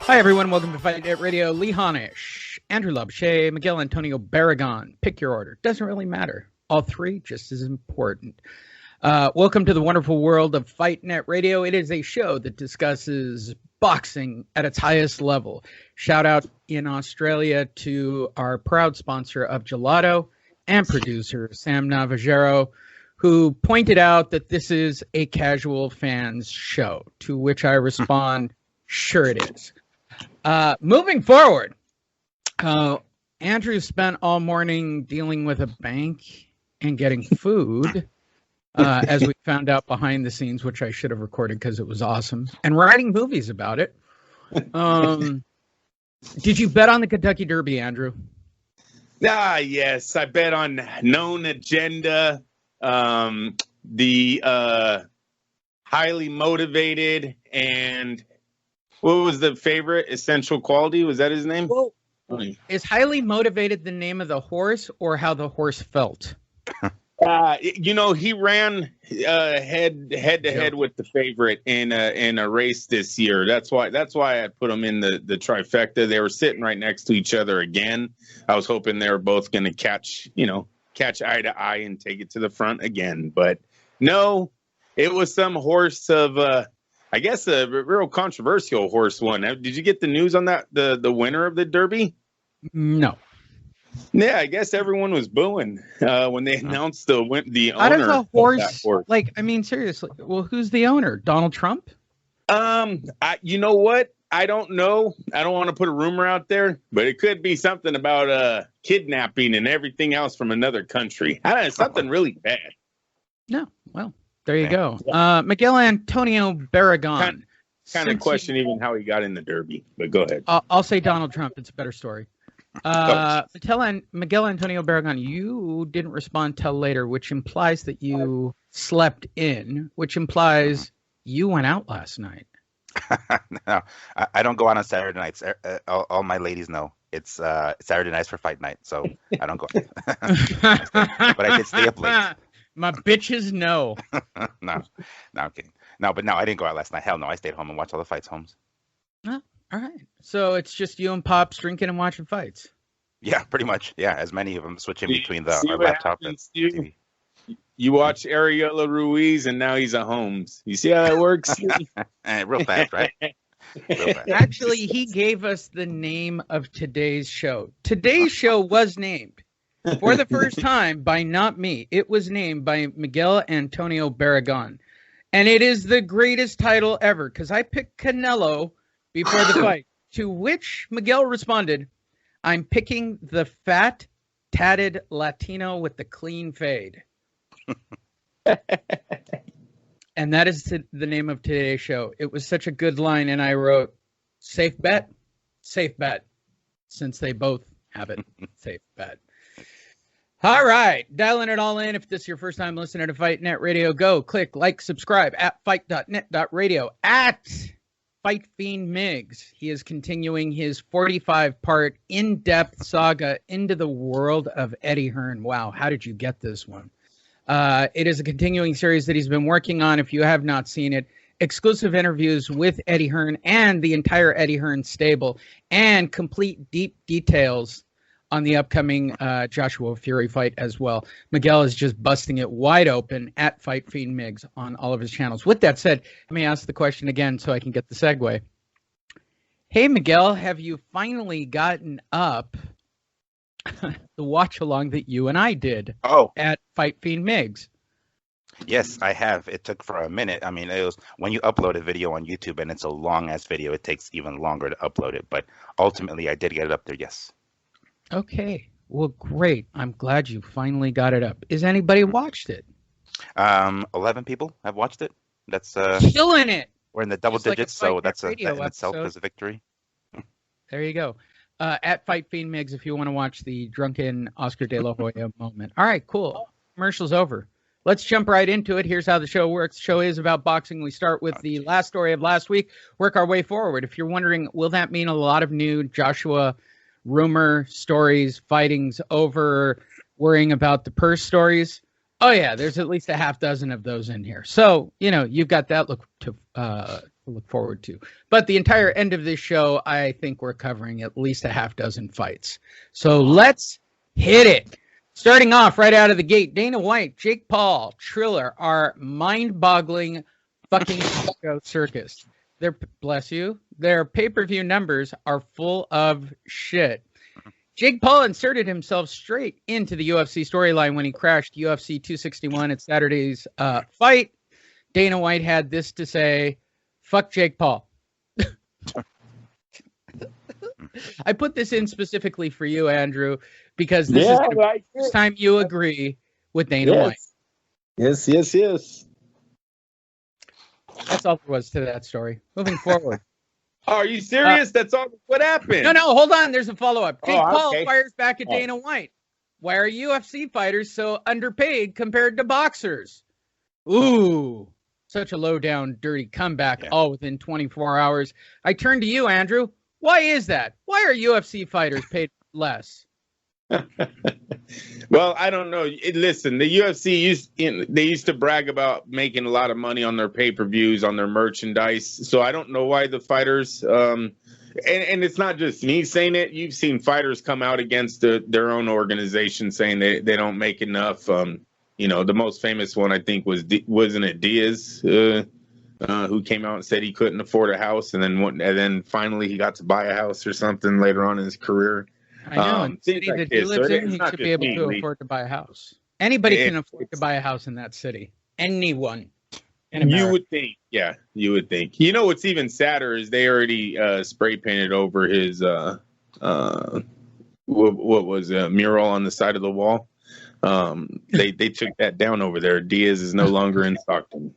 Hi, everyone. Welcome to Fight Net Radio. Lee Honish, Andrew Lobshay, Miguel Antonio Baragon. Pick your order. Doesn't really matter. All three just as important. Welcome to the wonderful world of Fight Net Radio. It is a show that discusses boxing at its highest level. Shout out in Australia to our proud sponsor of Gelato and producer Sam Navajero, who pointed out that this is a casual fans show, to which I respond, sure it is. Moving forward, Andrew spent all morning dealing with a bank and getting food, as we found out behind the scenes, which I should have recorded because it was awesome, and writing movies about it. Did you bet on the Kentucky Derby, Andrew? Yes, I bet on Known Agenda, the Highly Motivated, and what was the favorite? Essential Quality? Was that his name? Well, is Highly Motivated the name of the horse or how the horse felt? He ran head to head with the favorite in a race this year. That's why I put them in the trifecta. They were sitting right next to each other again. I was hoping they were both going to catch eye to eye and take it to the front again. But no, it was some horse of I guess a real controversial horse one. Did you get the news on that? The winner of the Derby? No. Yeah, I guess everyone was booing when they announced the owner. How does a horse, like, I mean, seriously, well, who's the owner? Donald Trump? You know what? I don't know. I don't want to put a rumor out there, but it could be something about kidnapping and everything else from another country. I don't know, something really bad. No, well, there you go. Miguel Antonio Baragon. Kind of question even how he got in the Derby, but go ahead. I'll say Donald Trump. It's a better story. Miguel Antonio Baragon, you didn't respond till later, which implies that you slept in, which implies you went out last night. No, I don't go out on Saturday nights. All my ladies know it's Saturday nights for fight night, so I don't go. But I did stay up late. My bitches know. No, I'm kidding. No, but no, I didn't go out last night. Hell no, I stayed home and watched all the fights, Holmes. Oh, all right. So it's just you and Pops drinking and watching fights. Yeah, pretty much. Yeah, as many of them switching between our laptop and TV. You watch Ariola Ruiz, and now he's a Holmes. You see how that works? Real fast, right? Real fast. Actually, he gave us the name of today's show. Today's show was named, for the first time, by not me. It was named by Miguel Antonio Baragon. And it is the greatest title ever, because I picked Canelo before the fight, to which Miguel responded, I'm picking the fat, tatted Latino with the clean fade. And that is the name of today's show. It was such a good line, and I wrote, safe bet, since they both have it, safe bet. All right, dialing it all in. If this is your first time listening to Fight Net Radio, go click like, subscribe at fight.net.radio at Fight Fiend Miggs. He is continuing his 45-part in-depth saga into the world of Eddie Hearn. Wow, how did you get this one? It is a continuing series that he's been working on. If you have not seen it, exclusive interviews with Eddie Hearn and the entire Eddie Hearn stable, and complete deep details on the upcoming Joshua Fury fight as well. Miguel is just busting it wide open at Fight Fiend Miggs on all of his channels. With that said, let me ask the question again so I can get the segue. Hey, Miguel, have you finally gotten up the watch along that you and I did at Fight Fiend Miggs? Yes, I have. It took for a minute. I mean, it was when you upload a video on YouTube and it's a long ass video, it takes even longer to upload it. But ultimately, I did get it up there. Yes. Okay. Well, great. I'm glad you finally got it up. Has anybody watched it? 11 people have watched it. That's killing it. We're in the double digits, so that in itself episode. is a victory. There you go. At Fight Fiend Miggs, if you want to watch the drunken Oscar De La Hoya moment. All right, cool. Commercial's over. Let's jump right into it. Here's how the show works. The show is about boxing. We start with the last story of last week, work our way forward. If you're wondering, will that mean a lot of new Joshua rumor stories, fightings over, worrying about the purse stories? Oh yeah, there's at least a half dozen of those in here. So, you've got that look forward to. But the entire end of this show, I think we're covering at least a half dozen fights. So let's hit it. Starting off right out of the gate, Dana White, Jake Paul, Triller are mind-boggling fucking circus. Bless you. Their pay-per-view numbers are full of shit. Jake Paul inserted himself straight into the UFC storyline when he crashed UFC 261 at Saturday's fight. Dana White had this to say, fuck Jake Paul. I put this in specifically for you, Andrew, because this is the first time you agree with Dana White. Yes. That's all there was to that story. Moving forward. Are you serious? That's all. What happened? No, hold on. There's a follow-up. Jake Paul fires back at Dana White. Why are UFC fighters so underpaid compared to boxers? Ooh, such a low-down, dirty comeback, all within 24 hours. I turn to you, Andrew. Why is that? Why are UFC fighters paid less? Well, I don't know. Listen, the UFC used to brag about making a lot of money on their pay-per-views, on their merchandise. So I don't know why the fighters and it's not just me saying it. You've seen fighters come out against their own organization saying they don't make enough. The most famous one I think wasn't it Diaz who came out and said he couldn't afford a house, and then finally he got to buy a house or something later on in his career. I know. In the city that he lives in, he should be able to afford to buy a house. Anybody can afford to buy a house in that city. Anyone. You would think. Yeah, you would think. You know what's even sadder is they already spray painted over his what was a mural on the side of the wall. They took that down over there. Diaz is no longer in Stockton.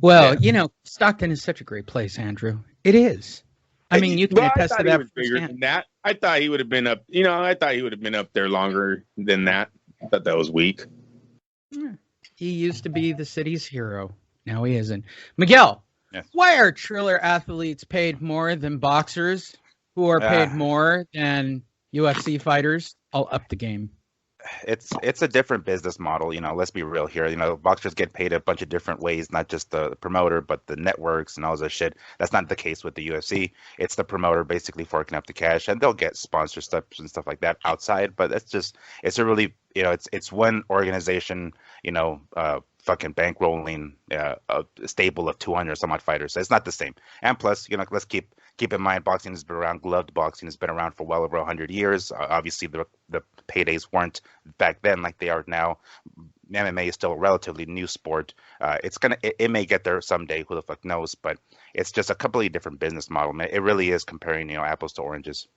Well, Stockton is such a great place, Andrew. It is. I mean, you can attest to that. Bigger than that. I thought he would have been up. I thought he would have been up there longer than that. I thought that was weak. He used to be the city's hero. Now he isn't. Miguel, why are Triller athletes paid more than boxers who are paid more than UFC fighters? I'll up the game. It's a different business model, let's be real here. Boxers get paid a bunch of different ways, not just the promoter, but the networks and all this shit. That's not the case with the UFC. It's the promoter basically forking up the cash, and they'll get sponsor stuff and stuff like that outside, but it's a really, it's one organization, fucking bankrolling a stable of 200 some odd fighters. So it's not the same. And plus, let's keep in mind, boxing has been around. Gloved boxing has been around for well over 100 years. Obviously, the paydays weren't back then like they are now. MMA is still a relatively new sport. It may get there someday. Who the fuck knows? But it's just a completely different business model. It really is comparing, apples to oranges.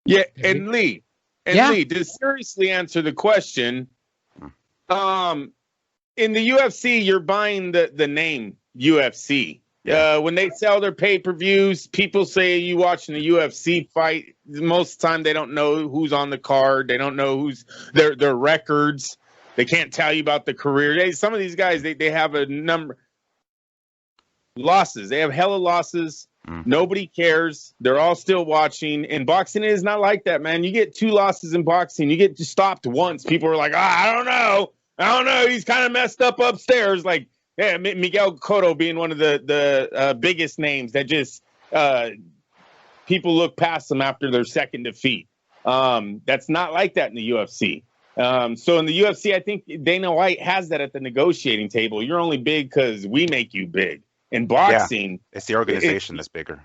Yeah, and Lee, to seriously answer the question, in the UFC, you're buying the name UFC. When they sell their pay-per-views, people say you watching the UFC fight. Most of the time, they don't know who's on the card. They don't know who's their records. They can't tell you about the career. Some of these guys, they have a number losses. They have hella losses. Nobody cares. They're all still watching. And boxing is not like that, man. You get 2 losses in boxing. You get stopped once. People are like, I don't know. He's kind of messed up upstairs. Like, yeah, Miguel Cotto being one of the biggest names that just people look past them after their second defeat. That's not like that in the UFC. So in the UFC, I think Dana White has that at the negotiating table. You're only big because we make you big. In boxing, it's the organization that's bigger.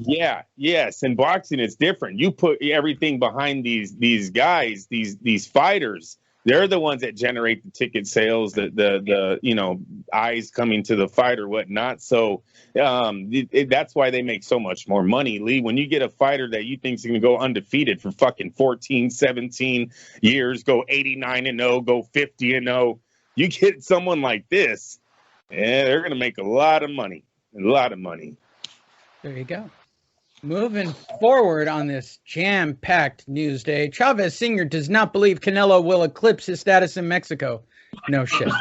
Yes. In boxing, it's different. You put everything behind these guys, these fighters. They're the ones that generate the ticket sales, the eyes coming to the fight or whatnot. So that's why they make so much more money, Lee. When you get a fighter that you think is going to go undefeated for fucking 14, 17 years, go 89-0, go 50-0, you get someone like this, they're going to make a lot of money. A lot of money. There you go. Moving forward on this jam-packed news day, Chavez Sr. does not believe Canelo will eclipse his status in Mexico. No shit.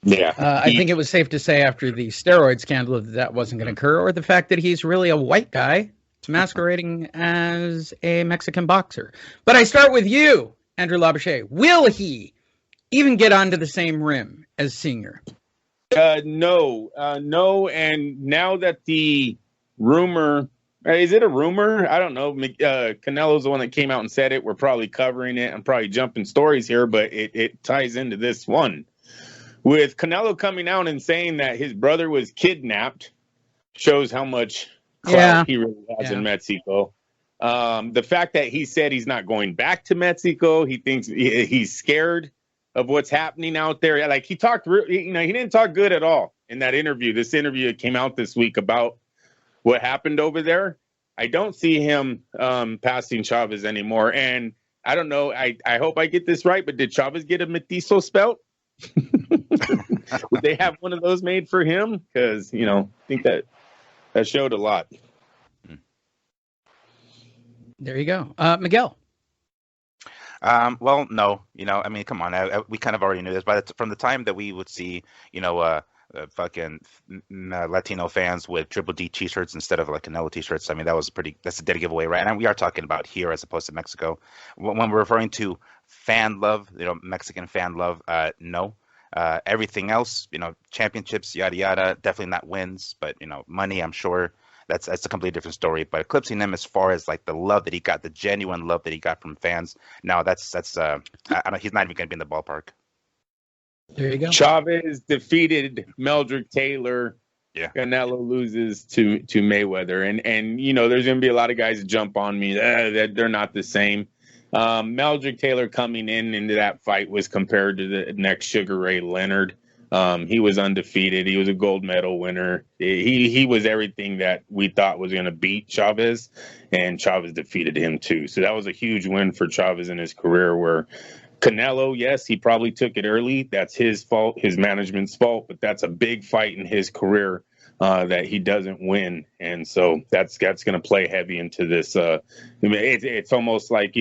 Yeah. I think it was safe to say after the steroid scandal that wasn't going to occur, or the fact that he's really a white guy masquerading as a Mexican boxer. But I start with you, Andrew Labouche. Will he even get onto the same rim as Senior? No. And now that the rumor, is it a rumor? I don't know. Canelo's the one that came out and said it. We're probably covering it. I'm probably jumping stories here, but it ties into this one. With Canelo coming out and saying that his brother was kidnapped, shows how much clout he really has in Mexico. The fact that he said he's not going back to Mexico, he thinks he's scared of what's happening out there. Like he talked, he didn't talk good at all in that interview. This interview that came out this week about what happened over there. I don't see him passing Chavez anymore. And I don't know. I hope I get this right, but did Chavez get a mestizo spelt? Would they have one of those made for him? Because, I think that showed a lot. There you go. Miguel. Well, no, come on. We kind of already knew this, but from the time that we would see, fucking Latino fans with Triple D t-shirts instead of like Canelo t-shirts. I mean, that's a dead giveaway, right? And we are talking about here as opposed to Mexico. When we're referring to fan love, Mexican fan love, no. Everything else, championships, yada, yada, definitely not wins, but, money, I'm sure. That's a completely different story. But eclipsing him as far as like the love that he got, the genuine love that he got from fans, no, that's he's not even going to be in the ballpark. There you go. Chavez defeated Melichek Taylor. Yeah. Canelo loses to Mayweather, and there's going to be a lot of guys that jump on me that they're not the same. Melichek Taylor coming into that fight was compared to the next Sugar Ray Leonard. He was undefeated. He was a gold medal winner. He was everything that we thought was going to beat Chavez, and Chavez defeated him too. So that was a huge win for Chavez in his career. Where Canelo, yes, he probably took it early. That's his fault, his management's fault, but that's a big fight in his career that he doesn't win. And so that's going to play heavy into this. It's almost like,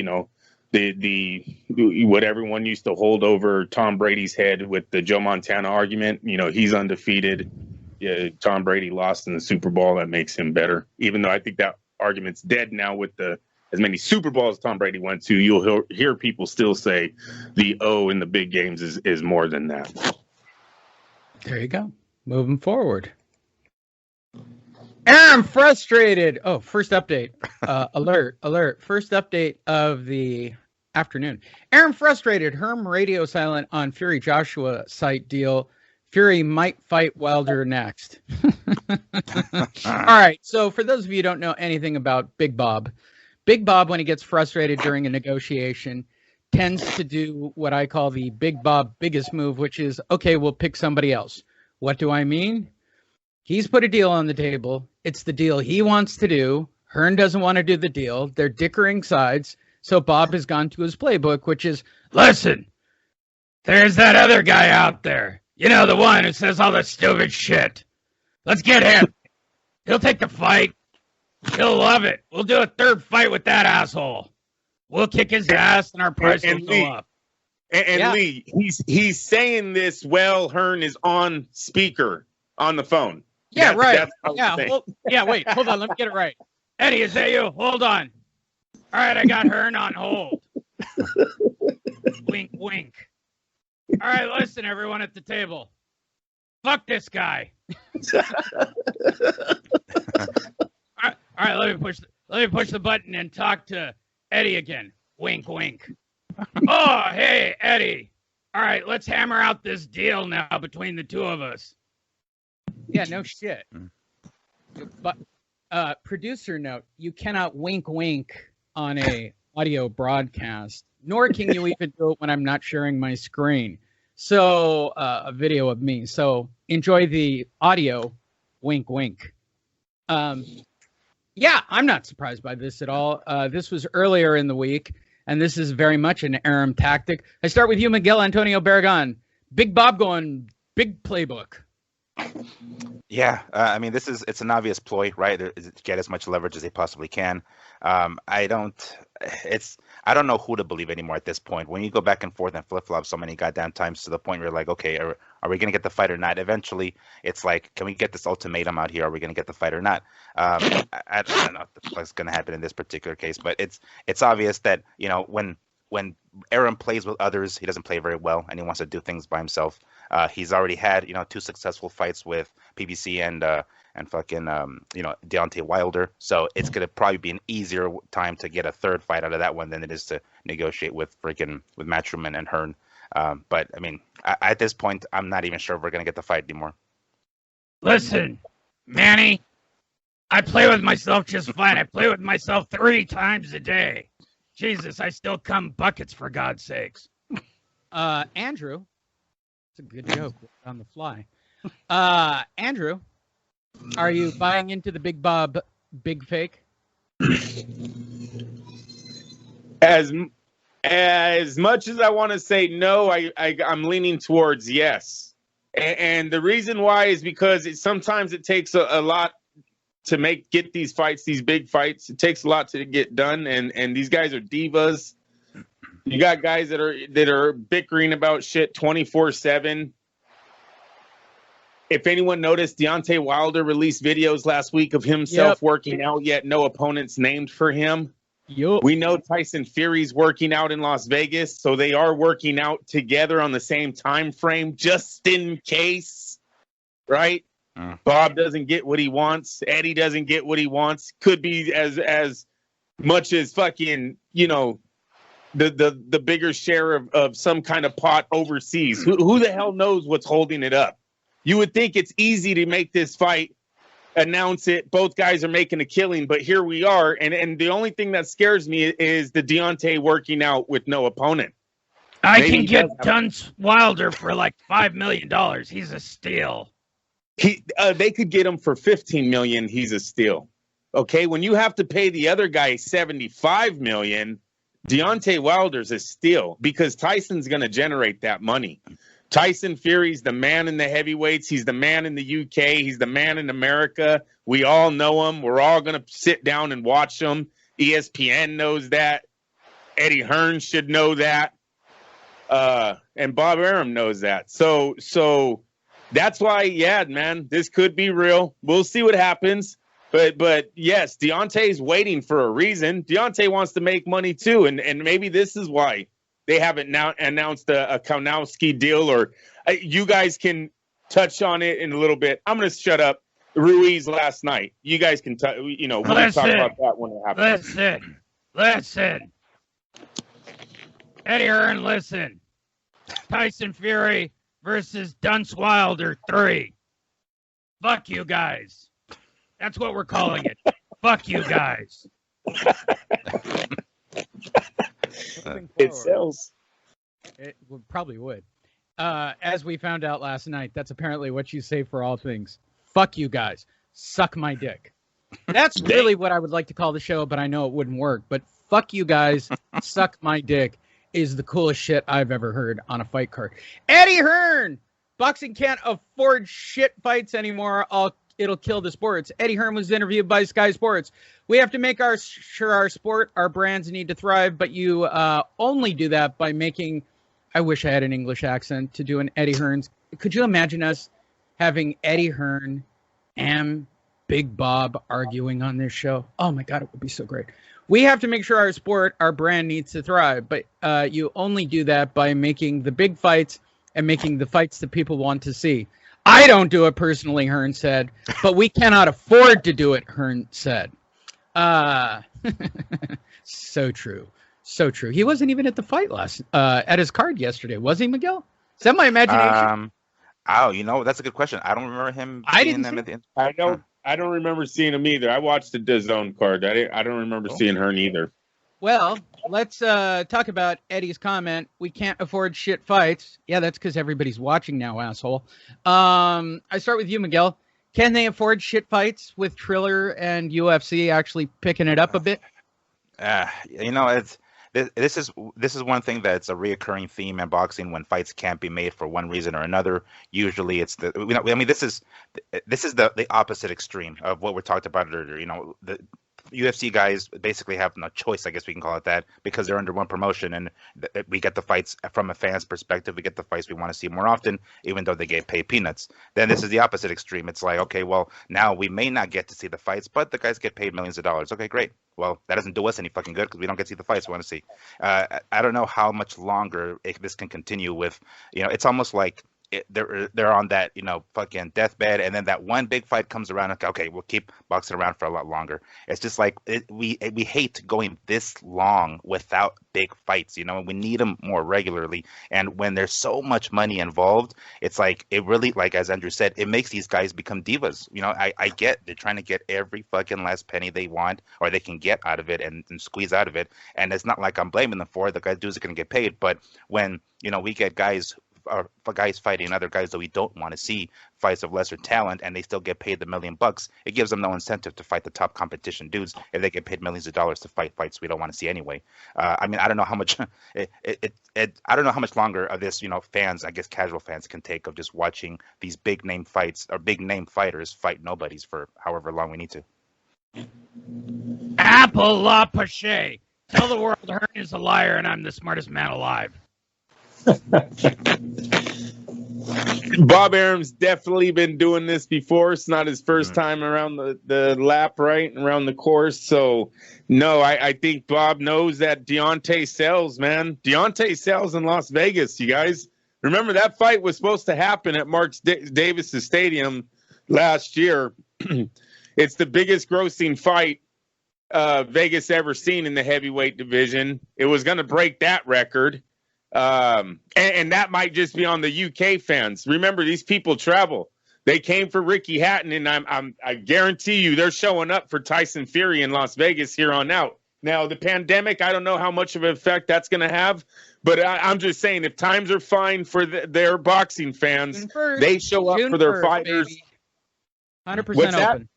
the what everyone used to hold over Tom Brady's head with the Joe Montana argument. He's undefeated. Yeah, Tom Brady lost in the Super Bowl. That makes him better. Even though I think that argument's dead now with as many Super Bowls Tom Brady went to, you'll hear people still say the O in the big games is more than that. There you go. Moving forward. I'm frustrated. Oh, first update. Alert. First update of the afternoon. Aaron frustrated. Herm radio silent on Fury Joshua site deal. Fury might fight Wilder next. All right. So for those of you who don't know anything about Big Bob, when he gets frustrated during a negotiation, tends to do what I call the Big Bob biggest move, which is, okay, we'll pick somebody else. What do I mean? He's put a deal on the table. It's the deal he wants to do. Hearn doesn't want to do the deal. They're dickering sides. So Bob has gone to his playbook, which is, listen, there's that other guy out there. The one who says all the stupid shit. Let's get him. He'll take the fight. He'll love it. We'll do a third fight with that asshole. We'll kick his ass and our price will go up. And Lee, he's saying this while Hearn is on speaker on the phone. Yeah, right. Wait, hold on. Let me get it right. Eddie, is that you? Hold on. All right, I got Hearn on hold. Wink, wink. All right, listen, everyone at the table. Fuck this guy. All right, let me push the button and talk to Eddie again. Wink, wink. Oh, hey, Eddie. All right, let's hammer out this deal now between the two of us. Yeah, no shit. But producer note, you cannot wink wink on a audio broadcast, nor can you even do it when I'm not sharing my screen. So a video of me. So enjoy the audio wink wink. Yeah, I'm not surprised by this at all. This was earlier in the week, and this is very much an Aram tactic. I start with you, Miguel Antonio Baragon. Big Bob going big playbook. Yeah, I mean, it's an obvious ploy, right? To get as much leverage as they possibly can. I don't know who to believe anymore at this point. When you go back and forth and flip-flop so many goddamn times to the point where you're like, okay, are we going to get the fight or not? Eventually, it's like, can we get this ultimatum out here? Are we going to get the fight or not? I don't know what's going to happen in this particular case, but it's obvious that, when when Aaron plays with others, he doesn't play very well, and he wants to do things by himself. He's already had 2 successful fights with PBC and fucking Deontay Wilder, so it's gonna probably be an easier time to get a third fight out of that one than it is to negotiate with Matchroom and Hearn. But I mean, at this point, I'm not even sure if we're gonna get the fight anymore. Listen, Manny, I play with myself just fine. I play with myself 3 times a day. Jesus, I still come buckets, for God's sakes. Andrew, it's a good joke on the fly. Andrew, are you buying into the Big Bob Big Fake? As much as I want to say no, I'm leaning towards yes. And the reason why is because sometimes it takes a lot to get these fights, these big fights. It takes a lot to get done, and these guys are divas. You got guys that are bickering about shit 24/7. If anyone noticed, Deontay Wilder released videos last week of himself working out, yet no opponents named for him. Yep. We know Tyson Fury's working out in Las Vegas, so they are working out together on the same time frame, just in case, right? Bob doesn't get what he wants. Eddie doesn't get what he wants. Could be as much as fucking, the bigger share of some kind of pot overseas. Who the hell knows what's holding it up? You would think it's easy to make this fight, announce it, both guys are making a killing, but here we are, and the only thing that scares me is the Deontay working out with no opponent. I can get Dunce Wilder for like $5 million. He's a steal. They could get him for $15 million. He's a steal. Okay, when you have to pay the other guy $75 million, Deontay Wilder's a steal because Tyson's going to generate that money. Tyson Fury's the man in the heavyweights. He's the man in the UK. He's the man in America. We all know him. We're all going to sit down and watch him. ESPN knows that. Eddie Hearn should know that. And Bob Arum knows that. So that's why, yeah, man, this could be real. We'll see what happens. But yes, Deontay's waiting for a reason. Deontay wants to make money too. And maybe this is why they haven't now announced a Kaunowski deal, or you guys can touch on it in a little bit. I'm going to shut up. Ruiz last night. You guys can, we can talk about that when it happens. Listen. Eddie Hearn, listen. Tyson Fury versus Dunce Wilder 3. Fuck you guys. That's what we're calling it. Fuck you guys. It sells. It probably would. As we found out last night, that's apparently what you say for all things. Fuck you guys. Suck my dick. That's really what I would like to call the show, but I know it wouldn't work. But fuck you guys. Suck my dick is the coolest shit I've ever heard on a fight card. Eddie Hearn! Boxing can't afford shit fights anymore. It'll kill the sports. Eddie Hearn was interviewed by Sky Sports. We have to make sure our sport, our brands need to thrive, but you only do that by making, I wish I had an English accent to do an Eddie Hearn's. Could you imagine us having Eddie Hearn and Big Bob arguing on this show? Oh my God, it would be so great. We have to make sure our sport, our brand needs to thrive, but you only do that by making the big fights and making the fights that people want to see. I don't do it personally, Hearn said, but we cannot afford to do it, Hearn said. So true. So true. He wasn't even at the fight at his card yesterday, was he, Miguel? Is that my imagination? That's a good question. I don't remember him. I don't remember seeing him either. I watched the DAZN card. I don't remember seeing Hearn either. Well, let's talk about Eddie's comment. We can't afford shit fights. Yeah, that's because everybody's watching now, asshole. I start with you, Miguel. Can they afford shit fights with Triller and UFC actually picking it up a bit? This is one thing that's a reoccurring theme in boxing when fights can't be made for one reason or another. Usually, it's this is the opposite extreme of what we talked about earlier. UFC guys basically have no choice, I guess we can call it that, because they're under one promotion, and we get the fights from a fan's perspective. We get the fights we want to see more often, even though they get paid peanuts. Then this is the opposite extreme. It's like, okay, well, now we may not get to see the fights, but the guys get paid millions of dollars. Okay, great. Well, that doesn't do us any fucking good because we don't get to see the fights we want to see. I don't know how much longer this can continue with, it's almost like they're on that, fucking deathbed, and then that one big fight comes around, and okay, we'll keep boxing around for a lot longer. It's just like we hate going this long without big fights, we need them more regularly. And when there's so much money involved, it's like, it really, like as Andrew said, it makes these guys become divas. I get they're trying to get every fucking last penny they want or they can get out of it and squeeze out of it, and it's not like I'm blaming them for it. The guys dudes are going to get paid, but when we get guys fighting other guys that we don't want to see, fights of lesser talent, and they still get paid the $1 million, it gives them no incentive to fight the top competition dudes if they get paid millions of dollars to fight fights we don't want to see anyway. I don't know how much I don't know how much longer of this, fans, I guess casual fans, can take of just watching these big name fights or big name fighters fight nobodies for however long we need to. Apple la pache. Tell the world Hearn is a liar and I'm the smartest man alive. Bob Arum's definitely been doing this before. It's not his first time around the lap, right? Around the course. So, no, I think Bob knows that Deontay sells, man. Deontay sells in Las Vegas, you guys. Remember, that fight was supposed to happen at Mark Davis's stadium last year. It's the biggest grossing fight Vegas ever seen in the heavyweight division. It was going to break that record. And that might just be on the UK fans. Remember, these people travel. They came for Ricky Hatton, and I guarantee you they're showing up for Tyson Fury in Las Vegas here on out. Now, the pandemic, I don't know how much of an effect that's going to have, but I'm just saying, if times are fine for their boxing fans, they show up for their fighters. Baby. 100% open.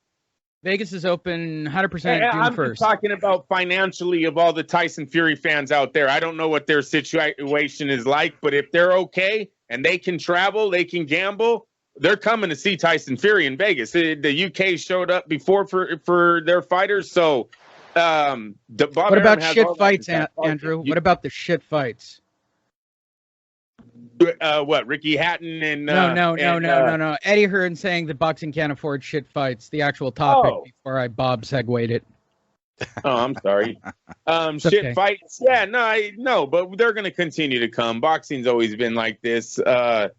Vegas is open 100% June 1st. I'm just talking about financially of all the Tyson Fury fans out there. I don't know what their situation is like, but if they're okay and they can travel, they can gamble, they're coming to see Tyson Fury in Vegas. The UK showed up before for their fighters. So, what about shit fights, Andrew? What about the shit fights? What, Ricky Hatton and no. Eddie Hearn saying that boxing can't afford shit fights. The actual topic before I Bob segued it. Oh, I'm sorry. Shit fights. Yeah, no, but they're going to continue to come. Boxing's always been like this. I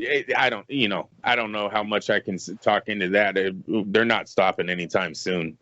don't know how much I can talk into that. They're not stopping anytime soon.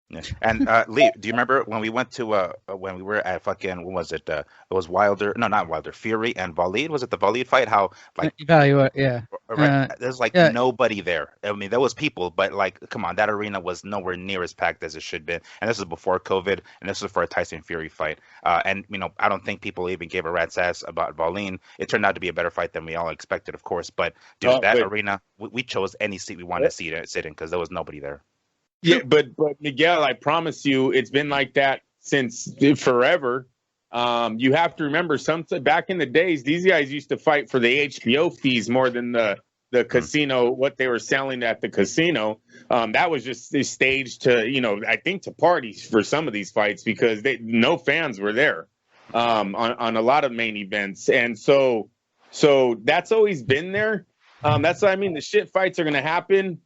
Yeah. And Lee, do you remember when we went to when we were at fucking, what was it? It was not Wilder, Fury and Waleed. Was it the Waleed fight? How like evaluate? Yeah. Right. There's nobody there. I mean, there was people, but like, come on, that arena was nowhere near as packed as it should be. And this is before COVID, and this was for a Tyson Fury fight. And I don't think people even gave a rat's ass about Waleed. It turned out to be a better fight than we all expected, of course. But dude, arena, we chose any seat we wanted to sit in because there was nobody there. Yeah, but Miguel, I promise you, it's been like that since forever. You have to remember, back in the days, these guys used to fight for the HBO fees more than the casino, what they were selling at the casino. That was just staged to, I think to parties for some of these fights because no fans were there on a lot of main events. And so that's always been there. That's what I mean. The shit fights are going to happen.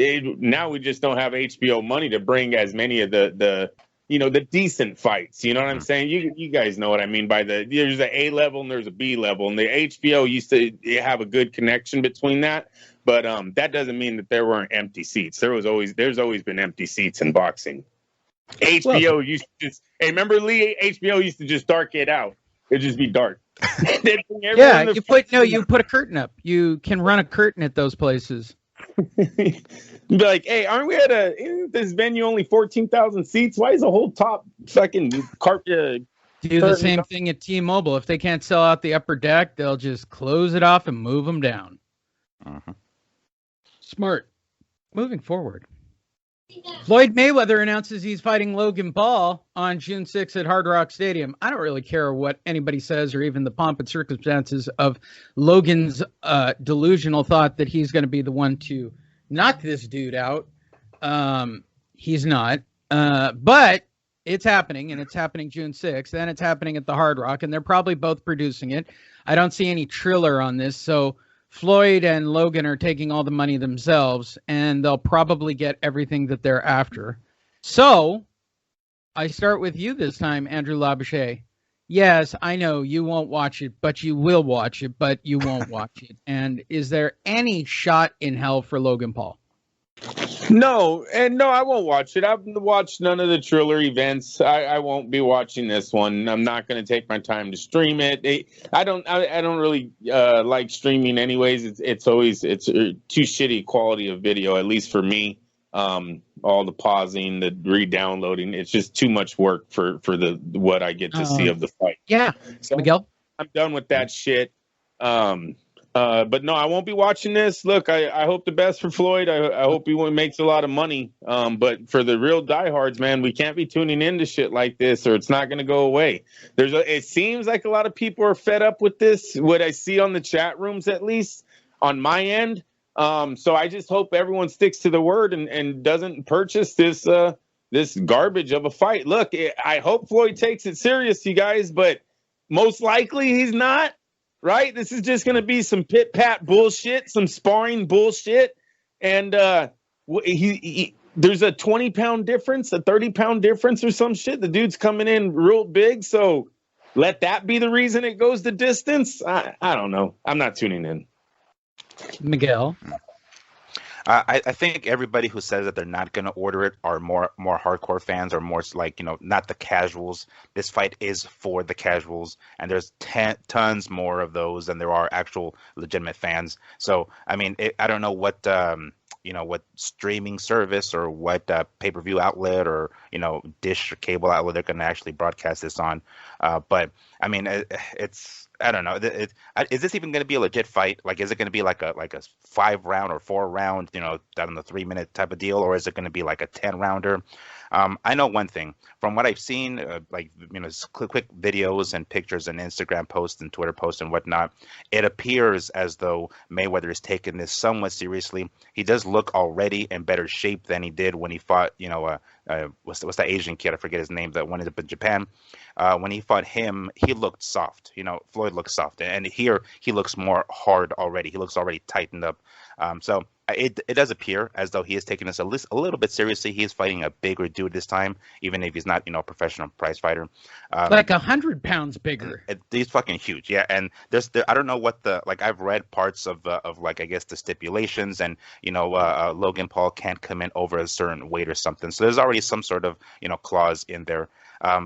Now we just don't have HBO money to bring as many of the decent fights. You know what I'm saying? You guys know what I mean by there's an A level and there's a B level, and the HBO used to have a good connection between that. But that doesn't mean that there weren't empty seats. There's always been empty seats in boxing. HBO used to just, remember Lee? HBO used to just dark it out. It'd just be dark. Yeah, you put a curtain up. You can run a curtain at those places. Be like, hey, aren't we at this venue only 14,000 seats? Why is the whole top fucking carpet? Do the same thing at T-Mobile. If they can't sell out the upper deck, they'll just close it off and move them down. Smart. Moving forward. Floyd Mayweather announces he's fighting Logan Paul on June 6th at Hard Rock Stadium. I don't really care what anybody says or even the pomp and circumstances of Logan's delusional thought that he's going to be the one to knock this dude out. He's not. But it's happening, and it's happening June 6th, and it's happening at the Hard Rock, and they're probably both producing it. I don't see any Triller on this, so Floyd and Logan are taking all the money themselves, and they'll probably get everything that they're after. So I start with you this time, Andrew Labouche. Yes, I know you won't watch it, but you will watch it, but you won't watch it. And is there any shot in hell for Logan Paul? No, I won't watch it. I've watched none of the Triller events. I won't be watching this one. I'm not going to take my time to stream it. I don't really like streaming anyways. It's too shitty quality of video, at least for me. All the pausing, the re-downloading, it's just too much work for the what I get to see of the fight. Yeah, so Miguel, I'm done with that shit. But no, I won't be watching this. Look, I hope the best for Floyd. I hope he makes a lot of money. But for the real diehards, man, we can't be tuning into shit like this, or it's not going to go away. It seems like a lot of people are fed up with this. What I see on the chat rooms, at least on my end. So I just hope everyone sticks to the word and doesn't purchase this garbage of a fight. Look, I hope Floyd takes it serious, you guys, but most likely he's not. Right? This is just going to be some pit-pat bullshit, some sparring bullshit. And there's a 20-pound difference, a 30-pound difference or some shit. The dude's coming in real big. So let that be the reason it goes the distance. I don't know. I'm not tuning in. Miguel. I think everybody who says that they're not going to order it are more hardcore fans, or more like, not the casuals. This fight is for the casuals, and there's tons more of those than there are actual legitimate fans. So, I mean, I don't know what what streaming service or what pay-per-view outlet or dish or cable outlet they're going to actually broadcast this on. But I mean, it's. I don't know. Is this even going to be a legit fight? Like, is it going to be like a 5-round or 4-round, down in the 3-minute type of deal, or is it going to be like a 10-rounder? I know one thing from what I've seen, quick videos and pictures and Instagram posts and Twitter posts and whatnot. It appears as though Mayweather is taking this somewhat seriously. He does look already in better shape than he did when he fought, what's that Asian kid? I forget his name that went up in Japan. When he fought him, he looked soft. Floyd looks soft, and here he looks more hard already. He looks already tightened up. So it does appear as though he is taking this a little bit seriously. He is fighting a bigger dude this time, even if he's not, a professional prize fighter. Like 100 pounds bigger. He's fucking huge, yeah. And I don't know what I've read parts of I guess the stipulations, and Logan Paul can't come in over a certain weight or something. So there's already some sort of clause in there.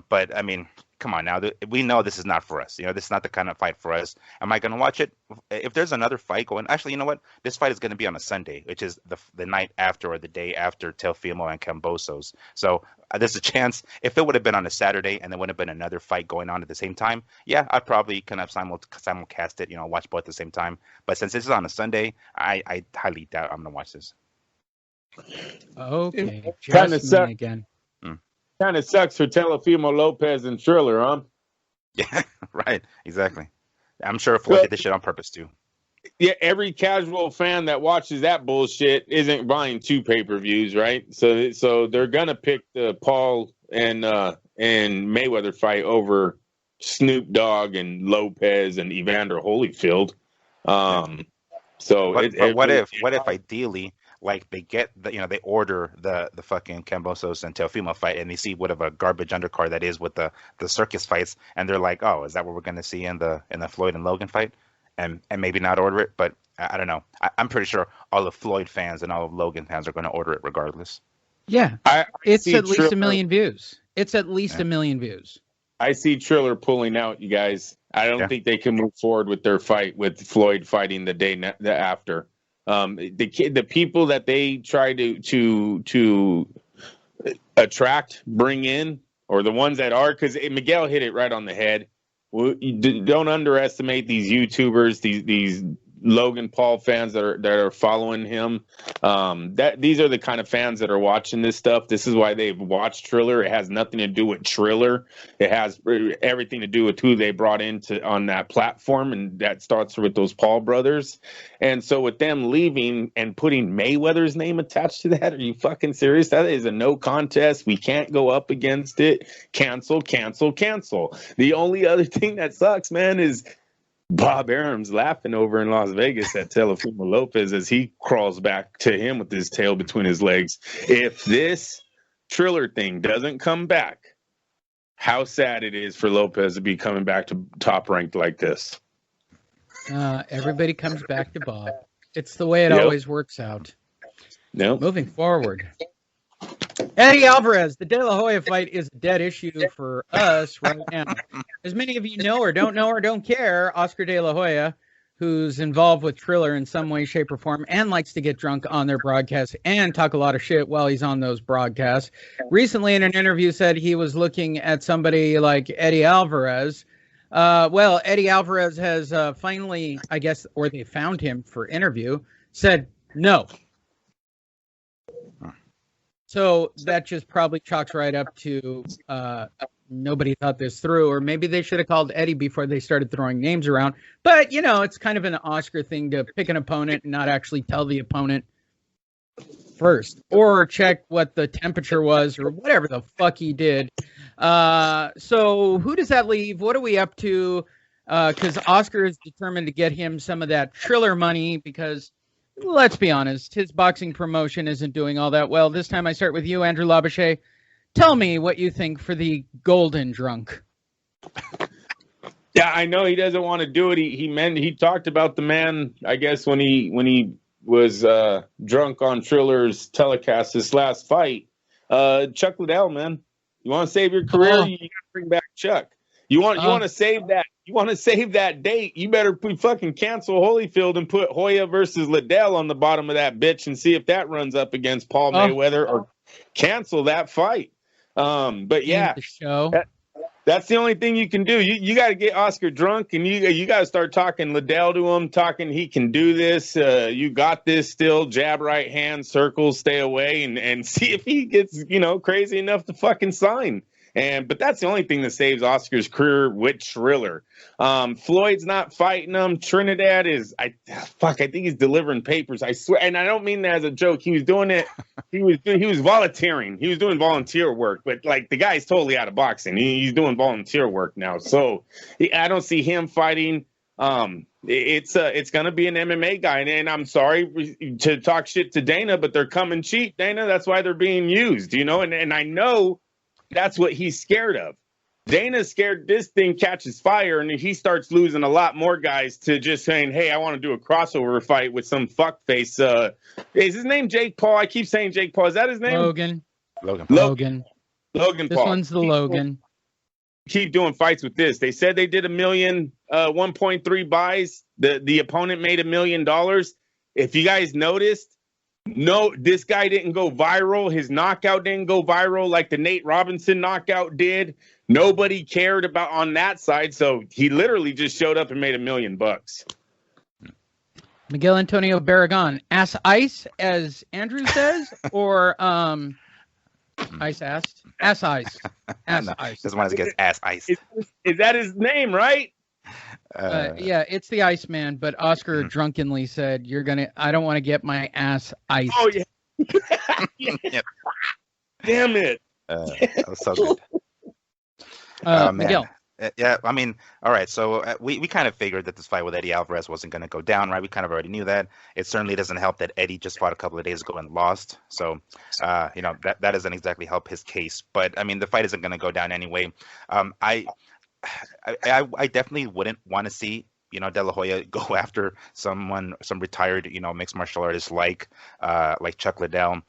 But I mean, come on now. We know this is not for us. This is not the kind of fight for us. Am I going to watch it? If there's another fight going, actually, you know what? This fight is going to be on a Sunday, which is the night after or the day after Teofimo and Cambosos. So there's a chance if it would have been on a Saturday and there would have been another fight going on at the same time, yeah, I'd probably kind of simulcast it, watch both at the same time. But since this is on a Sunday, I highly doubt I'm going to watch this. Okay. Kind of sucks again. Kind of sucks for Teofimo Lopez and Triller, huh? Yeah, right. Exactly. I'm sure Floyd did this shit on purpose too. Yeah, every casual fan that watches that bullshit isn't buying 2 pay-per-views, right? So they're gonna pick the Paul and Mayweather fight over Snoop Dogg and Lopez and Evander Holyfield. What if ideally, like, they get they order the fucking Cambosos and Teofimo fight, and they see what of a garbage undercard that is with the circus fights, and they're like, oh, is that what we're going to see in the Floyd and Logan fight, and maybe not order it. But I don't know. I'm pretty sure all the Floyd fans and all of Logan fans are going to order it regardless. Yeah, it's at least 1 million views. It's at least 1 million views. I see Triller pulling out, you guys. I don't think they can move forward with their fight with Floyd fighting the day after. The people that they try to attract, bring in, or the ones that are, because Miguel hit it right on the head. Don't underestimate these YouTubers, these Logan Paul fans that are following him. These are the kind of fans that are watching this stuff. This is why they've watched Triller. It has nothing to do with Triller. It has everything to do with who they brought into on that platform, and that starts with those Paul brothers. And so with them leaving and putting Mayweather's name attached to that, are you fucking serious? That is a no contest. We can't go up against it. Cancel, cancel, cancel. The only other thing that sucks, man, is Bob Arum's laughing over in Las Vegas at Teofimo Lopez as he crawls back to him with his tail between his legs. If this Triller thing doesn't come back, how sad it is for Lopez to be coming back to top ranked like this. Everybody comes back to Bob. It's the way it always works out. Yep. Moving forward. Eddie Alvarez, the De La Hoya fight is a dead issue for us right now. As many of you know or don't care, Oscar De La Hoya, who's involved with Triller in some way, shape, or form, and likes to get drunk on their broadcasts and talk a lot of shit while he's on those broadcasts, recently in an interview said he was looking at somebody like Eddie Alvarez. Eddie Alvarez has finally, I guess, or they found him for interview, said no. So that just probably chalks right up to nobody thought this through, or maybe they should have called Eddie before they started throwing names around. But, it's kind of an Oscar thing to pick an opponent and not actually tell the opponent first, or check what the temperature was, or whatever the fuck he did. So who does that leave? What are we up to? Because Oscar is determined to get him some of that Triller money because, let's be honest, his boxing promotion isn't doing all that well. This time I start with you, Andrew Labouche. Tell me what you think for the Golden Drunk. Yeah, I know he doesn't want to do it. He talked about the man, I guess, when he was drunk on Triller's telecast this last fight. Chuck Liddell, man. You want to save your career, you got to bring back Chuck. You want to save that. You want to save that date, you better fucking cancel Holyfield and put Hoya versus Liddell on the bottom of that bitch and see if that runs up against Paul Mayweather, or cancel that fight. But yeah, that's the only thing you can do. You got to get Oscar drunk, and you got to start talking Liddell to him, talking he can do this. You got this still. Jab, right hand, circle, stay away, and see if he gets crazy enough to fucking sign. But that's the only thing that saves Oscar's career with Triller. Floyd's not fighting him. Trinidad is, I think he's delivering papers. I swear, and I don't mean that as a joke. He was doing it. He was volunteering. He was doing volunteer work. But like, the guy's totally out of boxing. He's doing volunteer work now. So I don't see him fighting. It's going to be an MMA guy. And I'm sorry to talk shit to Dana, but they're coming cheap, Dana. That's why they're being used, and I know that's what he's scared of. Dana's scared this thing catches fire and he starts losing a lot more guys to just saying, hey, I want to do a crossover fight with some fuckface. Is his name Jake Paul? I keep saying Jake Paul. Is that his name? Logan Paul. This one's the Logan. Keep doing fights with this. They said they did 1.3 buys. The opponent made $1 million. If you guys noticed, no, this guy didn't go viral. His knockout didn't go viral like the Nate Robinson knockout did. Nobody cared about on that side. So he literally just showed up and made $1 million. Miguel Antonio Baragon, ass ice, as Andrew says, or ice asked? Ass ice. Ass ice. Just wanted to get ass ice. Is that his name, right? Yeah, it's the Iceman, but Oscar drunkenly said, I don't want to get my ass iced. Oh, yeah. Yep. Damn it. That was so good. Miguel. Yeah, I mean, all right. So we kind of figured that this fight with Eddie Alvarez wasn't going to go down, right? We kind of already knew that. It certainly doesn't help that Eddie just fought a couple of days ago and lost. So, that doesn't exactly help his case. But, I mean, the fight isn't going to go down anyway. I definitely wouldn't want to see, De La Hoya go after some retired, mixed martial artist like Chuck Liddell.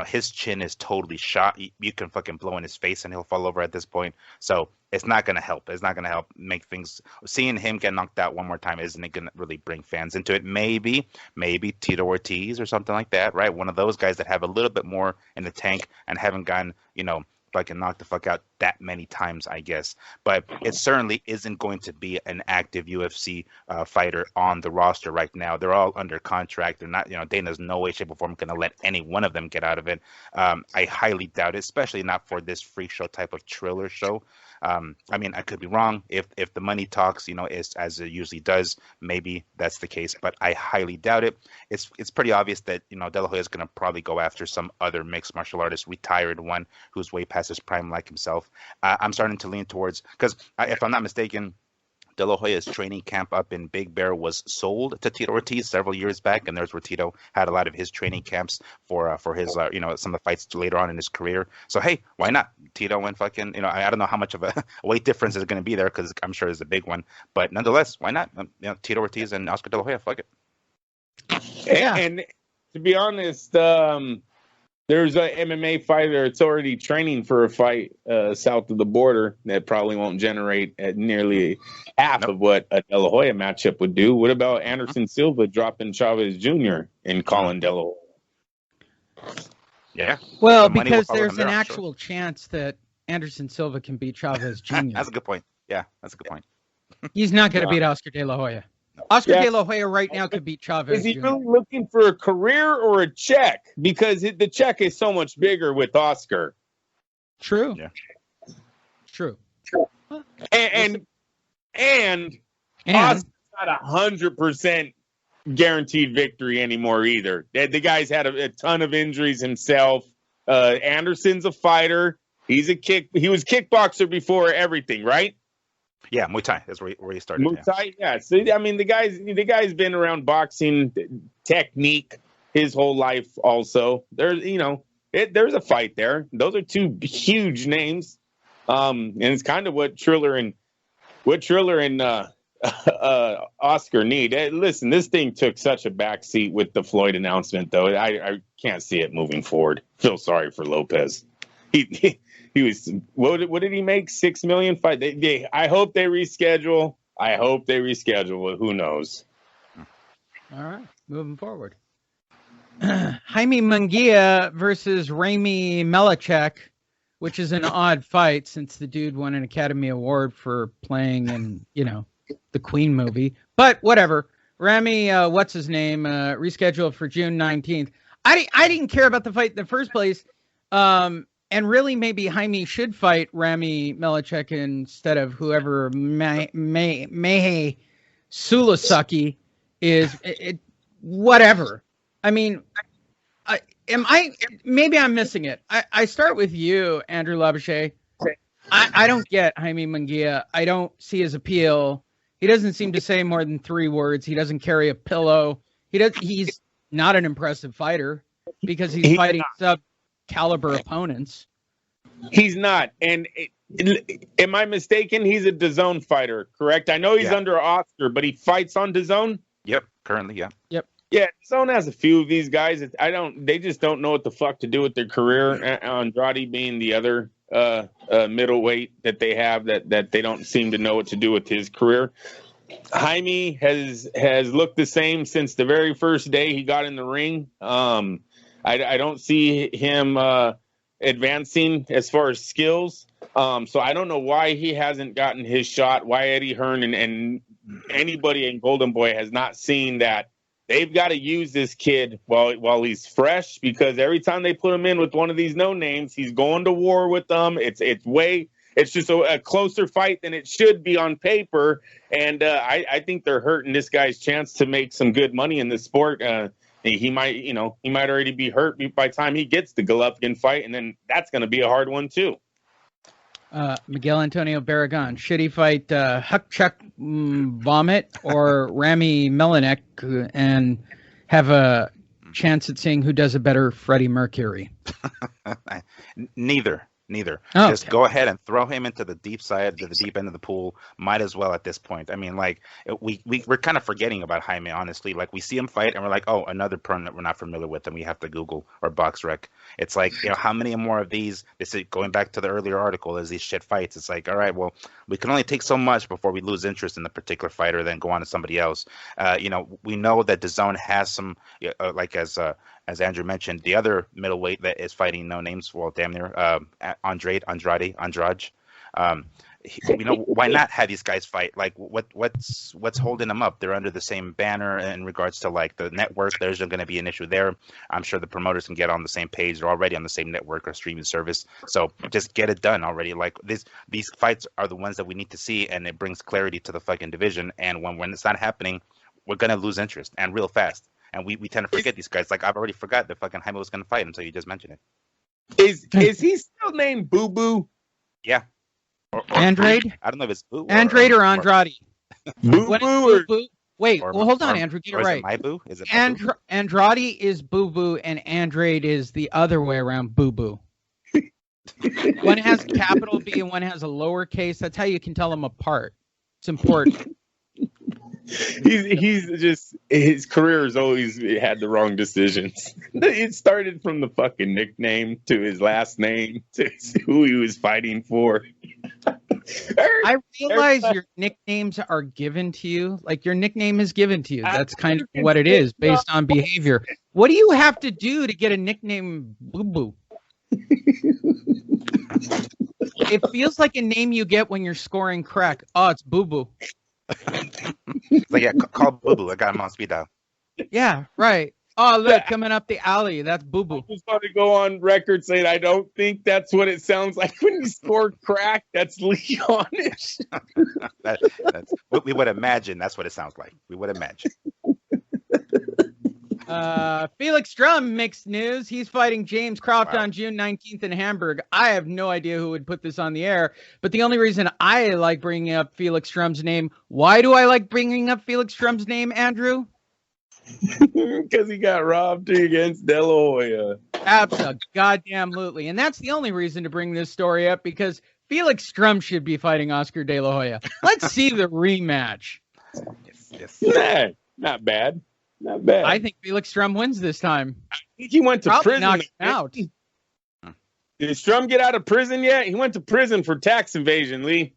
His chin is totally shot. You can fucking blow in his face and he'll fall over at this point. So it's not going to help. It's not going to help make things. Seeing him get knocked out one more time isn't going to really bring fans into it. Maybe Tito Ortiz or something like that, right? One of those guys that have a little bit more in the tank and haven't gotten, fucking knocked the fuck out that many times, I guess. But it certainly isn't going to be an active UFC fighter on the roster right now. They're all under contract. They're not, Dana's no way, shape, or form going to let any one of them get out of it. I highly doubt it, especially not for this freak show type of Triller show. I mean, I could be wrong. If the money talks, is as it usually does, maybe that's the case. But I highly doubt it. It's pretty obvious that De La Hoya is going to probably go after some other mixed martial artist, retired one who's way past his prime, like himself. I'm starting to lean towards, because if I'm not mistaken, De La Hoya's training camp up in Big Bear was sold to Tito Ortiz several years back, and there's where Tito had a lot of his training camps for his some of the fights later on in his career. So hey, why not? Tito went fucking I don't know how much of a weight difference is going to be there, because I'm sure there's a big one, but nonetheless, why not? Tito Ortiz and Oscar De La Hoya, fuck it. Yeah, and to be honest, there's a MMA fighter that's already training for a fight south of the border that probably won't generate at nearly half of what a De La Hoya matchup would do. What about Anderson Silva dropping Chavez Jr. and calling De La Hoya? Yeah. Well, because there's an actual chance that Anderson Silva can beat Chavez Jr. That's a good point. Yeah, that's a good point. He's not going to beat Oscar De La Hoya. Oscar De La Hoya right now could beat Chavez. Is he really looking for a career or a check? Because the check is so much bigger with Oscar. True. Yeah. True. And Oscar's not 100% guaranteed victory anymore either. The guy's had a ton of injuries himself. Anderson's a fighter. He was kickboxer before everything, right? Yeah, Muay Thai. That's where he started. Muay Thai, yeah. So I mean, the guy's been around boxing technique his whole life. Also, there's a fight there. Those are two huge names, and it's kind of what Triller and Oscar need. Listen, this thing took such a backseat with the Floyd announcement, though. I can't see it moving forward. Feel sorry for Lopez. He was, what did he make? 6 million? I hope they reschedule. But who knows? All right, moving forward. Jaime Mangia versus Raymie Melichek, which is an odd fight since the dude won an Academy Award for playing in, the Queen movie. But whatever. Rami, what's his name? Rescheduled for June 19th. I didn't care about the fight in the first place. And really, maybe Jaime should fight Rami Melichek instead of whoever Mehe Sulasaki is. Whatever. I mean, maybe I'm missing it. I start with you, Andrew Labouche. I don't get Jaime Mangia. I don't see his appeal. He doesn't seem to say more than 3 words. He doesn't carry a pillow. He's not an impressive fighter because he's fighting sub-caliber opponents. He's not. And am I mistaken? He's a DAZN fighter, correct? I know he's under Oscar, but he fights on DAZN? Yep, currently, yeah. Yep. Yeah, DAZN has a few of these guys. They just don't know what the fuck to do with their career. Andrade being the other middleweight that they have that they don't seem to know what to do with his career. Jaime has looked the same since the very first day he got in the ring. I don't see him advancing as far as skills. So I don't know why he hasn't gotten his shot, why Eddie Hearn and anybody in Golden Boy has not seen that they've got to use this kid while he's fresh, because every time they put him in with one of these no names, he's going to war with them. It's just a closer fight than it should be on paper. And I think they're hurting this guy's chance to make some good money in this sport. He might already be hurt by the time he gets the Golovkin fight, and then that's going to be a hard one too. Miguel Antonio Baragon, should he fight Huckchuck Vomit or Rami Melichek and have a chance at seeing who does a better Freddie Mercury? Neither. Oh, just go ahead and throw him into the deep end of the pool. Might as well at this point. I mean, like we're kind of forgetting about Jaime, honestly. Like we see him fight and we're like, oh, another person that we're not familiar with, and we have to Google or box rec. It's like, how many more of these? This is going back to the earlier article. Is these shit fights? It's like, all right, well, we can only take so much before we lose interest in the particular fighter, then go on to somebody else. We know that DAZN has some, like as Andrew mentioned, the other middleweight that is fighting no names, well, damn near, Andrade. Why not have these guys fight? Like, what's holding them up? They're under the same banner in regards to like the network. There's going to be an issue there. I'm sure the promoters can get on the same page. They're already on the same network or streaming service. So just get it done already. Like these fights are the ones that we need to see, and it brings clarity to the fucking division. And when it's not happening, we're gonna lose interest and real fast. And we tend to forget these guys. Like I've already forgot that fucking Jaime was gonna fight until you just mentioned it. Is he still named Boo Boo? Yeah. Or Andrade? I don't know if it's Boo. Andrade or Andrade? Boo Boo or Wait, well, hold on, Andrew. Get it right. Is it my Boo? Is it my Boo? Andrade is Boo Boo, and Andrade is the other way around, Boo Boo. One has a capital B and one has a lowercase. That's how you can tell them apart. It's important. He's just, his career has always had the wrong decisions. It started from the fucking nickname to his last name to who he was fighting for. I realize your nicknames are given to you. Like your nickname is given to you. That's kind of what it is based on behavior. What do you have to do to get a nickname Boo Boo? It feels like a name you get when you're scoring crack. Oh, it's Boo Boo. Like, yeah, call Boo Boo. I got him on speed dial. Yeah, right. Oh, look, coming up the alley. That's Boo Boo. I was going to go on record saying I don't think that's what it sounds like when you score crack. That's Leonish. We would imagine that's what it sounds like. We would imagine. Felix Drum makes news. He's fighting James Croft on June 19th in Hamburg. I have no idea who would put this on the air, but the only reason I like bringing up Felix Drum's name, why do I like bringing up Felix Drum's name, Andrew? Because he got robbed against De La Hoya. Absolutely. And that's the only reason to bring this story up, because Felix Drum should be fighting Oscar De La Hoya. Let's see the rematch. Yes. Nah, not bad. Not bad. I think Felix Drum wins this time. I think he went to Probably prison. knocked him out. Did Strum get out of prison yet? He went to prison for tax evasion, Lee.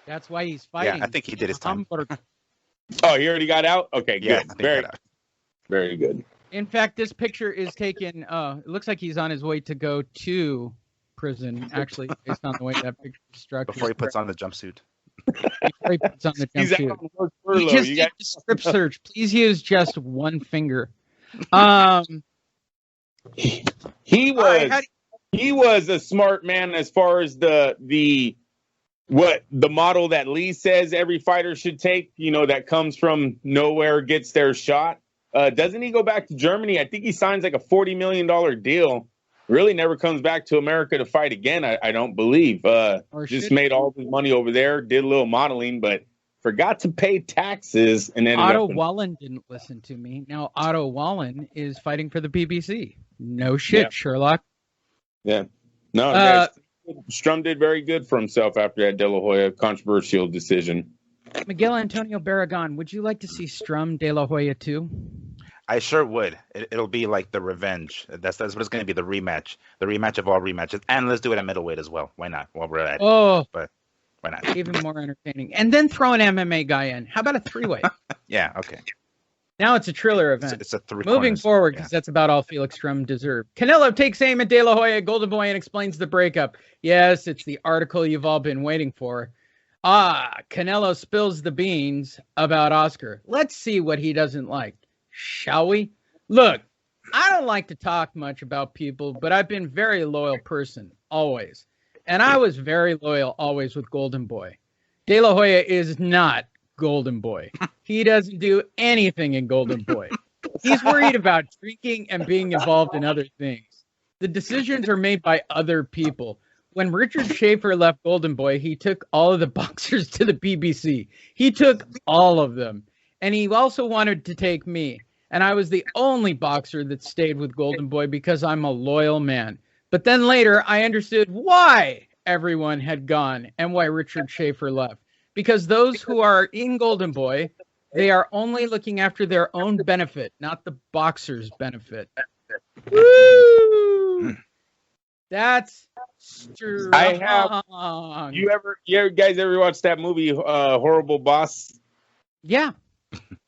That's why he's fighting. Yeah, I think he did his time. Oh, he already got out? Okay, Yeah, good. Very good. In fact, this picture is taken, it looks like he's on his way to go to prison, actually, based on the way that picture is structured. Before he puts on the jumpsuit. Before he puts on the He's out jumpsuit. on work furlough. He just did the script search. Please use just one finger. He was a smart man as far as the model that Lee says every fighter should take, that comes from nowhere, gets their shot. Doesn't he go back to Germany? I think he signs like a $40 million deal. Really never comes back to America to fight again, I don't believe. Just made all his money over there, did a little modeling, but forgot to pay taxes. And then Otto Wallen didn't listen to me. Now Otto Wallen is fighting for the BBC. No shit, yeah. Sherlock. Yeah. No, guys, Strum did very good for himself after that De La Hoya controversial decision. Miguel Antonio Baragon, would you like to see Strum De La Hoya too? I sure would. It'll be like the revenge. That's what it's going to be, the rematch of all rematches. And let's do it at middleweight as well. Why not? While we're at it. Oh, but why not? Even more entertaining. And then throw an MMA guy in. How about a three-way? Yeah, okay. Now it's a Triller event. It's a three Moving forward, because that's about all Felix Drum deserved. Canelo takes aim at De La Hoya, Golden Boy, and explains the breakup. Yes, it's the article you've all been waiting for. Canelo spills the beans about Oscar. Let's see what he doesn't like. Shall we? Look, I don't like to talk much about people, but I've been a very loyal person, always. And I was very loyal always with Golden Boy. De La Hoya is not Golden Boy. He doesn't do anything in Golden Boy. He's worried about drinking and being involved in other things. The decisions are made by other people. When Richard Schaefer left Golden Boy, he took all of the boxers to the BBC. He took all of them. And he also wanted to take me. And I was the only boxer that stayed with Golden Boy because I'm a loyal man. But then later, I understood why everyone had gone and why Richard Schaefer left. Because those who are in Golden Boy, they are only looking after their own benefit, not the boxer's benefit. Woo! That's strong. I have. You guys ever watched that movie, Horrible Boss? Yeah.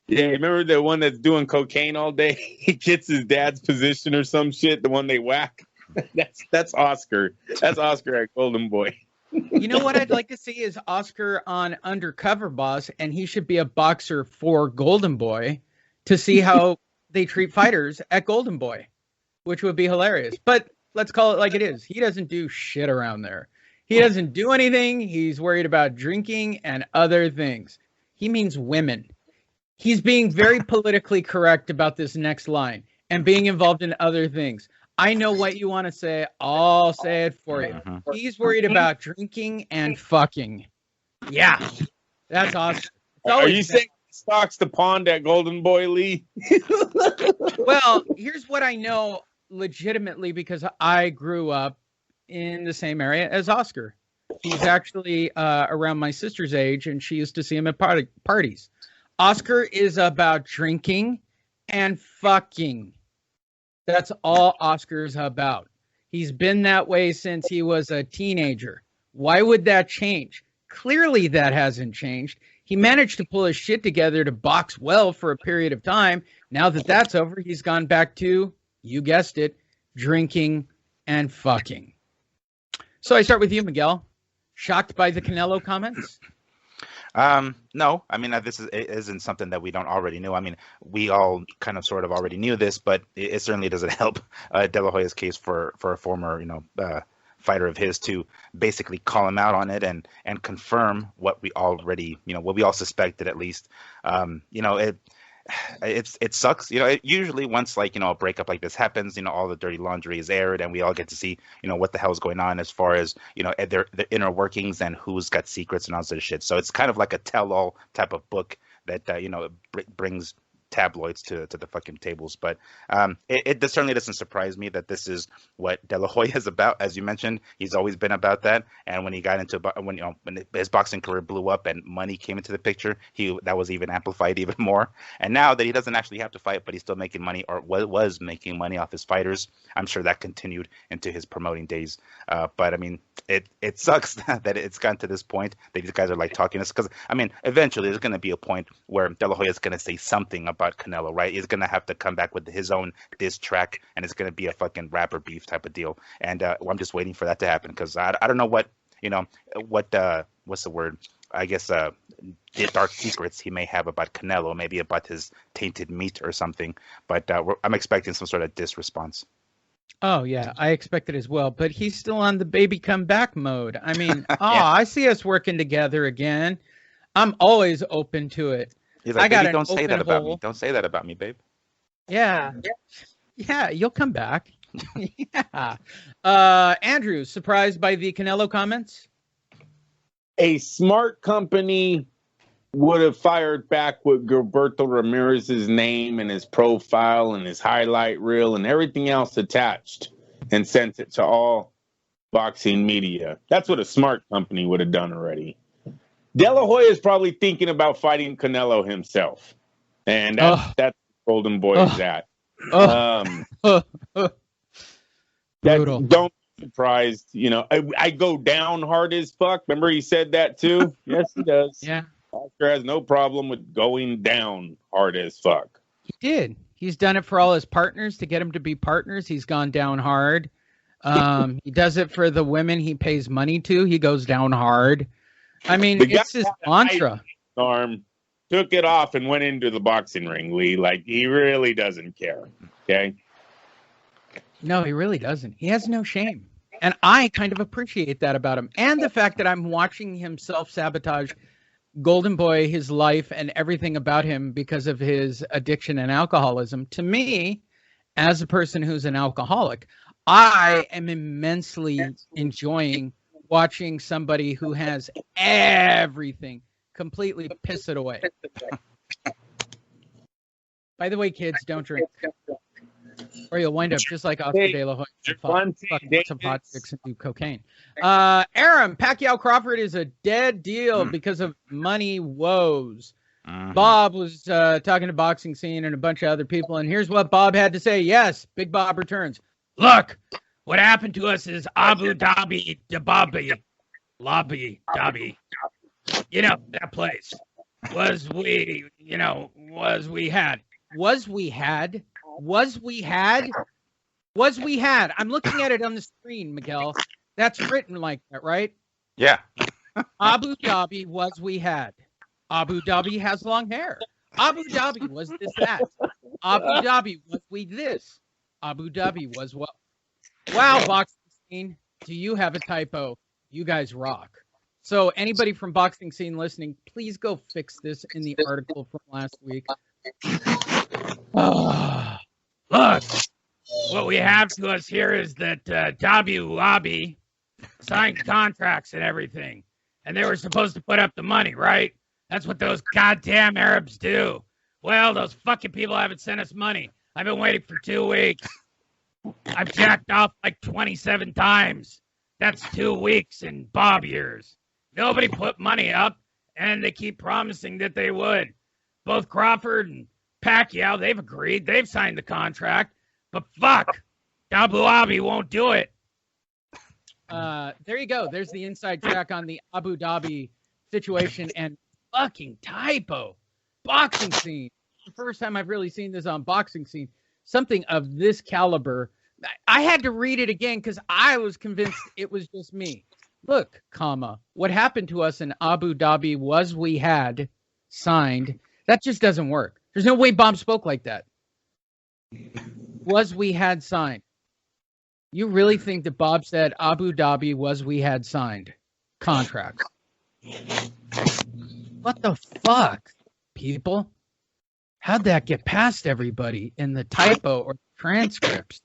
Yeah, remember the one that's doing cocaine all day? He gets his dad's position or some shit, the one they whack? That's Oscar. That's Oscar at Golden Boy. You know what I'd like to see is Oscar on Undercover Boss, and he should be a boxer for Golden Boy to see how they treat fighters at Golden Boy, which would be hilarious. But let's call it like it is. He doesn't do shit around there. He doesn't do anything. He's worried about drinking and other things. He means women. He's being very politically correct about this next line and being involved in other things. I know what you want to say. I'll say it for you. He's worried about drinking and fucking. Yeah, that's awesome. Are you saying he stocks the pond at Golden Boy, Lee? Well, here's what I know legitimately because I grew up in the same area as Oscar. He's actually around my sister's age, and she used to see him at parties. Oscar is about drinking and fucking. That's all Oscar's about. He's been that way since he was a teenager. Why would that change? Clearly that hasn't changed. He managed to pull his shit together to box well for a period of time. Now that that's over, he's gone back to, you guessed it, drinking and fucking. So I start with you, Miguel. Shocked by the Canelo comments? No, I mean, this isn't something that we don't already know. I mean, we all kind of sort of already knew this, but it certainly doesn't help De La Hoya's case for a former, fighter of his to basically call him out on it and confirm what we already, what we all suspected at least. It sucks. Usually once a breakup like this happens, all the dirty laundry is aired and we all get to see, what the hell's going on as far as, the inner workings and who's got secrets and all this shit. So it's kind of like a tell-all type of book that, brings tabloids to the fucking tables. But it certainly doesn't surprise me that this is what De La Hoya is about. As you mentioned, he's always been about that. And when he got into when his boxing career blew up and money came into the picture, that was even amplified even more. And now that he doesn't actually have to fight, but he's still making money or was making money off his fighters, I'm sure that continued into his promoting days. But I mean, it sucks that it's gotten to this point that these guys are like talking this, because I mean, eventually there's going to be a point where De La Hoya is going to say something about Canelo, right? He's going to have to come back with his own diss track, and it's going to be a fucking rapper beef type of deal. And I'm just waiting for that to happen, because I don't know what's the word? I guess the dark secrets he may have about Canelo, maybe about his tainted meat or something. But I'm expecting some sort of diss response. Oh, yeah, I expect it as well. But he's still on the baby come back mode. I mean, Yeah. I see us working together again. I'm always open to it. He's like, I got baby, an don't say that open about hole. me. Don't say that about me, babe. Yeah, you'll come back. Yeah. Andrew, surprised by the Canelo comments? A smart company would have fired back with Gilberto Ramirez's name and his profile and his highlight reel and everything else attached and sent it to all boxing media. That's what a smart company would have done already. De La Hoya is probably thinking about fighting Canelo himself. And that's Golden Boy is at. Brutal. Don't be surprised. I go down hard as fuck. Remember he said that too? Yes, he does. Yeah, Oscar has no problem with going down hard as fuck. he did. He's done it for all his partners to get them to be partners. He's gone down hard. He does it for the women he pays money to. He goes down hard. I mean, The guy it's his had a mantra. Arm, took it off and went into the boxing ring, Lee. Like, he really doesn't care. Okay? No, he really doesn't. He has no shame. And I kind of appreciate that about him. And the fact that I'm watching him self-sabotage Golden Boy, his life, and everything about him because of his addiction and alcoholism. To me, as a person who's an alcoholic, I am immensely enjoying watching somebody who has everything completely piss it away. By the way, kids, don't drink, or you'll wind up just like Oscar De La Hoya. Fuck some hot chicks and do cocaine. Aaron, Pacquiao Crawford is a dead deal because of money woes. Bob was talking to Boxing Scene and a bunch of other people, and here's what Bob had to say. Yes, Big Bob returns. Look, what happened to us is Abu Dhabi, Dababi, Lobby, Dhabi. That place. Was we had. Was we had. I'm looking at it on the screen, Miguel. That's written like that, right? Yeah. Abu Dhabi was we had. Abu Dhabi has long hair. Abu Dhabi was this that. Abu Dhabi was we this. Abu Dhabi was what? Wow, boxing scene. Do you have a typo? You guys rock. So anybody from boxing scene listening, please go fix this in the article from last week. Oh, look, what we have to us here is that Abu Dhabi signed contracts and everything. And they were supposed to put up the money, right? That's what those goddamn Arabs do. Well, those fucking people haven't sent us money. I've been waiting for 2 weeks. I've jacked off like 27 times. That's 2 weeks in Bob years. Nobody put money up, and they keep promising that they would. Both Crawford and Pacquiao, they've agreed. They've signed the contract. But fuck, Abu Dhabi won't do it. There you go. There's the inside track on the Abu Dhabi situation and fucking typo. Boxing scene. The first time I've really seen this on boxing scene. Something of this caliber. I had to read it again because I was convinced it was just me. Look, comma, what happened to us in Abu Dhabi was we had signed. That just doesn't work. There's no way Bob spoke like that. Was we had signed. You really think that Bob said Abu Dhabi was we had signed contract? What the fuck, people? How'd that get past everybody in the typo or transcripts?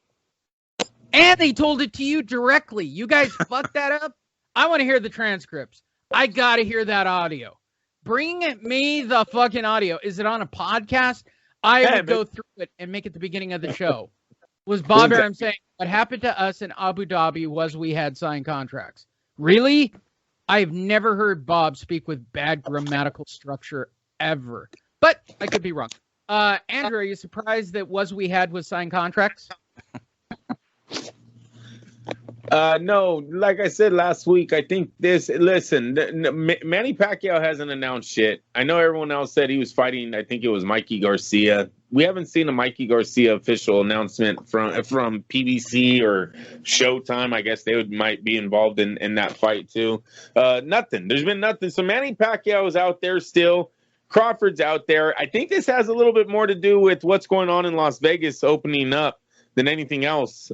And they told it to you directly. You guys fucked that up? I want to hear the transcripts. I got to hear that audio. Bring me the fucking audio. Is it on a podcast? I would go through it and make it the beginning of the show. Was Bob Arum saying, what happened to us in Abu Dhabi was we had signed contracts? Really? I've never heard Bob speak with bad grammatical structure ever. But I could be wrong. Andrew, are you surprised that was we had was signed contracts? No, like I said last week, I think Manny Pacquiao hasn't announced shit. I know everyone else said he was fighting, I think it was Mikey Garcia. We haven't seen a Mikey Garcia official announcement from PBC or Showtime. I guess they might be involved in that fight too. Nothing. There's been nothing. So Manny Pacquiao is out there still. Crawford's out there. I think this has a little bit more to do with what's going on in Las Vegas opening up than anything else.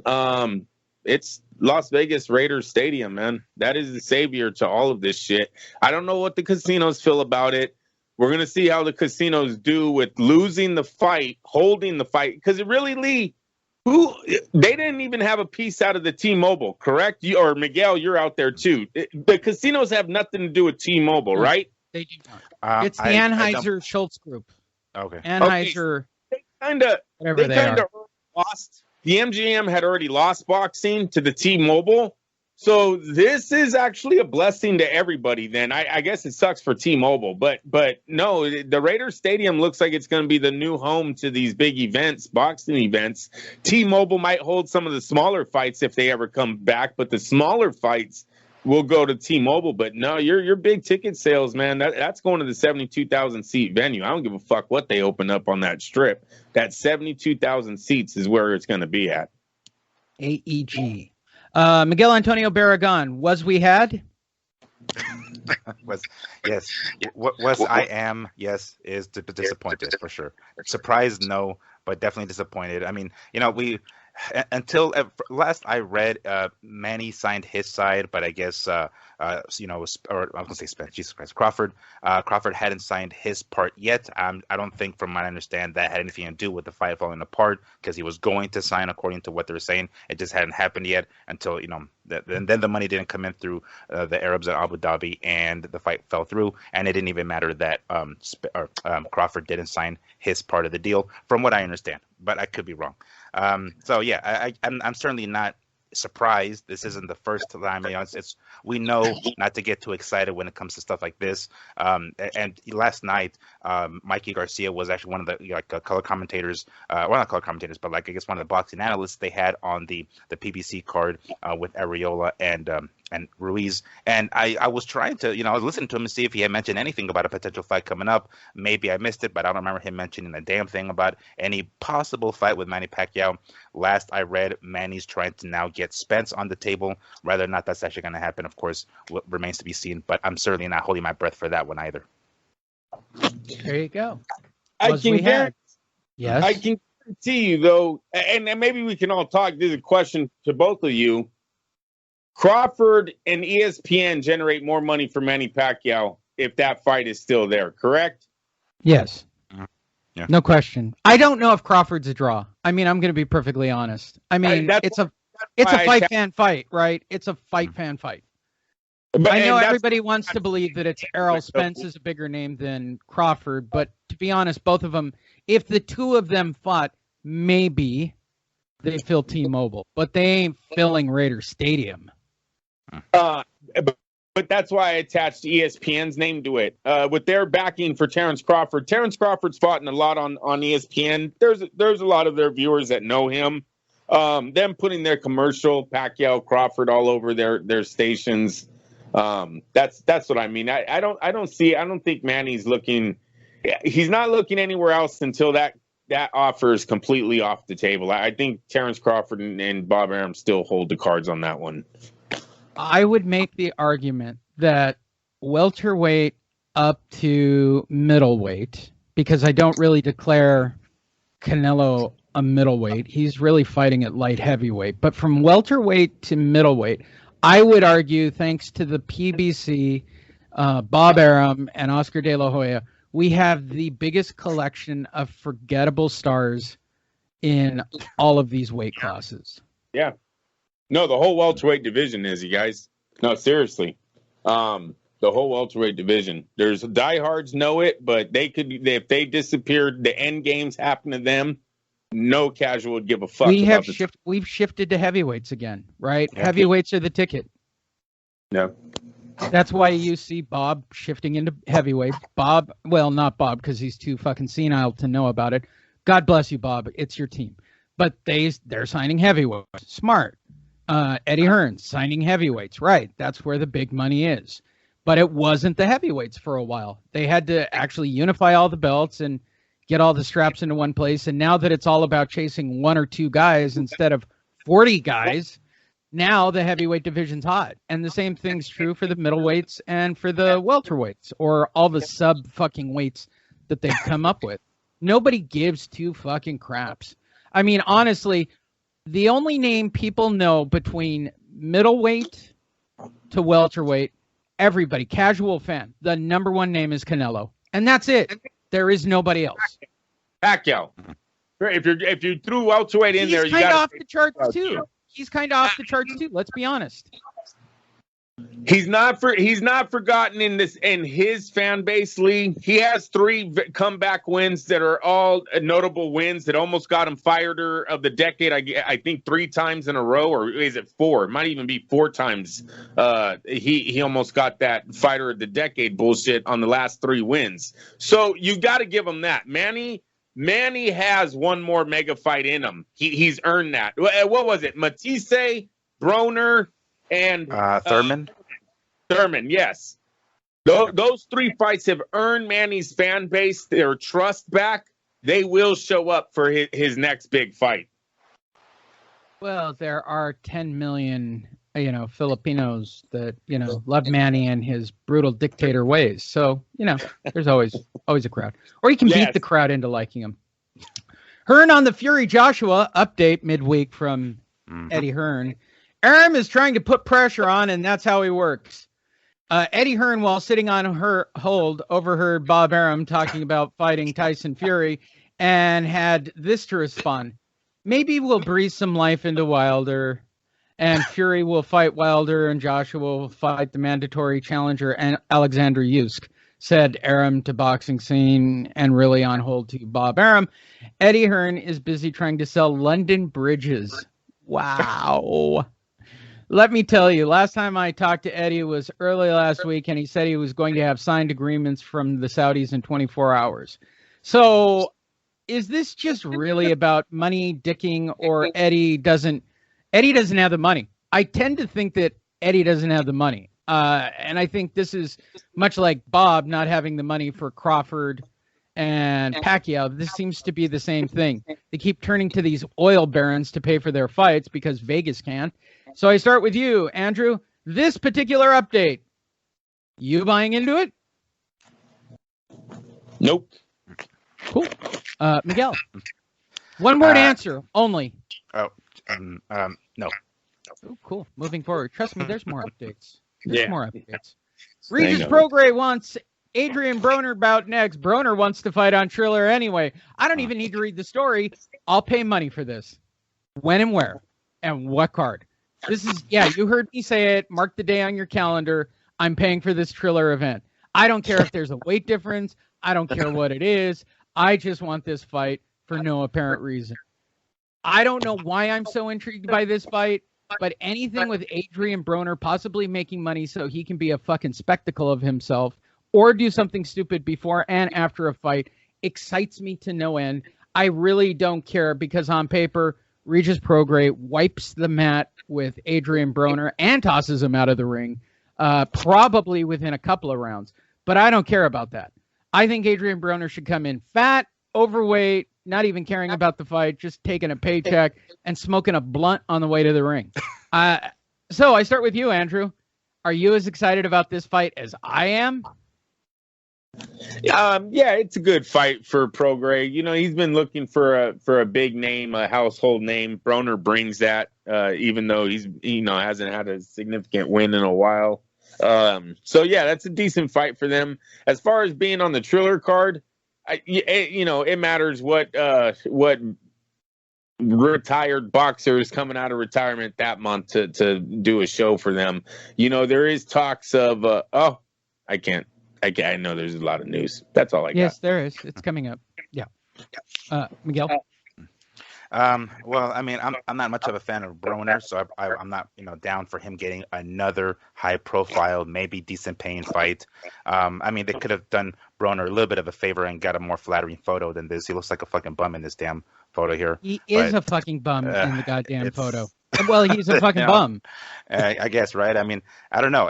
It's Las Vegas Raiders Stadium, man. That is the savior to all of this shit. I don't know what the casinos feel about it. We're going to see how the casinos do with losing the fight, holding the fight. Because it really, Lee, they didn't even have a piece out of the T-Mobile, correct? Or Miguel, you're out there too. The casinos have nothing to do with T-Mobile, right? They do not. It's the Anheuser-Schultz Group. Okay. Anheuser. Okay. They kind of lost. The MGM had already lost boxing to the T-Mobile. So this is actually a blessing to everybody then. I guess it sucks for T-Mobile, but no, the Raiders Stadium looks like it's going to be the new home to these big events, boxing events. T-Mobile might hold some of the smaller fights if they ever come back, but the smaller fights will go to T-Mobile. But no, your big ticket sales, man, that's going to the 72,000 seat venue. I don't give a fuck what they open up on that strip. That 72,000 seats is where it's going to be at. AEG. Miguel Antonio Baragon, was we had? Yes. I am, yes, is disappointed for sure. Surprised, no, but definitely disappointed. I mean, until last I read, Manny signed his side, but I guess or I was gonna say Spence, Jesus Christ, Crawford hadn't signed his part yet. I don't think, from what I understand, that had anything to do with the fight falling apart, because he was going to sign according to what they were saying. It just hadn't happened yet until then the money didn't come in through the Arabs at Abu Dhabi, and the fight fell through. And it didn't even matter that Crawford didn't sign his part of the deal, from what I understand, but I could be wrong. So yeah, I'm certainly not surprised. This isn't the first time. We know not to get too excited when it comes to stuff like this. And last night, Mikey Garcia was actually one of the color commentators. Well, not color commentators, but I guess one of the boxing analysts they had on the PBC card with Areola and and Ruiz. And I was trying to, I was listening to him to see if he had mentioned anything about a potential fight coming up. Maybe I missed it, but I don't remember him mentioning a damn thing about any possible fight with Manny Pacquiao. Last I read, Manny's trying to now get Spence on the table. Whether or not that's actually going to happen, of course, remains to be seen. But I'm certainly not holding my breath for that one either. There you go. Yes. I can guarantee you, though, and maybe we can all talk. This is a question to both of you. Crawford and ESPN generate more money for Manny Pacquiao if that fight is still there, correct? Yes. Yeah. No question. I don't know if Crawford's a draw. I mean, I'm going to be perfectly honest. I mean, it's a fight fan fight, right? It's a fight fan fight. But I know everybody wants to believe that it's Errol Spence is a bigger name than Crawford, but to be honest, both of them, if the two of them fought, maybe they fill T-Mobile, but they ain't filling Raider Stadium. But that's why I attached ESPN's name to it. With their backing for Terrence Crawford's fought in a lot on ESPN. There's a lot of their viewers that know him. Them putting their commercial Pacquiao Crawford all over their stations. That's what I mean. I don't think Manny's looking. He's not looking anywhere else until that offer is completely off the table. I think Terrence Crawford and Bob Arum still hold the cards on that one. I would make the argument that welterweight up to middleweight, because I don't really declare Canelo a middleweight. He's really fighting at light heavyweight. But from welterweight to middleweight, I would argue, thanks to the PBC, Bob Arum, and Oscar De La Hoya, we have the biggest collection of forgettable stars in all of these weight classes. Yeah. No, the whole welterweight division is, you guys. No, seriously. The whole welterweight division. There's diehards know it, but if they disappeared, the end games happen to them. No casual would give a fuck. We've shifted to heavyweights again, right? Yeah. Heavyweights are the ticket. No. That's why you see Bob shifting into heavyweights. Not Bob, because he's too fucking senile to know about it. God bless you, Bob. It's your team. But they're signing heavyweights. Smart. Eddie Hearn signing heavyweights. Right. That's where the big money is. But it wasn't the heavyweights for a while. They had to actually unify all the belts and get all the straps into one place. And now that it's all about chasing one or two guys instead of 40 guys, now the heavyweight division's hot. And the same thing's true for the middleweights and for the welterweights, or all the sub fucking weights that they've come up with. Nobody gives two fucking craps. I mean, honestly, the only name people know between middleweight to welterweight, everybody, casual fan, the number one name is Canelo. And that's it. There is nobody else. Pacquiao. If you threw welterweight in there, he's kind of off the charts too. He's kind of off the charts too. Let's be honest. He's not forgotten in his fan base, Lee. He has 3 comeback wins that are all notable wins that almost got him fighter of the decade. I think 3 times in a row, or is it 4? It might even be 4 times. He almost got that fighter of the decade bullshit on the last 3 wins. So you got to give him that. Manny has one more mega fight in him. He's earned that. What was it? Matisse, Broner, and Thurman. Thurman, yes. Those 3 fights have earned Manny's fan base their trust back. They will show up for his next big fight. Well, there are 10 million, Filipinos that, love Manny and his brutal dictator ways. So, there's always a crowd. Or you can beat the crowd into liking him. Hearn on the Fury Joshua update midweek from Eddie Hearn. Arum is trying to put pressure on, and that's how he works. Eddie Hearn, while sitting on her hold, overheard Bob Arum talking about fighting Tyson Fury and had this to respond. Maybe we'll breathe some life into Wilder, and Fury will fight Wilder, and Joshua will fight the mandatory challenger and Alexander Usyk, said Arum to Boxing Scene, and really on hold to Bob Arum. Eddie Hearn is busy trying to sell London bridges. Wow. Let me tell you, last time I talked to Eddie was early last week, and he said he was going to have signed agreements from the Saudis in 24 hours. So is this just really about money dicking, or Eddie doesn't have the money? I tend to think that Eddie doesn't have the money. And I think this is much like Bob not having the money for Crawford and Pacquiao. This seems to be the same thing. They keep turning to these oil barons to pay for their fights because Vegas can. So I start with you, Andrew. This particular update, you buying into it? Nope. Cool. Miguel. One word answer only. No. Ooh, cool. Moving forward. Trust me, there's more updates. Yeah. More updates. Regis Prograis wants Adrian Broner bout next. Broner wants to fight on Triller anyway. I don't even need to read the story. I'll pay money for this. When and where? And what card? This is, yeah, you heard me say it. Mark the day on your calendar. I'm paying for this Triller event. I don't care if there's a weight difference. I don't care what it is. I just want this fight for no apparent reason. I don't know why I'm so intrigued by this fight, but anything with Adrian Broner possibly making money so he can be a fucking spectacle of himself or do something stupid before and after a fight excites me to no end. I really don't care because on paper, Regis Prograis wipes the mat with Adrian Broner and tosses him out of the ring, probably within a couple of rounds. But I don't care about that. I think Adrian Broner should come in fat, overweight, not even caring about the fight, just taking a paycheck and smoking a blunt on the way to the ring. So I start with you, Andrew. Are you as excited about this fight as I am? Yeah, it's a good fight for Prograis. You know, he's been looking for a big name, a household name. Broner brings that, even though he's hasn't had a significant win in a while. So yeah, that's a decent fight for them. As far as being on the Triller card, it matters what retired boxers coming out of retirement that month to do a show for them. You know, there is talks of I know there's a lot of news. That's all I got. Yes, there is. It's coming up. Yeah. Miguel. Well, I mean, I'm not much of a fan of Broner, so I'm not down for him getting another high-profile, maybe decent-paying fight. I mean, they could have done Broner a little bit of a favor and got a more flattering photo than this. He looks like a fucking bum in this damn photo here. He is a fucking bum in the goddamn photo. Well, he's a fucking bum. I guess, right? I mean, I don't know.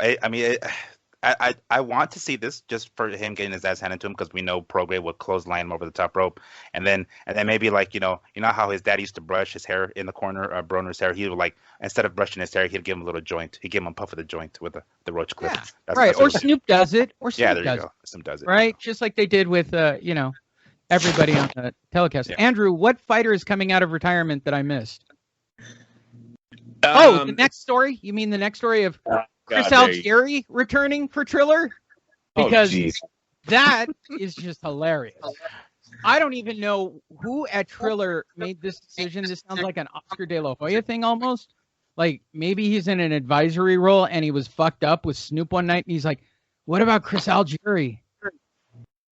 I want to see this just for him getting his ass handed to him because we know Prograis would clothesline him over the top rope, and then maybe like you know how his dad used to brush his hair in the corner, Broner's hair. He would like instead of brushing his hair, he'd give him a little joint. He'd give him a puff of the joint with the roach clip. Yeah, right. Or Snoop does it. Or Snoop there you go. Snoop does it. Right, just like they did with everybody on the telecast. Yeah. Andrew, what fighter is coming out of retirement that I missed? The next story. You mean the next story of Chris Algieri returning for Triller? Because that is just hilarious. I don't even know who at Triller made this decision. This sounds like an Oscar De La Hoya thing almost. Like maybe he's in an advisory role and he was fucked up with Snoop one night and he's like, what about Chris Algieri?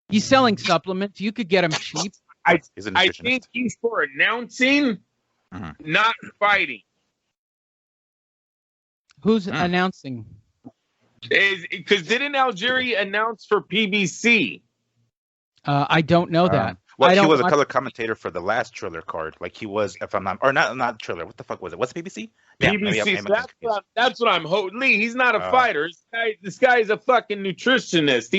He's selling supplements. You could get him cheap. I think he's for announcing, not fighting. Who's announcing? Because didn't Algieri announce for PBC? I don't know that. Well, he was a color commentator for the last Triller card. Like he was, if I'm not, or not Triller. What the fuck was it? What's PBC? PBC. So that's what I'm hoping. Lee, he's not a fighter. This guy is a fucking nutritionist.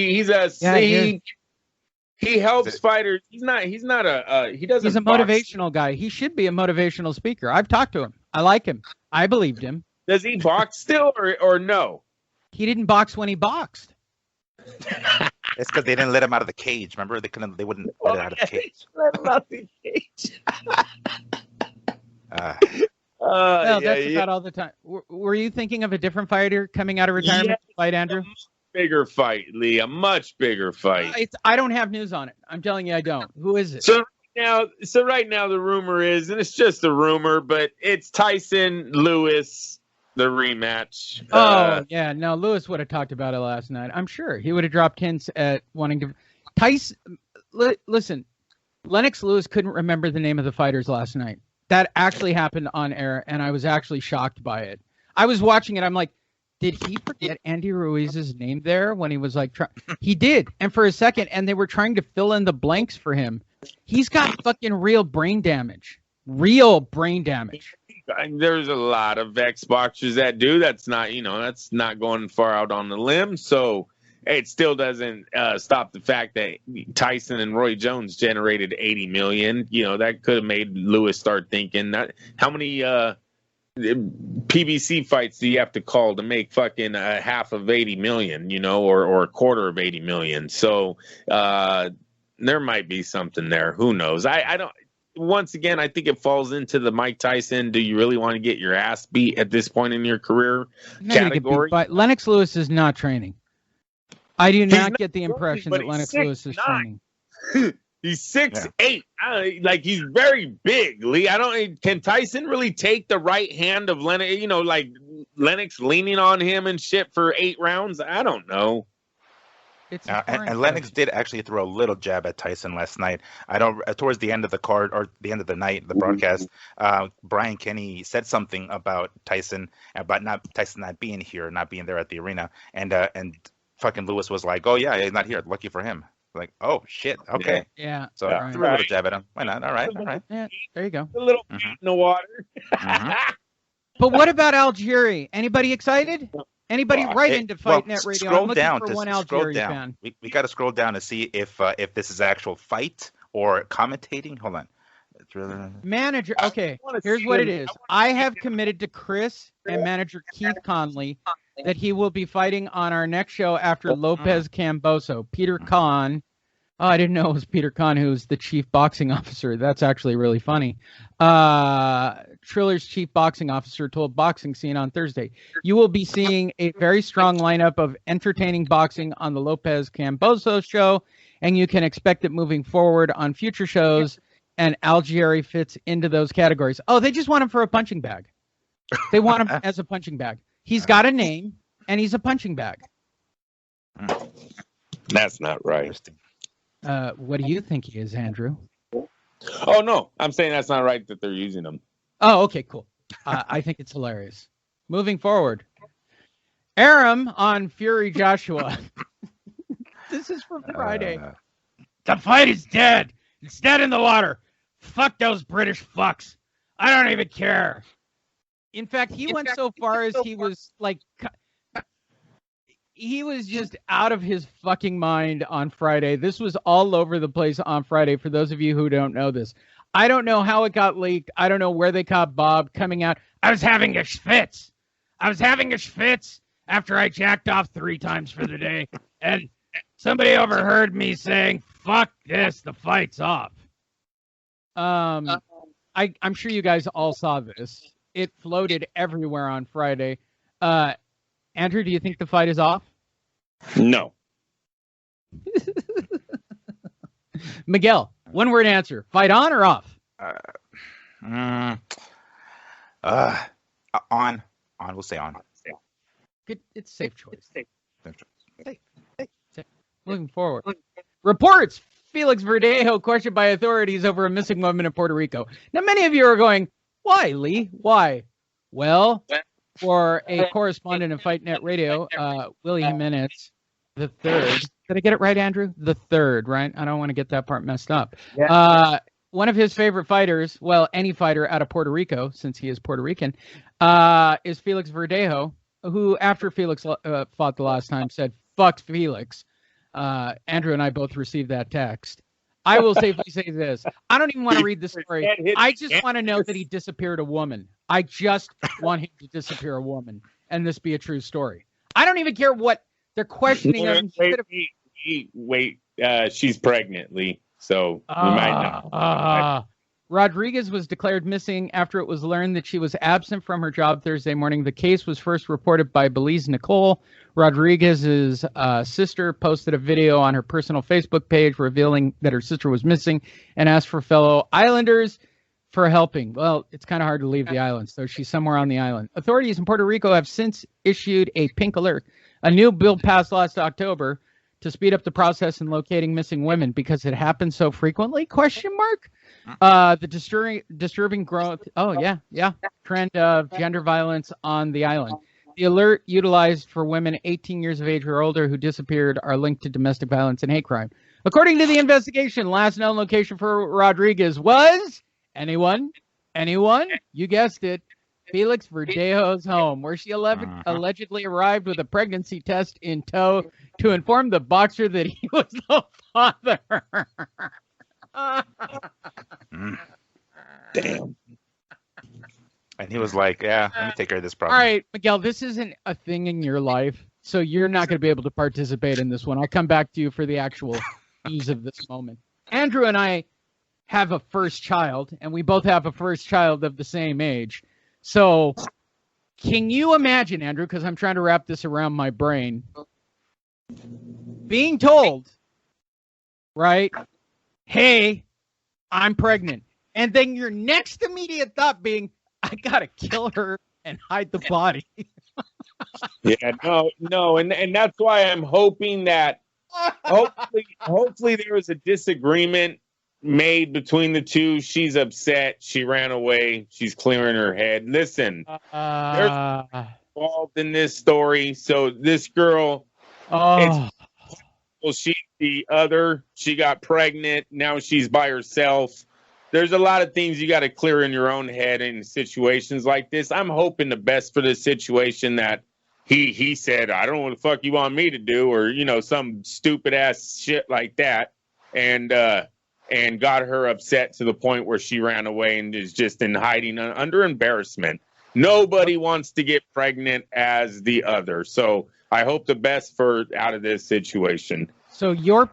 He helps fighters. He doesn't. He's a motivational guy. He should be a motivational speaker. I've talked to him. I like him. I believed him. Does he box still or no? He didn't box when he boxed. It's because they didn't let him out of the cage. Remember, they wouldn't let him out of the cage. Let him out of the cage. That's about all the time. Were you thinking of a different fighter coming out of retirement to fight Andrew? Bigger fight, Lee. A much bigger fight. I don't have news on it. I'm telling you, I don't. Who is it? So right now the rumor is, and it's just a rumor, but it's Tyson Lewis. The rematch. Lewis would have talked about it last night. I'm sure he would have dropped hints at wanting to. Tyson, listen, Lennox Lewis couldn't remember the name of the fighters last night. That actually happened on air, and I was actually shocked by it. I was watching it. I'm like, did he forget Andy Ruiz's name there when he was like, he did. And for a second, and they were trying to fill in the blanks for him. He's got fucking real brain damage. Real brain damage. There's a lot of ex-boxers that do. That's not going far out on the limb. So it still doesn't stop the fact that Tyson and Roy Jones generated 80 million. That could have made Lewis start thinking that how many PBC fights do you have to call to make fucking half of 80 million, or a quarter of 80 million. So there might be something there. Who knows? I don't. Once again, I think it falls into the Mike Tyson, do you really want to get your ass beat at this point in your career category? But Lennox Lewis is not training. I do not get the impression that Lennox Lewis is training. He's 6'8". Like, he's very big, Lee. Can Tyson really take the right hand of Lennox, like Lennox leaning on him and shit for 8 rounds? I don't know. And Lennox did actually throw a little jab at Tyson last night. Towards the end of the card or the end of the night, the broadcast, Brian Kenny said something about Tyson, about Tyson not being here, not being there at the arena, and fucking Lewis was like, "Oh yeah, he's not here. Lucky for him." Like, oh shit, okay, yeah. So I threw a little jab at him. Why not? All right. Yeah, there you go. A little in the water. But what about Algieri? Anybody excited? Anybody into FightNet Radio? Scroll I'm looking down for to one scroll Algieri down. fan. We got to scroll down to see if this is actual fight or commentating. Hold on. Manager. Okay, here's what it is. I have committed to Chris and manager Keith Conley that he will be fighting on our next show after Lopez Camboso. Peter Kahn. Oh, I didn't know it was Peter Kahn, who's the chief boxing officer. That's actually really funny. Triller's chief boxing officer told Boxing Scene on Thursday, "You will be seeing a very strong lineup of entertaining boxing on the Lopez Camboso show, and you can expect it moving forward on future shows, and Algieri fits into those categories." Oh, they just want him for a punching bag. They want him as a punching bag. He's got a name, and he's a punching bag. That's not right. What do you think he is, Andrew? Oh, no. I'm saying that's not right that they're using him. Oh, okay, cool. I think it's hilarious. Moving forward. Aram on Fury Joshua. This is from Friday. The fight is dead. It's dead in the water. Fuck those British fucks. I don't even care. In fact, he went so far as he was like... He was just out of his fucking mind on Friday. This was all over the place on Friday, for those of you who don't know this. I don't know how it got leaked. I don't know where they caught Bob coming out. I was having a schwitz. After I jacked off 3 times for the day. And somebody overheard me saying, "Fuck this, the fight's off." I'm sure you guys all saw this. It floated everywhere on Friday. Andrew, do you think the fight is off? No. Miguel, one word answer. Fight on or off? On. We'll say on. Good. It's a safe choice. Safe. Moving forward. Reports. Felix Verdejo questioned by authorities over a missing woman in Puerto Rico. Now, many of you are going, why, Lee? Why? Well... For a correspondent of FightNet Radio, Willie Jimenez, the third. Did I get it right, Andrew? The third, right? I don't want to get that part messed up. Yeah. One of his favorite fighters, well, any fighter out of Puerto Rico, since he is Puerto Rican, is Felix Verdejo, who, after Felix fought the last time, said, "Fuck Felix." Andrew and I both received that text. I will safely say this. I don't even want to read the story. I just want to know that he disappeared a woman. I just want him to disappear a woman and this be a true story. I don't even care what they're questioning him. Wait. She's pregnant, Lee. So we might not. Rodriguez was declared missing after it was learned that she was absent from her job Thursday morning. The case was first reported by Belize Nicole. Rodriguez's sister posted a video on her personal Facebook page revealing that her sister was missing and asked for fellow islanders for helping. Well, it's kind of hard to leave the island, so she's somewhere on the island. Authorities in Puerto Rico have since issued a pink alert. A new bill passed last October to speed up the process in locating missing women because it happens so frequently? ? The disturbing growth. Oh, yeah. Trend of gender violence on the island. The alert utilized for women 18 years of age or older who disappeared are linked to domestic violence and hate crime. According to the investigation, last known location for Rodriguez was, anyone? Anyone? You guessed it. Felix Verdejo's home, where she allegedly arrived with a pregnancy test in tow to inform the boxer that he was the father. Damn. And he was like, yeah, let me take care of this problem. All right, Miguel, this isn't a thing in your life, so you're not going to be able to participate in this one. I'll come back to you for the actual news of this moment. Andrew and I have a first child, and we both have a first child of the same age. So can you imagine, Andrew, because I'm trying to wrap this around my brain, being told, right, hey, I'm pregnant. And then your next immediate thought being, I got to kill her and hide the body. Yeah, no. And that's why I'm hoping that hopefully there was a disagreement made between the two. She's upset. She ran away. She's clearing her head. Listen, there's involved in this story. So this girl, she's the other. She got pregnant. Now she's by herself. There's a lot of things you got to clear in your own head in situations like this. I'm hoping the best for this situation, that he said, I don't know what the fuck you want me to do, or, some stupid ass shit like that. And got her upset to the point where she ran away and is just in hiding under embarrassment. Nobody wants to get pregnant as the other. So I hope the best out of this situation. So your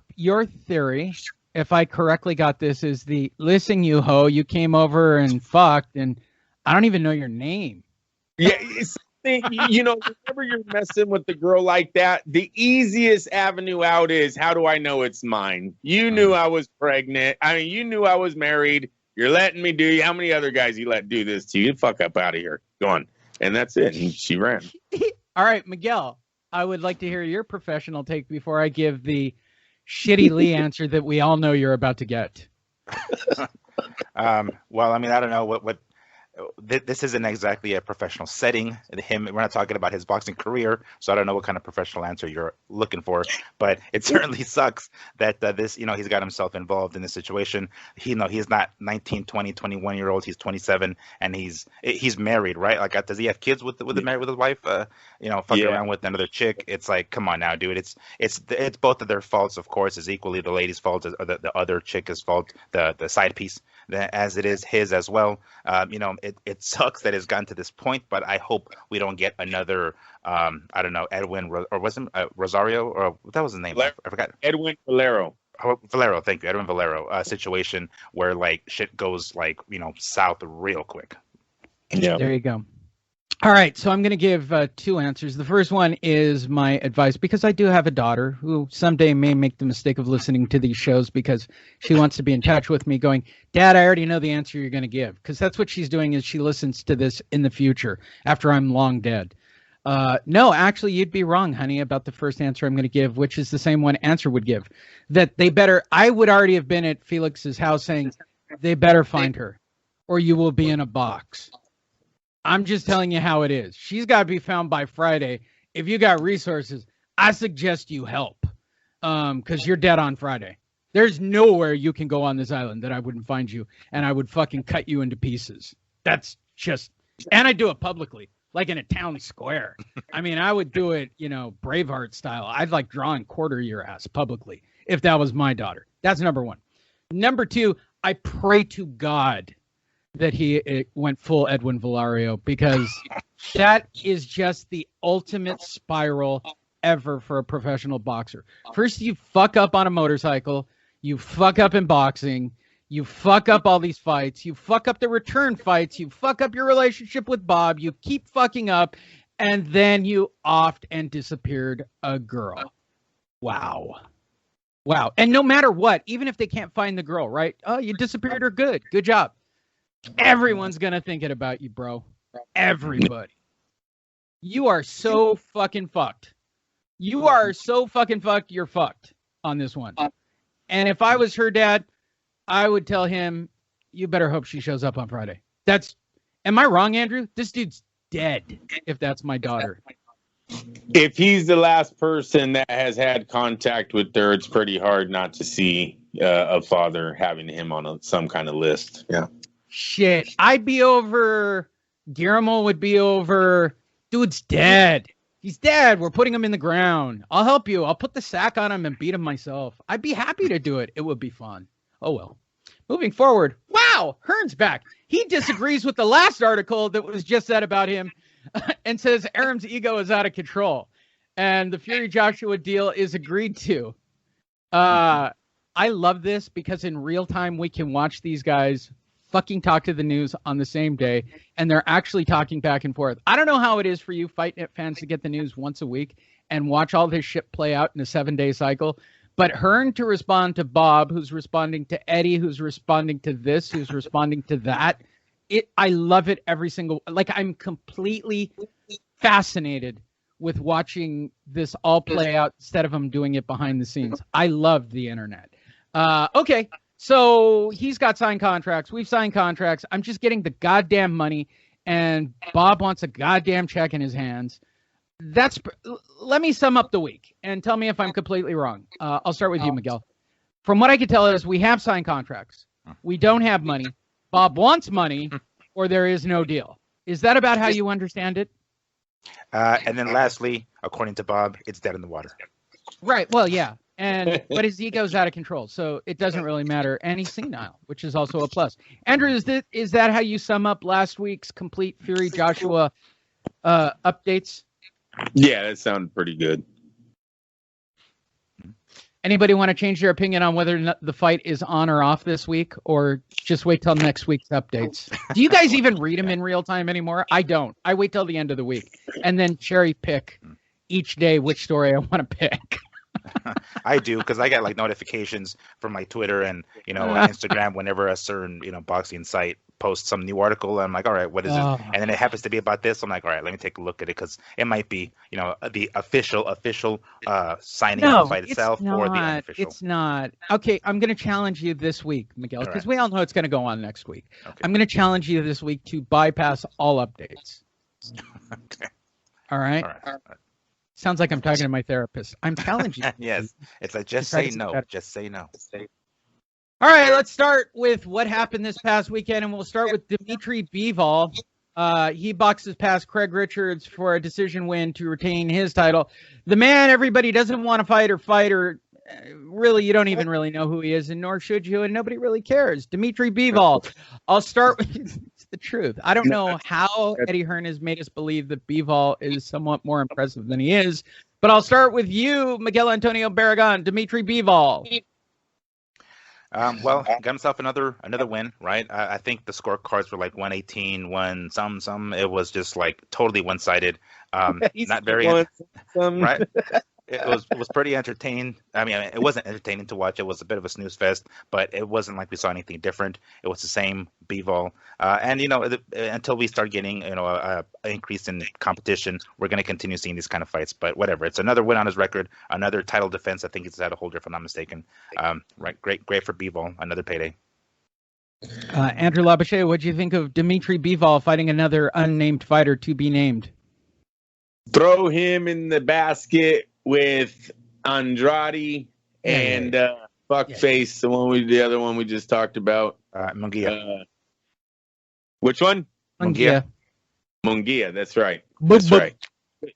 theory, if I correctly got this, is listen, you hoe, you came over and fucked, and I don't even know your name. Yeah, whenever you're messing with the girl like that, the easiest avenue out is, how do I know it's mine? You knew I was pregnant. I mean, you knew I was married. You're letting me do. How many other guys you let do this to you? Fuck up out of here. Go on. And that's it. And she ran. All right, Miguel, I would like to hear your professional take before I give the shitty Lee answer that we all know you're about to get. Well, I mean, I don't know what this isn't exactly a professional setting. We're not talking about his boxing career, so I don't know what kind of professional answer you're looking for. But it certainly sucks that this, he's got himself involved in this situation. He's not 19, 20, 21-year-old. He's 27, and he's married, right? Like, does he have kids with his wife? Fucking around with another chick. It's like, come on now, dude. It's both of their faults, of course. It's equally the lady's fault or the other chick's fault, the side piece, as it is his as well. It sucks that it's gotten to this point, but I hope we don't get another, I don't know, Edwin, or was it Rosario, or what was his name? I forgot. Edwin Valero. Valero, thank you. Edwin Valero, situation where, like, shit goes, like, south real quick. Yeah. There you go. All right, so I'm going to give two answers. The first one is my advice, because I do have a daughter who someday may make the mistake of listening to these shows because she wants to be in touch with me going, Dad, I already know the answer you're going to give, because that's what she's doing, is she listens to this in the future after I'm long dead. No, actually, you'd be wrong, honey, about the first answer I'm going to give, which is the same one Answer would give, that I would already have been at Felix's house saying, they better find her or you will be in a box. I'm just telling you how it is. She's got to be found by Friday. If you got resources, I suggest you help, because you're dead on Friday. There's nowhere you can go on this island that I wouldn't find you, and I would fucking cut you into pieces. That's just, and I do it publicly, like in a town square. I mean, I would do it, Braveheart style. I'd like draw and quarter your ass publicly if that was my daughter. That's number one. Number two, I pray to God that he went full Edwin Valario, because that is just the ultimate spiral ever for a professional boxer. First, you fuck up on a motorcycle, you fuck up in boxing, you fuck up all these fights, you fuck up the return fights, you fuck up your relationship with Bob, you keep fucking up, and then you offed and disappeared a girl. Wow. And no matter what, even if they can't find the girl, right? Oh, you disappeared her. Good job. Everyone's going to think it about you, bro. Everybody. You are so fucking fucked. You are so fucking fucked, you're fucked on this one. And if I was her dad, I would tell him, you better hope she shows up on Friday. Am I wrong, Andrew? This dude's dead if that's my daughter. If he's the last person that has had contact with her, it's pretty hard not to see a father having him on some kind of list. Yeah. Shit, I'd be over. Guillermo would be over. Dude's dead. He's dead. We're putting him in the ground. I'll help you. I'll put the sack on him and beat him myself. I'd be happy to do it. It would be fun. Oh, well. Moving forward. Wow, Hearn's back. He disagrees with the last article that was just said about him and says Aram's ego is out of control. And the Fury Joshua deal is agreed to. I love this because in real time we can watch these guys fucking talk to the news on the same day, and they're actually talking back and forth. I don't know how it is for you Fight Net fans to get the news once a week and watch all this shit play out in a 7-day cycle. But Hearn to respond to Bob, who's responding to Eddie, who's responding to this, who's responding to that. I love it every single, like I'm completely fascinated with watching this all play out instead of him doing it behind the scenes. I love the internet. Okay. So he's got signed contracts. We've signed contracts. I'm just getting the goddamn money, and Bob wants a goddamn check in his hands. Let me sum up the week and tell me if I'm completely wrong. I'll start with you, Miguel. From what I can tell is we have signed contracts. We don't have money. Bob wants money, or there is no deal. Is that about how you understand it? And then lastly, according to Bob, it's dead in the water. Right. Well, yeah. But his ego's out of control, so it doesn't really matter. And he's senile, which is also a plus. Andrew, is that how you sum up last week's complete Fury Joshua updates? Yeah, that sounded pretty good. Anybody want to change their opinion on whether or not the fight is on or off this week, or just wait till next week's updates? Do you guys even read them in real time anymore? I don't. I wait till the end of the week and then cherry pick each day which story I want to pick. I do, because I get like notifications from my Twitter and Instagram whenever a certain boxing site posts some new article. I'm like, all right, what is it? And then it happens to be about this. I'm like, all right, let me take a look at it, because it might be the official signing of the fight itself or the unofficial. It's not. Okay, I'm going to challenge you this week, Miguel, because we all know it's going to go on next week. Okay. I'm going to challenge you this week to bypass all updates. Okay. All right. Sounds like I'm talking to my therapist. I'm challenging you. Yes. It's like, just say no. Just say no. All right, let's start with what happened this past weekend, and we'll start with Dimitri Bivol. He boxes past Craig Richards for a decision win to retain his title. The man everybody doesn't want to fight, or really you don't even really know who he is, and nor should you, and nobody really cares. Dimitri Bivol. I'll start with it's the truth. I don't know how Eddie Hearn has made us believe that Bivol is somewhat more impressive than he is, but I'll start with you, Miguel Antonio Baragon. Dimitri Bivol. Well, got himself another win, right? I think the scorecards were like 118, one some. It was just like totally one-sided. Not very right. It was pretty entertaining. I mean, it wasn't entertaining to watch. It was a bit of a snooze fest, but it wasn't like we saw anything different. It was the same Bivol. And until we start getting an increase in competition, we're going to continue seeing these kind of fights. But whatever, it's another win on his record, another title defense. I think it's at a holder, if I'm not mistaken. Right, great for Bivol, another payday. Andrew Labouche, what do you think of Dimitri Bivol fighting another unnamed fighter to be named? Throw him in the basket with Andrade and fuckface, the other one we just talked about. Mangia. Which one? Mangia. Mangia, that's right. That's right.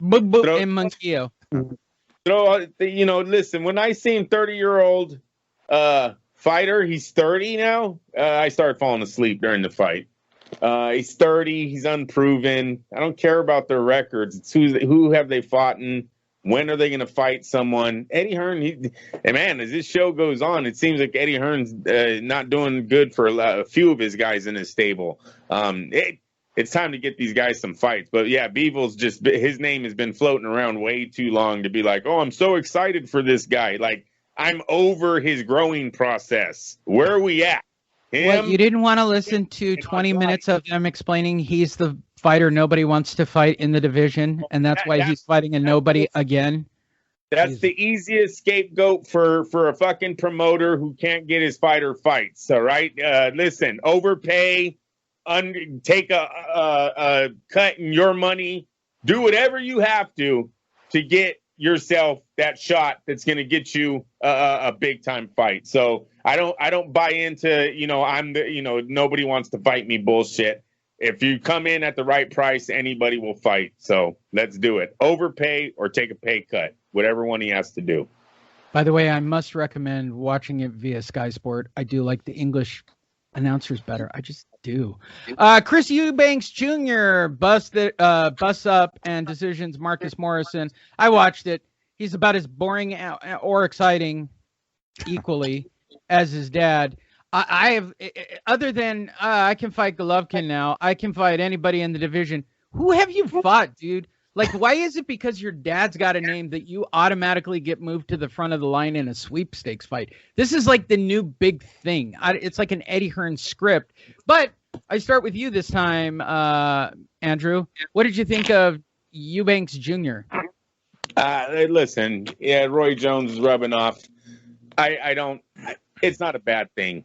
And Mangia. Listen, when I seen 30-year-old fighter, he's 30 now, I started falling asleep during the fight. He's 30, he's unproven. I don't care about their records. It's who have they fought in? When are they going to fight someone? Eddie Hearn, man, as this show goes on, it seems like Eddie Hearn's not doing good for a few of his guys in his stable. It's time to get these guys some fights. But yeah, Bivol's his name has been floating around way too long to be like, oh, I'm so excited for this guy. Like, I'm over his growing process. Where are we at? What, you didn't want to listen to 20 minutes of them explaining he's the fighter nobody wants to fight in the division, and that's why he's fighting a nobody again? That's the easiest scapegoat for a fucking promoter who can't get his fighter fights, all right? Listen, overpay, take a cut in your money, do whatever you have to get yourself that shot that's going to get you a big time fight. So I don't buy into, I'm the, nobody wants to fight me bullshit. If you come in at the right price, anybody will fight. So let's do it. Overpay or take a pay cut, whatever one he has to do. By the way, I must recommend watching it via Sky Sport. I do like the English announcers better. I just do. Chris Eubanks Jr. Bus Up and Decisions Marcus Morrison. I watched it. He's about as boring or exciting equally as his dad. I have, other than I can fight Golovkin now. I can fight anybody in the division. Who have you fought, dude? Like, why is it because your dad's got a name that you automatically get moved to the front of the line in a sweepstakes fight? This is like the new big thing. It's like an Eddie Hearn script. But I start with you this time, Andrew. What did you think of Eubanks Jr.? Listen, Roy Jones is rubbing off. It's not a bad thing.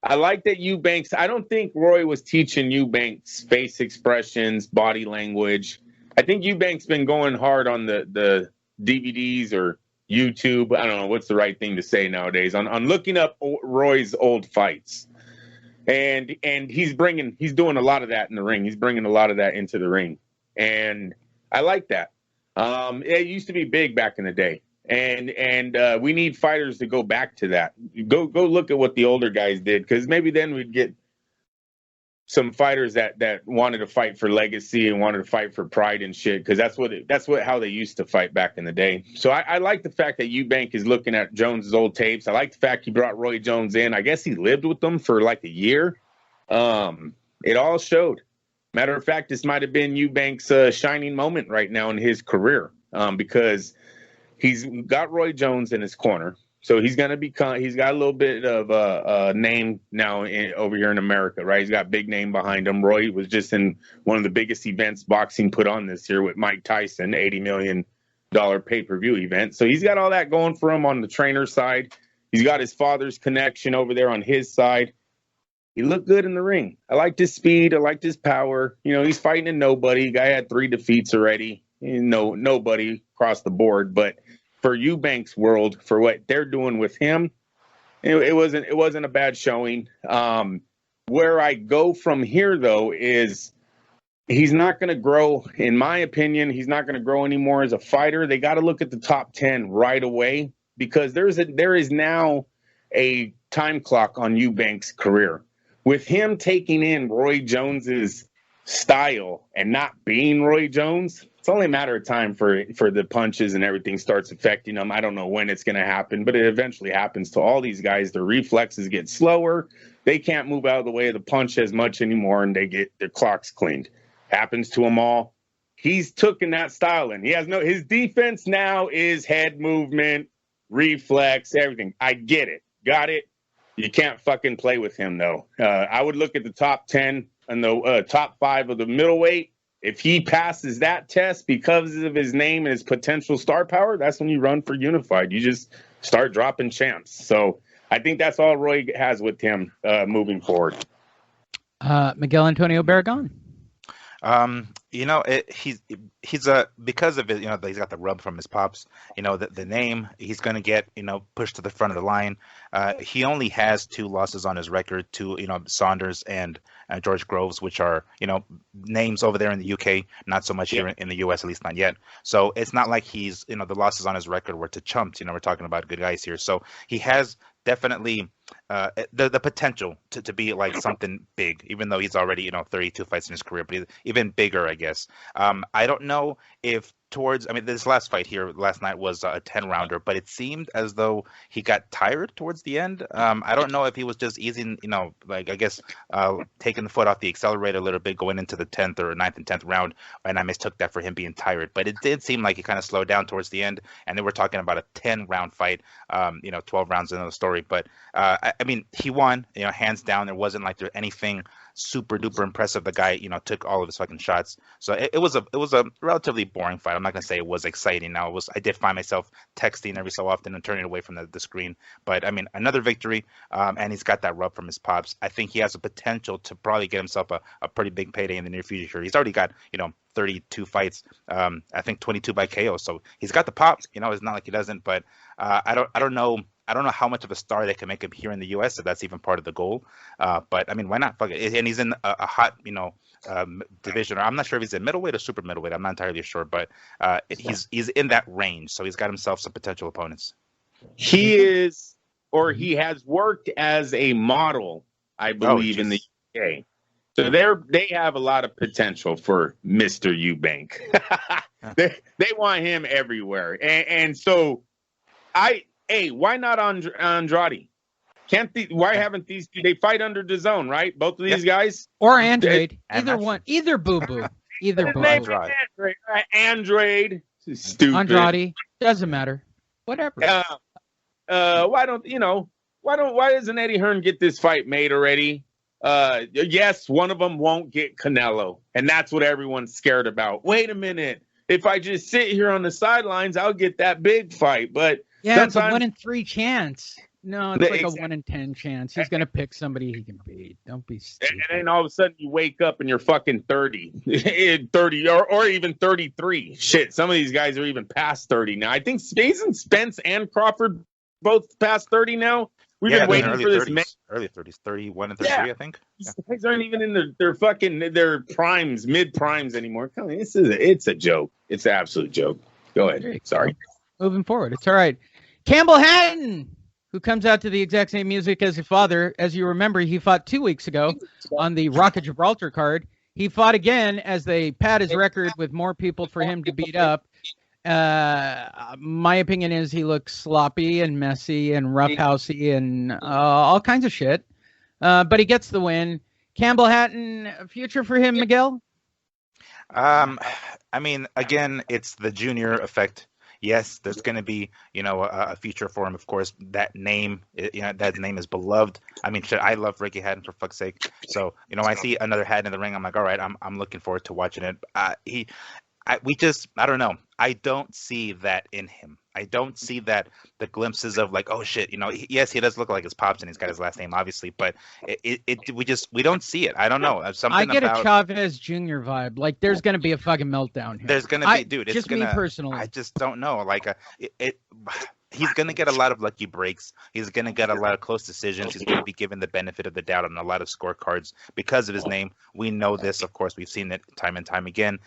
I like that Eubanks. I don't think Roy was teaching Eubanks face expressions, body language. I think Eubanks been going hard on the DVDs or YouTube. I don't know what's the right thing to say nowadays on looking up Roy's old fights. And he's doing a lot of that in the ring. He's bringing a lot of that into the ring. And I like that. It used to be big back in the day. And we need fighters to go back to that. Go look at what the older guys did, because maybe then we'd get some fighters that wanted to fight for legacy and wanted to fight for pride and shit, because that's how they used to fight back in the day. So I like the fact that Eubank is looking at Jones's old tapes. I like the fact he brought Roy Jones in. I guess he lived with them for like a year. It all showed. Matter of fact, this might have been Eubank's shining moment right now in his career, because he's got Roy Jones in his corner, so he's got a little bit of a name now over here in America, right? He's got a big name behind him. Roy was just in one of the biggest events boxing put on this year with Mike Tyson, $80 million pay-per-view event. So he's got all that going for him on the trainer side. He's got his father's connection over there on his side. He looked good in the ring. I liked his speed. I liked his power. He's fighting a nobody. Guy had 3 defeats already. Nobody across the board, but for Eubanks' world, for what they're doing with him, it wasn't a bad showing. Where I go from here, though, is he's not going to grow. In my opinion, he's not going to grow anymore as a fighter. They got to look at the top 10 right away, because there is now a time clock on Eubanks' career. With him taking in Roy Jones's style and not being Roy Jones, it's only a matter of time for the punches and everything starts affecting them. I don't know when it's going to happen, but it eventually happens to all these guys. Their reflexes get slower. They can't move out of the way of the punch as much anymore, and they get their clocks cleaned. Happens to them all. He's taken that style in. His defense now is head movement, reflex, everything. I get it. Got it. You can't fucking play with him, though. I would look at the top 10 and the top 5 of the middleweight. If he passes that test because of his name and his potential star power, that's when you run for Unified. You just start dropping champs. So I think that's all Roy has with him moving forward. Miguel Antonio Baragon. He's because of it, he's got the rub from his pops, the name, he's going to get, pushed to the front of the line. He only has 2 losses on his record to, Saunders and George Groves, which are, names over there in the UK, not so much here in the US, at least not yet. So it's not like he's, the losses on his record were to chumps, we're talking about good guys here. So he has definitely the potential to be like something big, even though he's already 32 fights in his career, but he's even bigger, I guess. I don't know if this last fight here last night was a 10-rounder, but it seemed as though he got tired towards the end. I don't know if he was just easing, taking the foot off the accelerator a little bit going into the 10th or 9th and 10th round, and I mistook that for him being tired. But it did seem like he kind of slowed down towards the end, and then we're talking about a 10-round fight, 12 rounds into the story. But I mean, he won, hands down. There wasn't like anything super duper impressive. The guy, took all of his fucking shots. So it was a relatively boring fight. I'm not gonna say it was exciting. Now I did find myself texting every so often and turning away from the screen. But I mean, another victory, and he's got that rub from his pops. I think he has the potential to probably get himself a pretty big payday in the near future. He's already got 32 fights. I think 22 by KO. So he's got the pop. It's not like he doesn't. But I don't know. I don't know how much of a star they can make him here in the U.S. if that's even part of the goal. But I mean, why not? Fuck it. And he's in a hot, division. I'm not sure if he's in middleweight or super middleweight. I'm not entirely sure, but he's in that range. So he's got himself some potential opponents. He is, or he has worked as a model, I believe, in the UK. So they have a lot of potential for Mr. Eubank. They want him everywhere, and so why not Andrade? Why haven't these two? They fight under DAZN, right? Both of these guys, or Andrade, either one, either boo boo, either boo. Andrade, stupid. Andrade, doesn't matter. Whatever. Why doesn't Eddie Hearn get this fight made already? Yes, one of them won't get Canelo, and that's what everyone's scared about. Wait a minute. If I just sit here on the sidelines, I'll get that big fight. But yeah, it's a 1 in 3 chance. No, it's like a 1 in 10 chance. He's gonna pick somebody he can beat. Don't be stupid. And then all of a sudden you wake up and you're fucking 30 or even 33. Shit, some of these guys are even past 30 now. I think Spence and Crawford both past 30 now. We've been waiting for this. Early 30s, 31 and 33, I think. These guys aren't even in their primes, mid primes anymore. Come on, it's a joke. It's an absolute joke. Go ahead. Sorry. Moving forward, it's all right. Campbell Hatton, who comes out to the exact same music as his father. As you remember, he fought 2 weeks ago on the Rock of Gibraltar card. He fought again as they pad his record with more people for him to beat up. My opinion is he looks sloppy and messy and roughhousey and all kinds of shit. But he gets the win. Campbell Hatton, future for him, Miguel? I mean, again, it's the junior effect. Yes, there's going to be, a future for him. Of course, that name is beloved. I mean, shit, I love Ricky Hatton for fuck's sake. So, I see another Hatton in the ring. I'm like, all right, I'm looking forward to watching it. I don't know. I don't see that in him. I don't see that the glimpses of like, oh shit, yes, he does look like his pops and he's got his last name, obviously, but we don't see it. I don't know. I get a Chavez Jr. vibe. Like there's going to be a fucking meltdown here. There's going to be, dude. Just me personally. I just don't know. Like he's going to get a lot of lucky breaks. He's going to get a lot of close decisions. He's going to be given the benefit of the doubt on a lot of scorecards because of his name. We know this. Of course, we've seen it time and time again.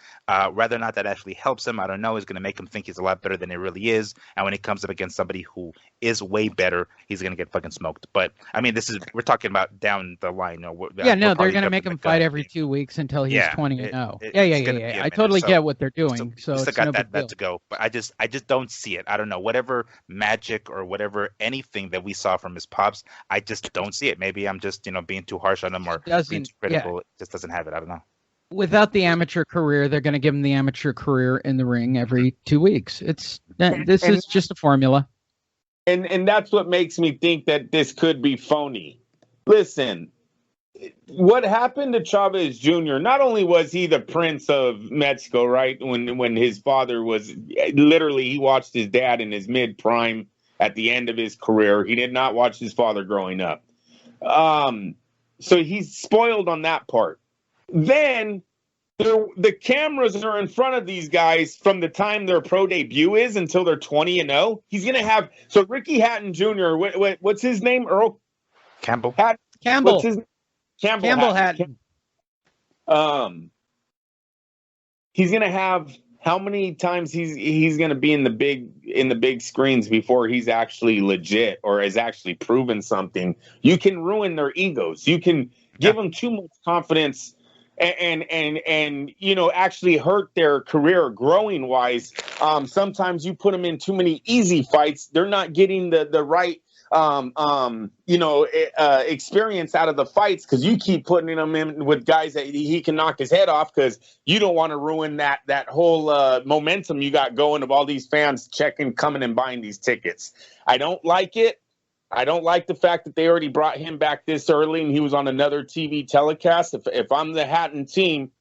Whether or not that actually helps him, I don't know. It's going to make him think he's a lot better than he really is. And when he comes up against somebody who is way better, he's going to get fucking smoked. But, I mean, we're talking about down the line. They're going to make him fight every 2 weeks until he's 20-0. Yeah. I totally get what they're doing. So it's got that to go. But I just don't see it. I don't know. Whatever magic or whatever, anything that we saw from his pops, I just don't see it. Maybe I'm just, being too harsh on him or being too critical. Yeah. It just doesn't have it. I don't know. Without the amateur career, they're going to give him the amateur career in the ring every 2 weeks. This is just a formula. And that's what makes me think that this could be phony. Listen, what happened to Chavez Jr., not only was he the prince of Mexico, right? When his father was literally, he watched his dad in his mid prime at the end of his career. He did not watch his father growing up. So he's spoiled on that part. Then the cameras are in front of these guys from the time their pro debut is until they're 20-0. He's going to have, so Ricky Hatton Jr., what's his name? Earl Campbell. Campbell. What's his name? Campbell Hatton. He's going to have, how many times he's going to be in the big screens before he's actually legit or has actually proven something? You can ruin their egos. You can give them too much confidence and actually hurt their career growing wise. Sometimes you put them in too many easy fights. They're not getting the right experience out of the fights because you keep putting them in with guys that he can knock his head off because you don't want to ruin that whole momentum you got going of all these fans coming and buying these tickets. I don't like it. I don't like the fact that they already brought him back this early and he was on another TV telecast. If I'm the Hatton team,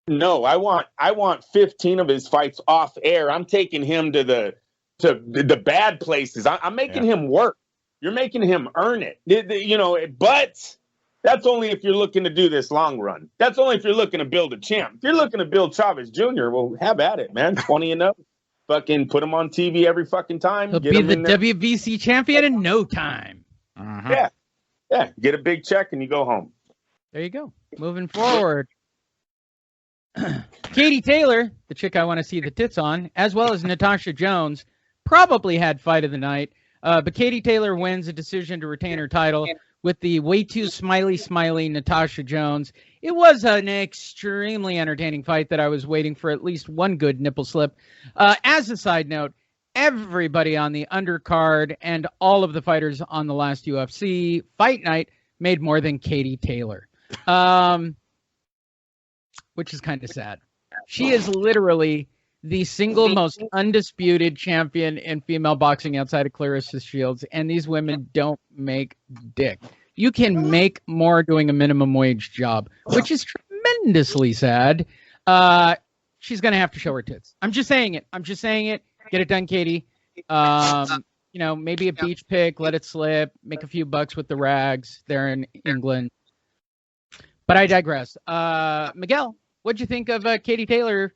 no, I want 15 of his fights off air. I'm taking him to the bad places. I'm making him work. You're making him earn it. But that's only if you're looking to do this long run. That's only if you're looking to build a champ. If you're looking to build Chavez Jr., well, have at it, man. 20-0. Fucking put him on TV every fucking time. He'll be the WBC champion in no time. Yeah. Get a big check and you go home. There you go. Moving forward. Katie Taylor, the chick I want to see the tits on, as well as Natasha Jones, probably had fight of the night. But Katie Taylor wins a decision to retain her title with the way too smiley Natasha Jones. It was an extremely entertaining fight that I was waiting for at least one good nipple slip. As a side note, everybody on the undercard and all of the fighters on the last UFC fight night made more than Katie Taylor, which is kind of sad. She is literally the single most undisputed champion in female boxing outside of Clarissa Shields, and these women don't make dick. You can make more doing a minimum wage job, which is tremendously sad. She's going to have to show her tits. I'm just saying it. Get it done, Katie. Maybe a beach pick, let it slip, make a few bucks with the rags there in England. But I digress. Miguel, what'd you think of Katie Taylor?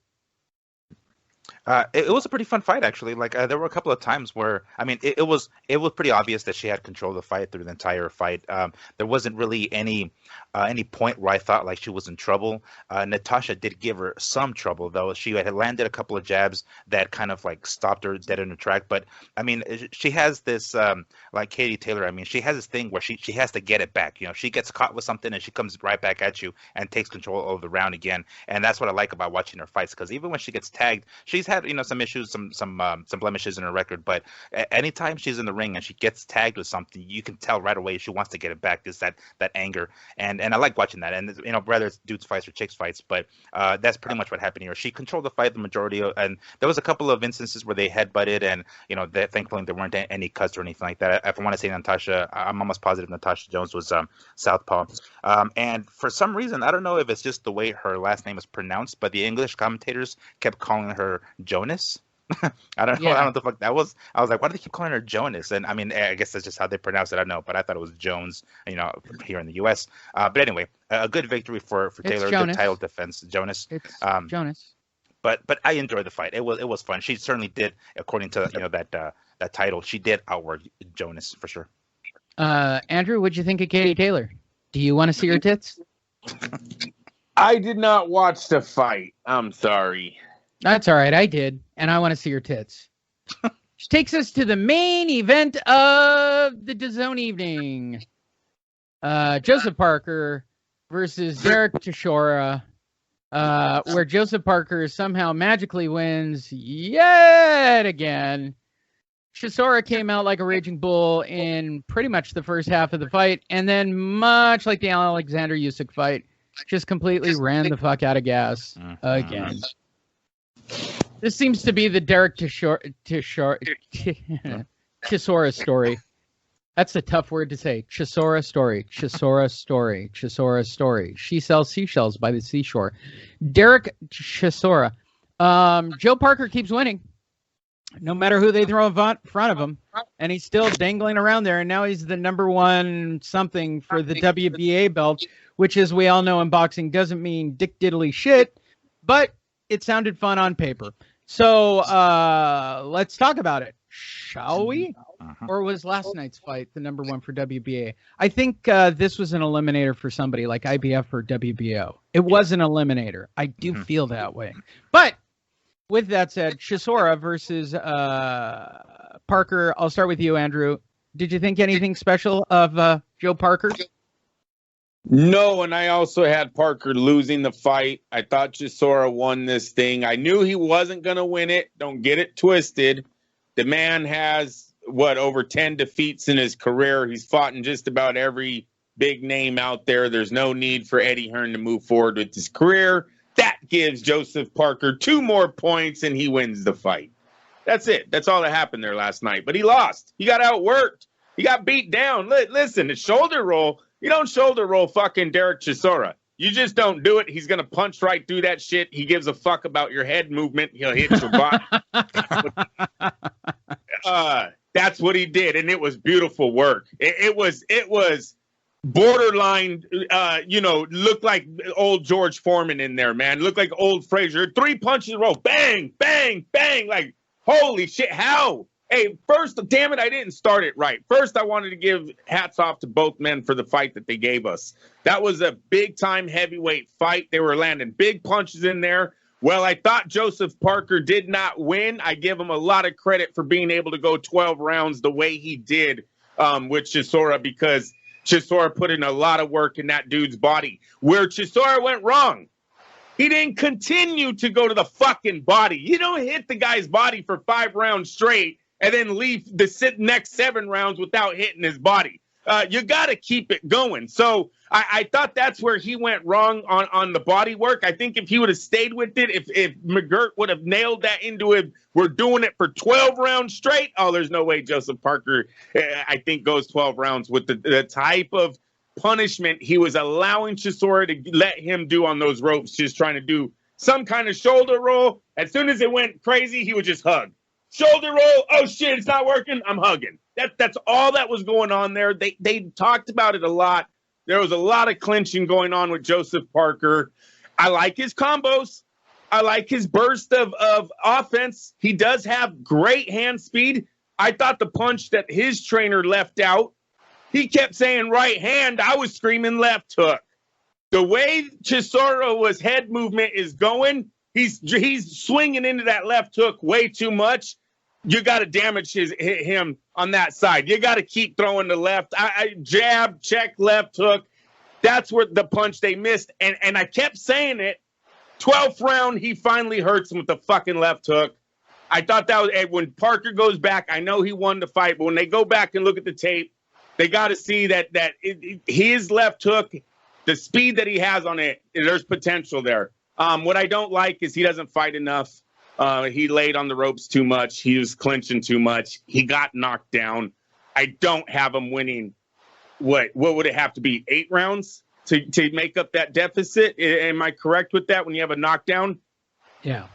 It was a pretty fun fight, actually. Like there were a couple of times where, I mean, it was pretty obvious that she had control of the fight through the entire fight. There wasn't really any point where I thought like she was in trouble. Natasha did give her some trouble, though. She had landed a couple of jabs that kind of like stopped her dead in her track. But I mean, she has this like Katie Taylor. I mean, she has this thing where she has to get it back. She gets caught with something and she comes right back at you and takes control of the round again. And that's what I like about watching her fights, because even when she gets tagged, she's had some issues, some blemishes in her record, but anytime she's in the ring and she gets tagged with something, you can tell right away she wants to get it back. There's that anger, and I like watching that. And whether it's dudes fights or chicks fights, but that's pretty much what happened here. She controlled the fight the majority of, and there was a couple of instances where they headbutted, and thankfully there weren't any cuts or anything like that. If I want to say Natasha, I'm almost positive Natasha Jones was southpaw, and for some reason I don't know if it's just the way her last name is pronounced, but the English commentators kept calling her Jonas. I don't know what the fuck that was. I was like, why do they keep calling her Jonas? And I mean, I guess that's just how they pronounce it. I don't know, but I thought it was Jones, here in the U.S. But anyway, a good victory for Taylor. Good title defense, Jonas. It's Jonas. But I enjoyed the fight. It was fun. She certainly did, according to that title, she did outwork Jonas for sure. Andrew, what'd you think of Katie Taylor? Do you want to see her tits? I did not watch the fight. I'm sorry. That's all right. I did, and I want to see her tits. Which takes us to the main event of the DAZN evening. Joseph Parker versus Derek Chisora, where Joseph Parker somehow magically wins yet again. Chisora came out like a raging bull in pretty much the first half of the fight, and then much like the Alexander Usyk fight, just completely ran the fuck out of gas again. This seems to be the Derek Chisora story. That's a tough word to say. Chisora story. She sells seashells by the seashore. Derek Chisora. Joe Parker keeps winning, no matter who they throw in front of him, and he's still dangling around there. And now he's the number one something for the WBA belt, which, as we all know in boxing, doesn't mean dick diddly shit, but it sounded fun on paper. So let's talk about it, shall we? Or was last night's fight the number one for WBA? I think this was an eliminator for somebody like IBF or WBO. It was an eliminator. I do feel that way. But with that said, Chisora versus Parker. I'll start with you, Andrew. Did you think anything special of Joe Parker? No, and I also had Parker losing the fight. I thought Chisora won this thing. I knew he wasn't going to win it. Don't get it twisted. The man has, over 10 defeats in his career. He's fought in just about every big name out there. There's no need for Eddie Hearn to move forward with his career. That gives Joseph Parker 2 more points, and he wins the fight. That's it. That's all that happened there last night. But he lost. He got outworked. He got beat down. Listen, the shoulder roll, you don't shoulder roll fucking Derek Chisora. You just don't do it. He's going to punch right through that shit. He gives a fuck about your head movement. He'll hit your body. That's what he did, and it was beautiful work. It was borderline, looked like old George Foreman in there, man. Looked like old Frazier. 3 punches in a row. Bang, bang, bang. Like, holy shit, how? Hey, first, damn it, I didn't start it right. First, I wanted to give hats off to both men for the fight that they gave us. That was a big-time heavyweight fight. They were landing big punches in there. Well, I thought Joseph Parker did not win. I give him a lot of credit for being able to go 12 rounds the way he did with Chisora, because Chisora put in a lot of work in that dude's body. Where Chisora went wrong, he didn't continue to go to the fucking body. You don't hit the guy's body for 5 rounds straight and then leave the next 7 rounds without hitting his body. You got to keep it going. So I thought that's where he went wrong on the body work. I think if he would have stayed with it, if McGirt would have nailed that into it, we're doing it for 12 rounds straight. Oh, there's no way Joseph Parker, I think, goes 12 rounds with the type of punishment he was allowing Chisora to let him do on those ropes, just trying to do some kind of shoulder roll. As soon as it went crazy, he would just hug. Shoulder roll. Oh shit, it's not working. I'm hugging. That's all that was going on there. They talked about it a lot. There was a lot of clinching going on with Joseph Parker. I like his combos. I like his burst of offense. He does have great hand speed. I thought the punch that his trainer left out, he kept saying right hand. I was screaming left hook. The way Chisora was head movement is going, he's swinging into that left hook way too much. You got to damage him on that side. You got to keep throwing the left. I jab, check, left hook. That's where the punch they missed. And I kept saying it. 12th round, he finally hurts him with the fucking left hook. I thought that was, when Parker goes back, I know he won the fight, but when they go back and look at the tape, they got to see that his left hook, the speed that he has on it, there's potential there. What I don't like is he doesn't fight enough. He laid on the ropes too much. He was clinching too much. He got knocked down. I don't have him winning. What would it have to be? 8 rounds to make up that deficit? Am I correct with that when you have a knockdown? Yeah,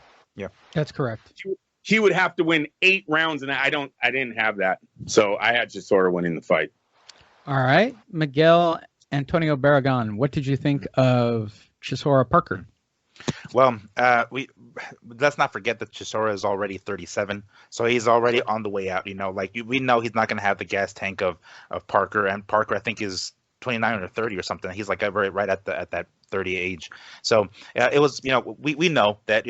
that's correct. He would have to win 8 rounds, and I didn't have that. So I had just sort of winning the fight. All right. Miguel Antonio Baragon, what did you think of Chisora Parker? Well, let's not forget that Chisora is already 37, so he's already on the way out. We know he's not going to have the gas tank of Parker, and Parker I think is 29 or 30 or something. He's like right at that 30 age. So it was, we know that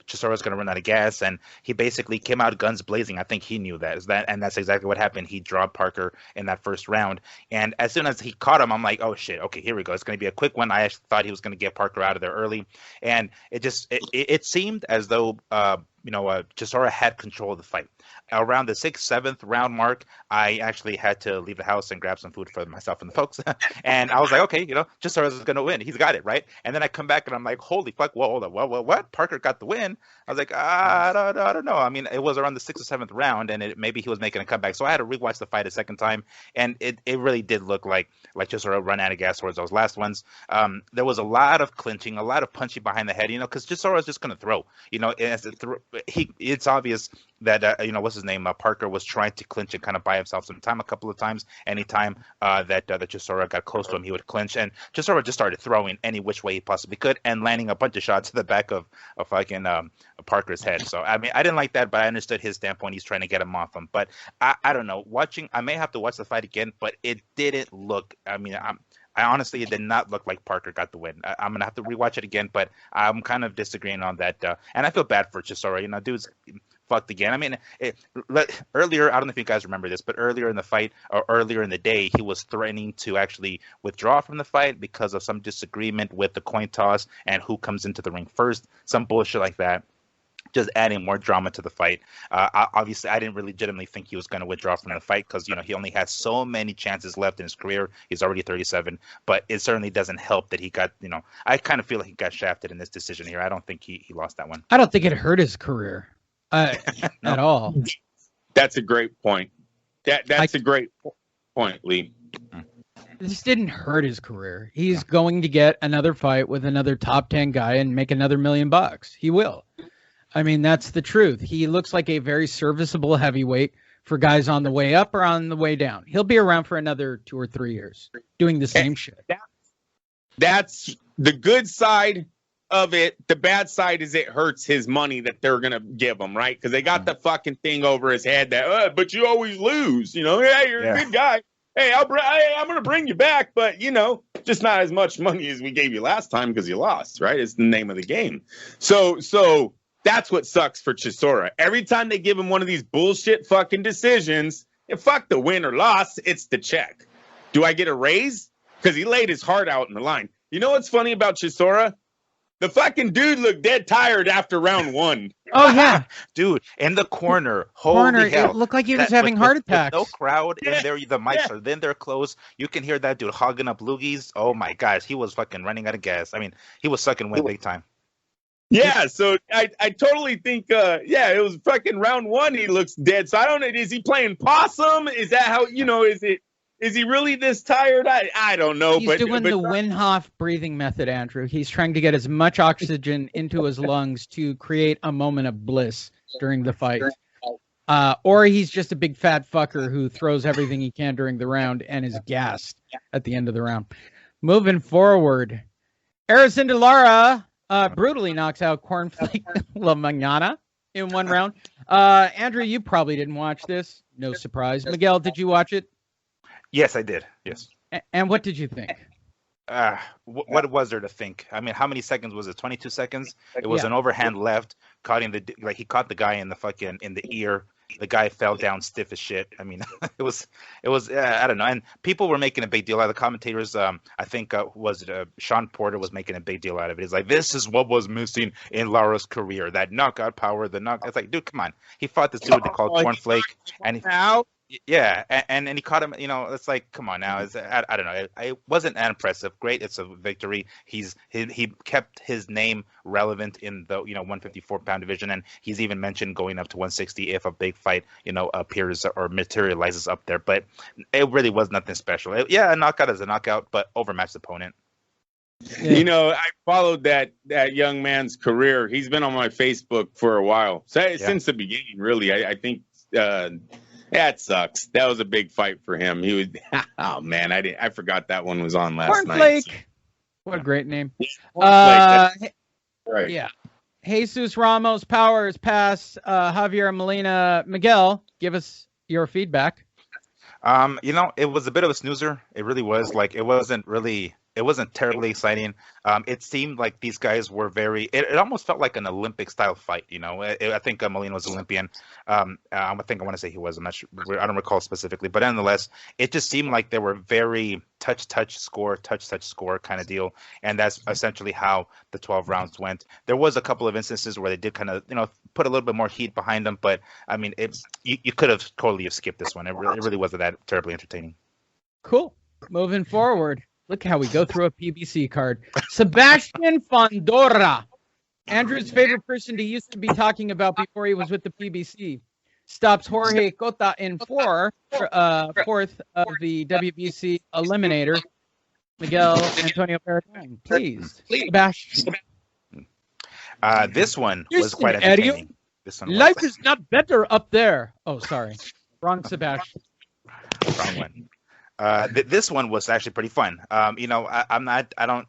Chisora's going to run out of gas, and he basically came out guns blazing. I think he knew that, and that's exactly what happened. He dropped Parker in that first round, and as soon as he caught him, I'm like, oh shit, okay, here we go. It's going to be a quick one. I actually thought he was going to get Parker out of there early, and it seemed as though Chisora had control of the fight. Around the 6th, 7th round mark, I actually had to leave the house and grab some food for myself and the folks. And I was like, okay, Chisora's going to win. He's got it, right? And then I come back and I'm like, holy fuck, whoa, hold on, what? Parker got the win? I was like, I don't know. I mean, it was around the 6th or 7th round, and maybe he was making a comeback. So I had to rewatch the fight a second time, and it really did look like Chisora run out of gas towards those last ones. There was a lot of clinching, a lot of punching behind the head, because Chisora's just going to throw. It's obvious that what's his name? Parker was trying to clinch and kind of buy himself some time a couple of times. Anytime that Chisora got close to him, he would clinch, and Chisora just started throwing any which way he possibly could and landing a bunch of shots to the back of fucking Parker's head. So I mean, I didn't like that, but I understood his standpoint. He's trying to get him off him. But I don't know. I may have to watch the fight again, but it didn't look. I mean, I honestly, it did not look like Parker got the win. I'm going to have to rewatch it again, but I'm kind of disagreeing on that. And I feel bad for Chisora. Dude's fucked again. I mean, earlier, I don't know if you guys remember this, but earlier in the fight or earlier in the day, he was threatening to actually withdraw from the fight because of some disagreement with the coin toss and who comes into the ring first, some bullshit like that. Just adding more drama to the fight. Obviously, I didn't really legitimately think he was going to withdraw from the fight because, he only has so many chances left in his career. He's already 37, but it certainly doesn't help that he got, I kind of feel like he got shafted in this decision here. I don't think he lost that one. I don't think it hurt his career at all. That's a great point. That's a great point. point, Lee. This didn't hurt his career. He's going to get another fight with another top 10 guy and make another $1 million. He will. I mean, that's the truth. He looks like a very serviceable heavyweight for guys on the way up or on the way down. He'll be around for another 2 or 3 years doing the same shit. That's the good side of it. The bad side is it hurts his money that they're going to give him, right? Because they got the fucking thing over his head that, but you always lose. You know, yeah, you're a good guy. Hey, I'm going to bring you back, but, you know, just not as much money as we gave you last time because you lost, right? It's the name of the game. So that's what sucks for Chisora. Every time they give him one of these bullshit fucking decisions, and fuck the win or loss, it's the check. Do I get a raise? Because he laid his heart out in the line. You know what's funny about Chisora? The fucking dude looked dead tired after round 1. Oh, yeah. Dude, in the corner. Holy hell. It looked like he was having heart attacks. No crowd in there. The mics are then they're close. You can hear that dude hogging up loogies. Oh, my gosh. He was fucking running out of gas. I mean, he was sucking wind big time. Yeah, so I totally think, it was fucking round 1. He looks dead. So I don't know. Is he playing possum? Is that how, is he really this tired? I don't know. He's doing the Wim Hof breathing method, Andrew. He's trying to get as much oxygen into his lungs to create a moment of bliss during the fight. Or he's just a big fat fucker who throws everything he can during the round and is gassed at the end of the round. Moving forward, Aracinda Lara brutally knocks out Cornflake La Mañana in 1 round. Andrew, you probably didn't watch this. No surprise. Miguel, did you watch it? Yes, I did. Yes. And what did you think? What was there to think? I mean, how many seconds was it? 22 seconds. It was an overhand left, he caught the guy in the ear. The guy fell down stiff as shit. I mean, it was I don't know. And people were making a big deal out of the commentators. I think Sean Porter was making a big deal out of it. It's like, this is what was missing in Lara's career, that knockout power. It's like, dude, come on. He fought this dude they called Cornflake, and yeah, and he caught him. It's like, come on now. I don't know. It wasn't that impressive. Great, it's a victory. He kept his name relevant in the 154-pound division, and he's even mentioned going up to 160 if a big fight appears or materializes up there. But it really was nothing special. A knockout is a knockout, but overmatched opponent. Yeah. I followed that young man's career. He's been on my Facebook for a while, since the beginning. Really, I think. That sucks. That was a big fight for him. He was. Oh man, I forgot that one was on last night. Cornflake. What a great name. Right. Yeah. Jesus Ramos Powers pass. Javier Molina. Miguel, give us your feedback. It was a bit of a snoozer. It really was. Like, it wasn't terribly exciting. It seemed like these guys were it almost felt like an Olympic style fight. I think Molina was Olympian. I want to say he was. I'm not sure. I don't recall specifically, but nonetheless, it just seemed like they were very touch, score kind of deal. And that's essentially how the 12 rounds went. There was a couple of instances where they did kind of, put a little bit more heat behind them. But I mean, you could have totally skipped this one. It really wasn't that terribly entertaining. Cool. Moving forward. Look how we go through a PBC card. Sebastian Fondora, Andrew's favorite person to used to be talking about before he was with the PBC, stops Jorge Cota in fourth of the WBC Eliminator. Miguel Antonio Perez, please. Sebastian. This one was quite entertaining. Life is not better up there. Oh, sorry. Wrong Sebastian. Wrong one. This one was actually pretty fun. I don't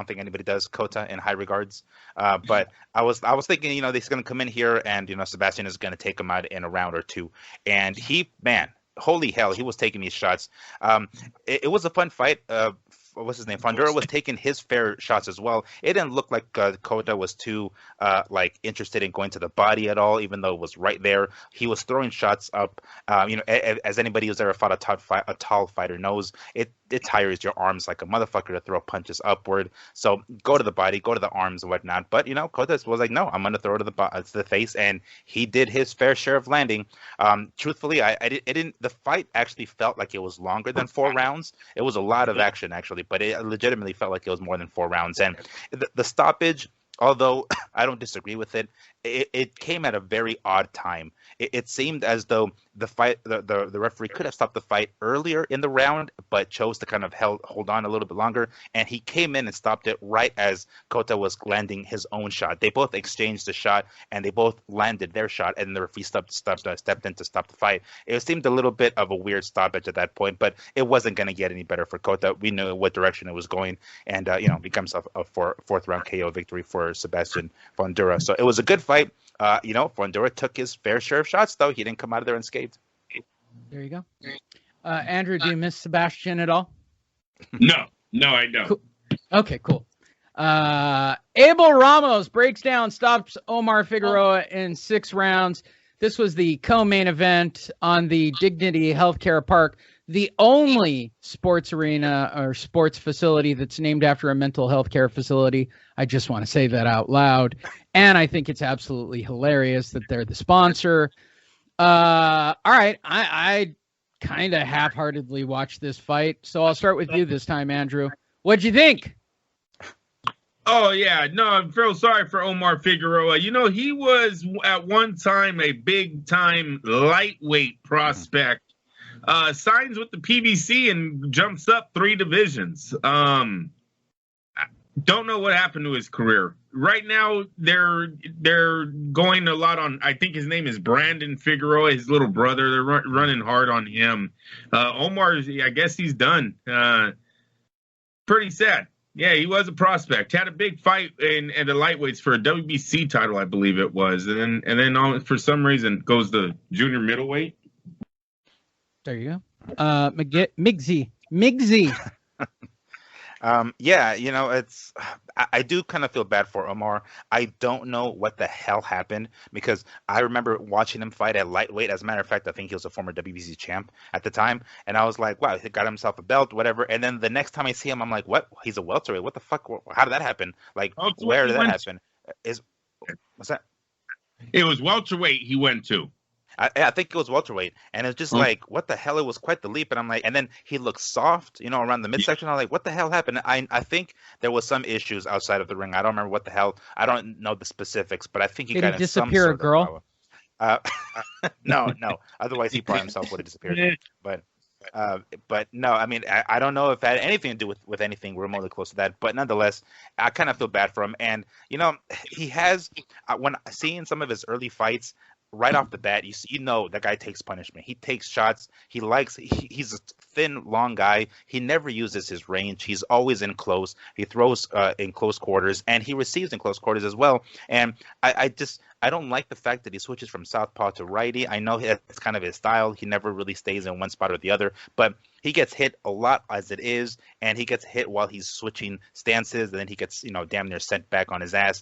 think anybody does Cota in high regards. But I was thinking, he's going to come in here and, Sebastian is going to take him out in a round or two. And holy hell, he was taking these shots. It was a fun fight. What's his name? Fondura was taking his fair shots as well. It didn't look like Cota was too interested in going to the body at all, even though it was right there. He was throwing shots up. As anybody who's ever fought a tall fighter knows, it tires your arms like a motherfucker to throw punches upward. So go to the body, go to the arms and whatnot. But Cota was like, no, I'm going to throw it to the face, and he did his fair share of landing. Truthfully, the fight actually felt like it was longer than 4 rounds. It was a lot of action actually, but it legitimately felt like it was more than 4 rounds. And the stoppage, although I don't disagree with it. It came at a very odd time. It seemed as though the referee could have stopped the fight earlier in the round, but chose to kind of hold on a little bit longer. And he came in and stopped it right as Kota was landing his own shot. They both exchanged the shot, and they both landed their shot, and the referee stepped in to stop the fight. It seemed a little bit of a weird stoppage at that point, but it wasn't going to get any better for Kota. We knew what direction it was going, and becomes a fourth round KO victory for Sebastian Fundora. So it was a good fight. Fundora took his fair share of shots, though. He didn't come out of there unscathed. There you go. Andrew, do you miss Sebastian at all? No, I don't. Cool. Okay, cool. Abel Ramos breaks down, stops Omar Figueroa in 6 rounds. This was the co-main event on the Dignity Healthcare Park, the only sports arena or sports facility that's named after a mental health care facility. I just want to say that out loud. And I think it's absolutely hilarious that they're the sponsor. All right. I kind of half-heartedly watched this fight. So I'll start with you this time, Andrew. What'd you think? Oh, yeah. No, I feel sorry for Omar Figueroa. He was at one time a big-time lightweight prospect. Signs with the PBC and jumps up 3 divisions. Don't know what happened to his career. Right now, they're going a lot on, I think his name is Brandon Figueroa, his little brother. They're running hard on him. Omar, I guess he's done. Pretty sad. Yeah, he was a prospect. Had a big fight in the lightweights for a WBC title, I believe it was. And then for some reason goes to junior middleweight. There you go. Migsy. It's I do kind of feel bad for Omar. I don't know what the hell happened, because I remember watching him fight at lightweight. As a matter of fact, I think he was a former WBC champ at the time, and I was like, wow, he got himself a belt, whatever. And then the next time I see him, I'm like, what? He's a welterweight? What the fuck? How did that happen? Like, where did that happen? What's that? It was welterweight he went to. I think it was welterweight, and it's just like, what the hell? It was quite the leap, and I'm like, and then he looked soft, around the midsection. I'm like, what the hell happened? I think there was some issues outside of the ring. I don't remember what the hell. I don't know the specifics, but I think he got in some sort of trouble. No. Otherwise, he probably himself would have disappeared. But no, I mean, I don't know if it had anything to do with anything remotely close to that. But nonetheless, I kind of feel bad for him, and he has when seeing some of his early fights. Right off the bat, that guy takes punishment. He takes shots. He's a thin, long guy. He never uses his range. He's always in close. He throws in close quarters, and he receives in close quarters as well. And I don't like the fact that he switches from southpaw to righty. I know that's kind of his style. He never really stays in one spot or the other, but he gets hit a lot as it is, and he gets hit while he's switching stances, and then he gets damn near sent back on his ass.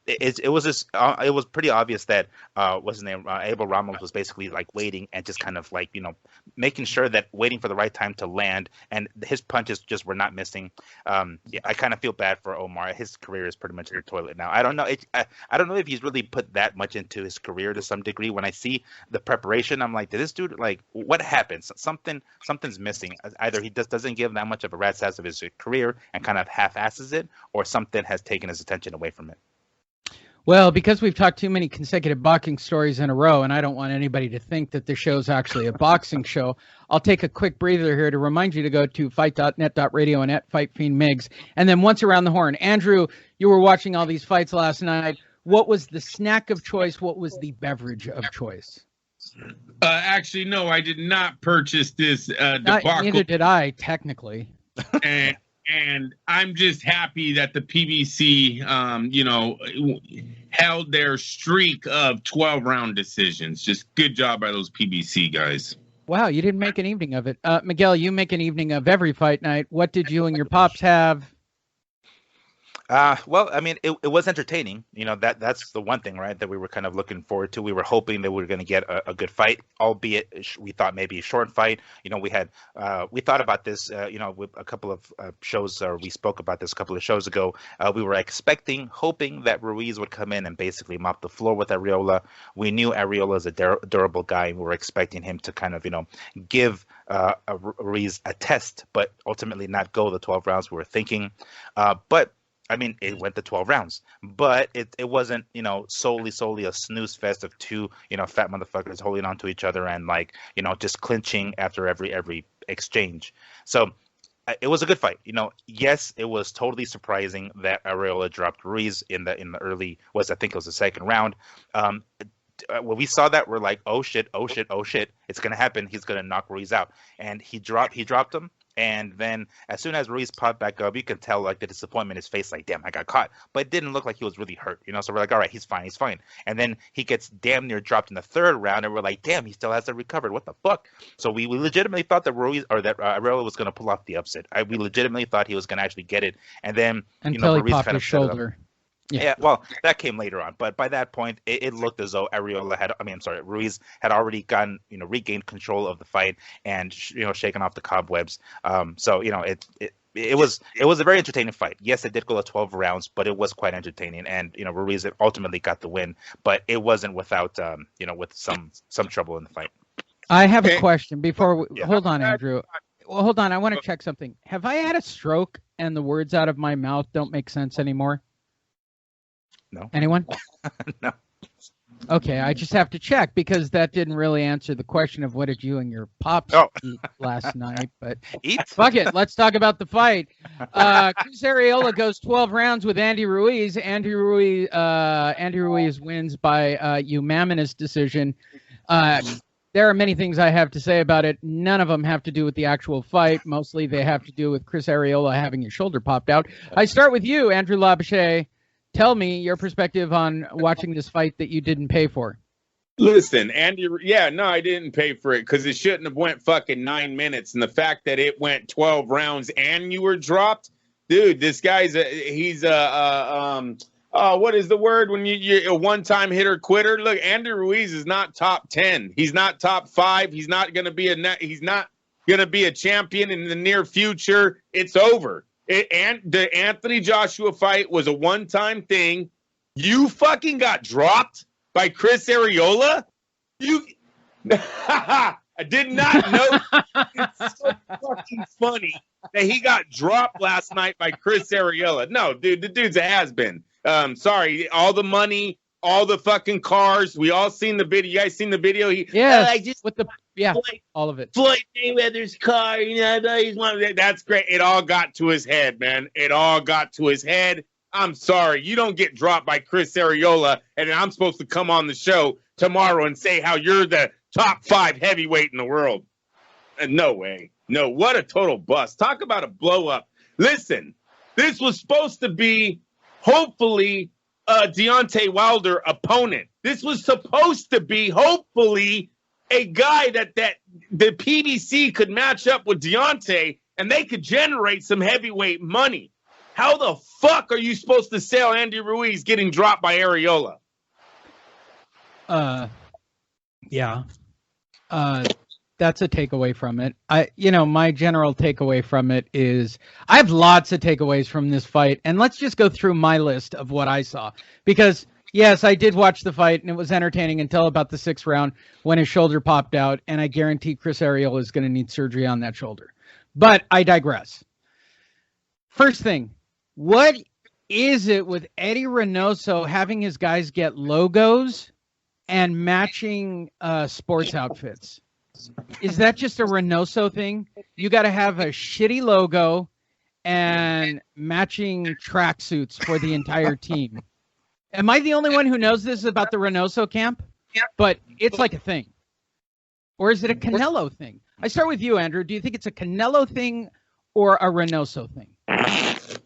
It was pretty obvious that what's his name, Abel Ramos, was basically like waiting and just kind of like making sure that waiting for the right time to land, and his punches just were not missing. I kind of feel bad for Omar. His career is pretty much in the toilet now. I don't know. I don't know if he's really put that much into his career to some degree. When I see the preparation, I'm like, did this dude, like, what happens? Something's missing. Either he just doesn't give that much of a rat's ass of his career and kind of half-asses it, or something has taken his attention away from it. Well, because we've talked too many consecutive boxing stories in a row, and I don't want anybody to think that the show's actually a boxing show, I'll take a quick breather here to remind you to go to fight.net.radio and at FightFiendMigs. And then once around the horn, Andrew, you were watching all these fights last night. What was the snack of choice? What was the beverage of choice? Actually, no, I did not purchase this debacle. Neither did I, technically. And I'm just happy that the PBC, held their streak of 12-round decisions. Just good job by those PBC guys. Wow, you didn't make an evening of it. Miguel, you make an evening of every fight night. What did you and your pops have? Well, I mean, it was entertaining. That's the one thing, right, that we were kind of looking forward to. We were hoping that we were going to get a good fight, albeit we thought maybe a short fight. We thought about this, with a couple of shows, or we spoke about this a couple of shows ago. We were hoping that Ruiz would come in and basically mop the floor with Arreola. We knew Arreola is a durable guy, and we were expecting him to kind of, give Ruiz a test, but ultimately not go the 12 rounds we were thinking. But I mean, it went to 12 rounds, but it wasn't, solely a snooze fest of two, fat motherfuckers holding on to each other and like, just clinching after every exchange. So it was a good fight. Yes, it was totally surprising that Arreola dropped Ruiz in the early, I think it was the second round. When we saw that, we're like, oh shit, it's gonna happen. He's gonna knock Ruiz out, and he dropped him. And then as soon as Ruiz popped back up, you could tell like the disappointment in his face, like, damn, I got caught. But it didn't look like he was really hurt, So we're like, all right, he's fine. And then he gets damn near dropped in the third round, and we're like, damn, he still hasn't recovered. What the fuck? So we legitimately thought that Arreola was going to pull off the upset. We legitimately thought he was going to actually get it. And then until he Ruiz popped his shoulder. Yeah, well, that came later on, but by that point, it looked as though Ruiz had already regained control of the fight and shaken off the cobwebs. So it was a very entertaining fight. Yes, it did go to 12 rounds, but it was quite entertaining, and Ruiz ultimately got the win, but it wasn't without with some trouble in the fight. I have a question before. Hold on, Andrew. Well, hold on. I want to check something. Have I had a stroke and the words out of my mouth don't make sense anymore? No. Anyone? No. Okay, I just have to check because that didn't really answer the question of what did you and your pops eat last night. But fuck it, let's talk about the fight. Chris Arreola goes 12 rounds with Andy Ruiz. Andy Ruiz wins by unanimous decision. There are many things I have to say about it. None of them have to do with the actual fight. Mostly they have to do with Chris Arreola having his shoulder popped out. I start with you, Andrew Labouche. Tell me your perspective on watching this fight that you didn't pay for. Listen, Andy, I didn't pay for it because it shouldn't have went fucking 9 minutes. And the fact that it went 12 rounds and you were dropped, dude, this guy's what is the word when you're a one-time hitter quitter? Look, Andy Ruiz is not top 10. He's not top 5. He's not going to be a champion in the near future. It's over. And the Anthony Joshua fight was a one-time thing. You fucking got dropped by Chris Arreola? I did not know. It's so fucking funny that he got dropped last night by Chris Arreola. No, dude, the dude's a has-been. Sorry, all the money, all the fucking cars. We all seen the video. You guys seen the video? All of it. Floyd Mayweather's car, that's great. It all got to his head, man. It all got to his head. I'm sorry. You don't get dropped by Chris Arreola, and I'm supposed to come on the show tomorrow and say how you're the top 5 heavyweight in the world. No way. No, what a total bust. Talk about a blow up. Listen, this was supposed to be, hopefully, Deontay Wilder opponent. This was supposed to be, hopefully, a guy that the PBC could match up with Deontay and they could generate some heavyweight money. How the fuck are you supposed to sell Andy Ruiz getting dropped by Arreola? That's a takeaway from it. My general takeaway from it is I have lots of takeaways from this fight, and let's just go through my list of what I saw because yes, I did watch the fight, and it was entertaining until about the 6th round when his shoulder popped out, and I guarantee Chris Arreola is going to need surgery on that shoulder. But I digress. First thing, what is it with Eddie Reynoso having his guys get logos and matching sports outfits? Is that just a Reynoso thing? You got to have a shitty logo and matching tracksuits for the entire team. Am I the only one who knows this about the Reynoso camp? But it's like a thing. Or is it a Canelo thing? I start with you, Andrew. Do you think it's a Canelo thing or a Reynoso thing?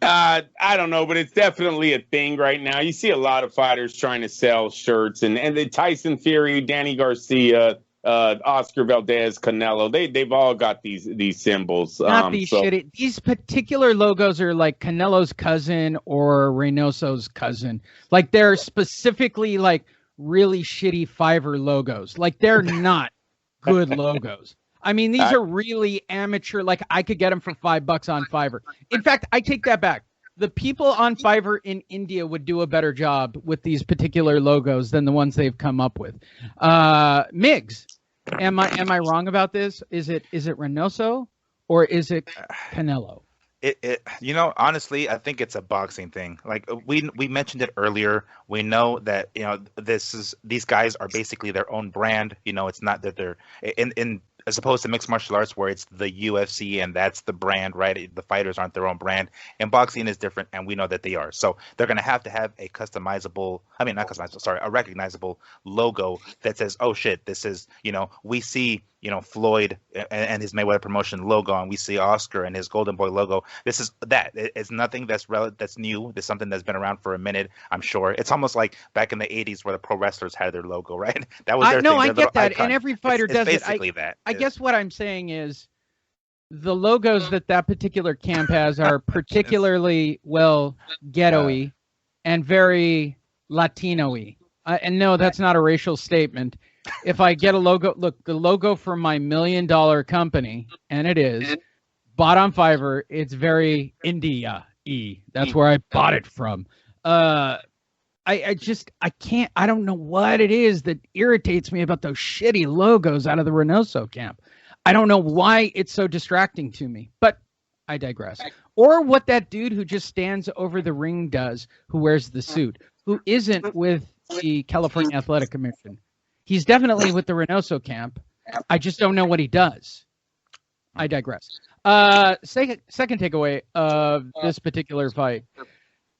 I don't know, but it's definitely a thing right now. You see a lot of fighters trying to sell shirts, and the Tyson Fury, Danny Garcia, Oscar Valdez, Canelo, they've all got these symbols. Not these shitty. These particular logos are like Canelo's cousin or Reynoso's cousin. Like they're specifically like really shitty Fiverr logos. Like they're not good logos. I mean, these are really amateur. Like I could get them for $5 on Fiverr. In fact, I take that back. The people on Fiverr in India would do a better job with these particular logos than the ones they've come up with. Migs, am I wrong about this? Is it Reynoso or is it Canelo? Honestly, I think it's a boxing thing. Like we mentioned it earlier. We know that these guys are basically their own brand. It's not that they're in as opposed to mixed martial arts where it's the UFC and that's the brand, right? The fighters aren't their own brand. And boxing is different, and we know that they are. So they're going to have a customizable, I mean, not customizable, sorry, a recognizable logo that says, oh shit, this is, we see, Floyd and his Mayweather promotion logo, and we see Oscar and his Golden Boy logo. This is that. It's nothing that's new. It's something that's been around for a minute, I'm sure. It's almost like back in the 80s where the pro wrestlers had their logo, right? That was their thing. I get that, icon. And every fighter does basically it. That. I guess what I'm saying is the logos that particular camp has are particularly, ghetto-y and very Latino-y. And no, that's not a racial statement. If I get a logo, look, the logo for my $1 million company, and it is, bought on Fiverr, it's very India-y. That's where I bought it from. I can't, I don't know what it is that irritates me about those shitty logos out of the Reynoso camp. I don't know why it's so distracting to me, but I digress. Or what that dude who just stands over the ring does, who wears the suit, who isn't with the California Athletic Commission. He's definitely with the Reynoso camp. I just don't know what he does. I digress. Second takeaway of this particular fight.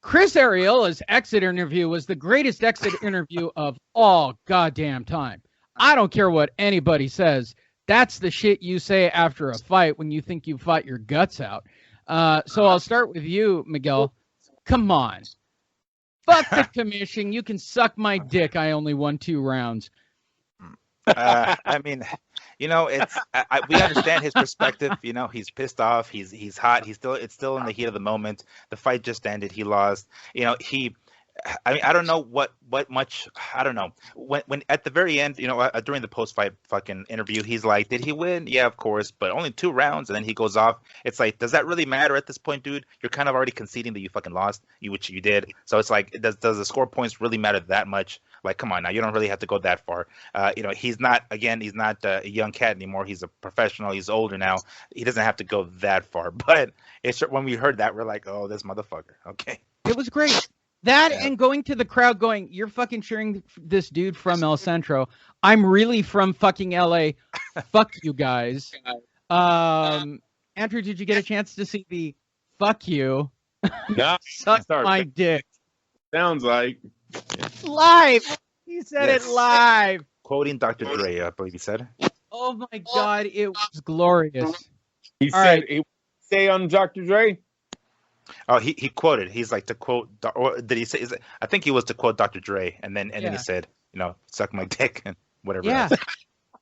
Chris Ariola's exit interview was the greatest exit interview of all goddamn time. I don't care what anybody says. That's the shit you say after a fight when you think you fought your guts out. So I'll start with you, Miguel. Come on. Fuck the commission. You can suck my dick. I only won 2 rounds. I mean, it's we understand his perspective. He's pissed off. He's hot. It's still in the heat of the moment. The fight just ended. He lost. I don't know what much. I don't know when at the very end, during the post-fight fucking interview, he's like, "Did he win? Yeah, of course, but only 2 rounds." And then he goes off. It's like, does that really matter at this point, dude? You're kind of already conceding that you fucking lost, which you did. So it's like, does the score points really matter that much? Like, come on now, you don't really have to go that far. He's not a young cat anymore. He's a professional. He's older now. He doesn't have to go that far. But it's when we heard that, we're like, oh, this motherfucker. Okay. It was great. And going to the crowd going, you're fucking cheering this dude from El Centro. I'm really from fucking LA. Fuck you guys. Andrew, did you get a chance to see the fuck you? No. Suck my dick. Sounds like. Live. He said it live. Quoting Dr. Dre, I believe he said. Oh my God, it was glorious. He said, he say on Dr. Dre? Oh, he quoted. He's like to quote, or did he say? I think he was to quote Dr. Dre, and then he said, suck my dick and whatever. Yeah,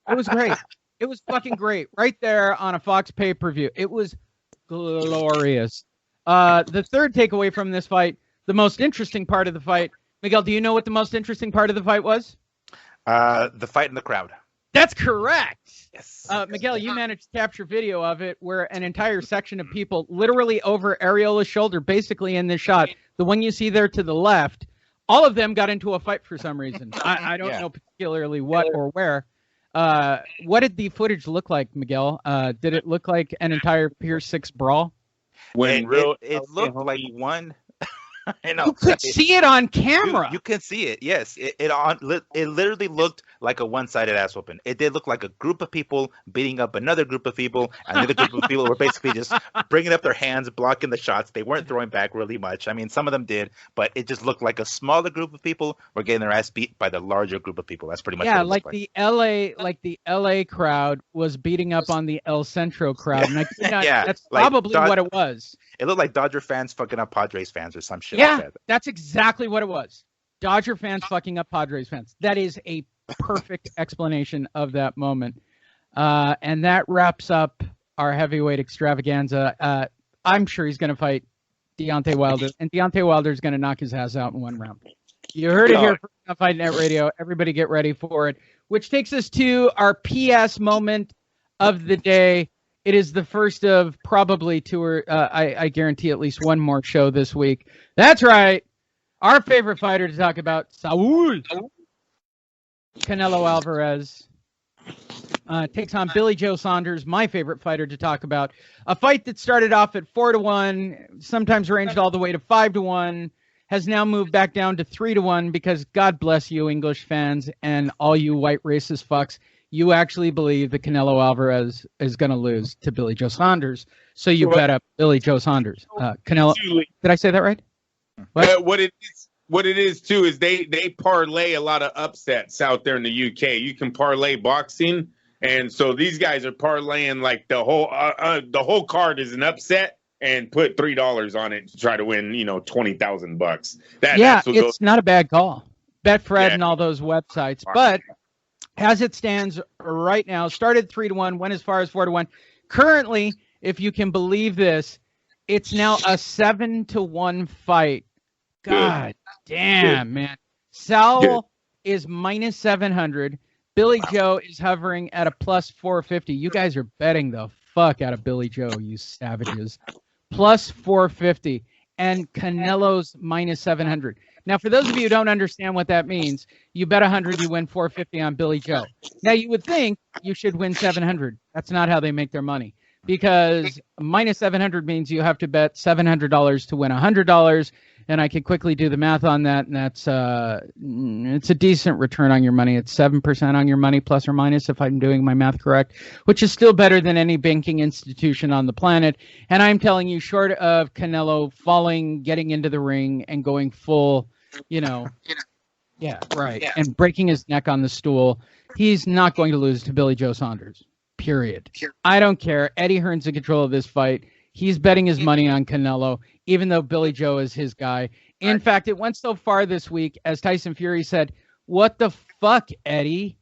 it was great. It was fucking great. Right there on a Fox pay-per-view. It was glorious. The third takeaway from this fight, the most interesting part of the fight. Miguel, do you know what the most interesting part of the fight was? The fight in the crowd. That's correct. Yes. Miguel, you managed to capture video of it where an entire section of people literally over Ariola's shoulder, basically in this shot, the one you see there to the left, all of them got into a fight for some reason. I don't know particularly what or where. What did the footage look like, Miguel? Did it look like an entire Pier 6 brawl? It looked like one. I know. You could see it on camera. You can see it. Yes, it literally looked like a one-sided ass whooping. It did look like a group of people beating up another group of people. Another group of people were basically just bringing up their hands, blocking the shots. They weren't throwing back really much. I mean, some of them did, but it just looked like a smaller group of people were getting their ass beat by the larger group of people. That's pretty much what it looked like. The LA crowd was beating up on the El Centro crowd. And that's like probably what it was. It looked like Dodger fans fucking up Padres fans or some shit. Yeah, like that. That's exactly what it was. Dodger fans fucking up Padres fans. That is a perfect explanation of that moment. And that wraps up our heavyweight extravaganza. I'm sure he's going to fight Deontay Wilder, and Deontay Wilder is going to knock his ass out in 1 round. You heard it here from Fight Net Radio. Everybody get ready for it. Which takes us to our PS moment of the day. It is the first of probably 2 or I guarantee at least 1 more show this week. That's right. Our favorite fighter to talk about, Saul Canelo Alvarez. takes on Billy Joe Saunders, my favorite fighter to talk about. A fight that started off at 4-1, sometimes ranged all the way to 5-1, has now moved back down to 3-1 because God bless you, English fans, and all you white racist fucks. You actually believe that Canelo Alvarez is going to lose to Billy Joe Saunders, so you bet up Billy Joe Saunders. Canelo, did I say that right? What it is too is they parlay a lot of upsets out there in the UK. You can parlay boxing, and so these guys are parlaying like the whole card is an upset, and put $3 on it to try to win, $20,000. It's not a bad call. Betfred and all those websites, but as it stands right now, started 3-1, went as far as 4-1. Currently, if you can believe this, it's now a 7-1 fight. God damn, man. Sal is minus 700. Billy Joe is hovering at a plus 450. You guys are betting the fuck out of Billy Joe, you savages. Plus 450. And Canelo's minus 700. Now, for those of you who don't understand what that means, you bet 100, you win 450 on Billy Joe. Now, you would think you should win 700. That's not how they make their money. Because minus 700 means you have to bet $700 to win $100. And I could quickly do the math on that, and that's it's a decent return on your money. It's 7% on your money, plus or minus, if I'm doing my math correct, which is still better than any banking institution on the planet. And I'm telling you, short of Canelo falling, getting into the ring, and going full, and breaking his neck on the stool, he's not going to lose to Billy Joe Saunders, period. I don't care. Eddie Hearn's in control of this fight. He's betting his money on Canelo, even though Billy Joe is his guy. In fact, it went so far this week, as Tyson Fury said, what the fuck, Eddie?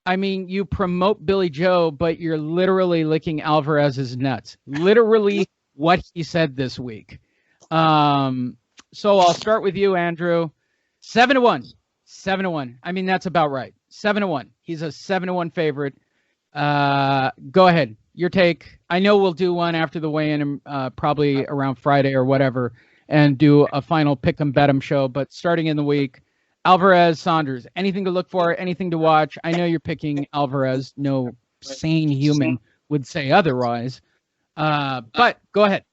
I mean, you promote Billy Joe, but you're literally licking Alvarez's nuts. Literally what he said this week. So I'll start with you, Andrew. 7-1. 7-1. I mean, that's about right. 7-1. He's a 7-1 favorite. Go ahead. Your take. I know we'll do one after the weigh-in, probably around Friday or whatever, and do a final pick 'em bet 'em show. But starting in the week, Alvarez, Saunders. Anything to look for? Anything to watch? I know you're picking Alvarez. No sane human would say otherwise. But go ahead.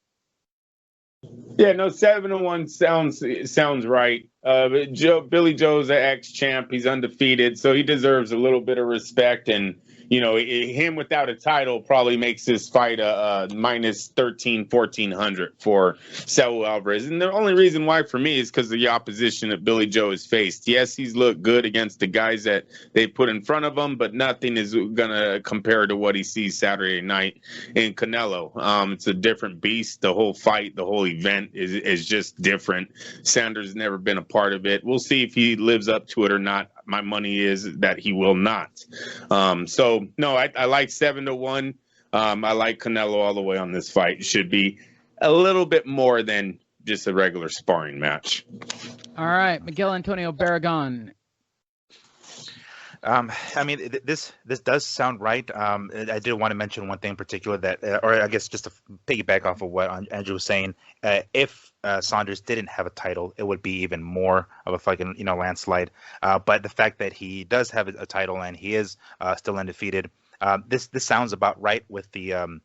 Yeah, no, 7-1 sounds right. Billy Joe's an ex-champ. He's undefeated, so he deserves a little bit of respect. And him without a title probably makes this fight a minus 1,400 for Saul Alvarez. And the only reason why for me is because of the opposition that Billy Joe has faced. Yes, he's looked good against the guys that they put in front of him, but nothing is going to compare to what he sees Saturday night in Canelo. It's a different beast. The whole fight, the whole event is just different. Sanders has never been a part of it. We'll see if he lives up to it or not. My money is that he will not. No, I like 7-1. I like Canelo all the way on this fight. It should be a little bit more than just a regular sparring match. All right, Miguel Antonio Baragon. I mean, this does sound right. I did want to mention one thing in particular that, or I guess just to piggyback off of what Andrew was saying, if Saunders didn't have a title, it would be even more of a fucking landslide. But the fact that he does have a title and he is still undefeated, this sounds about right with the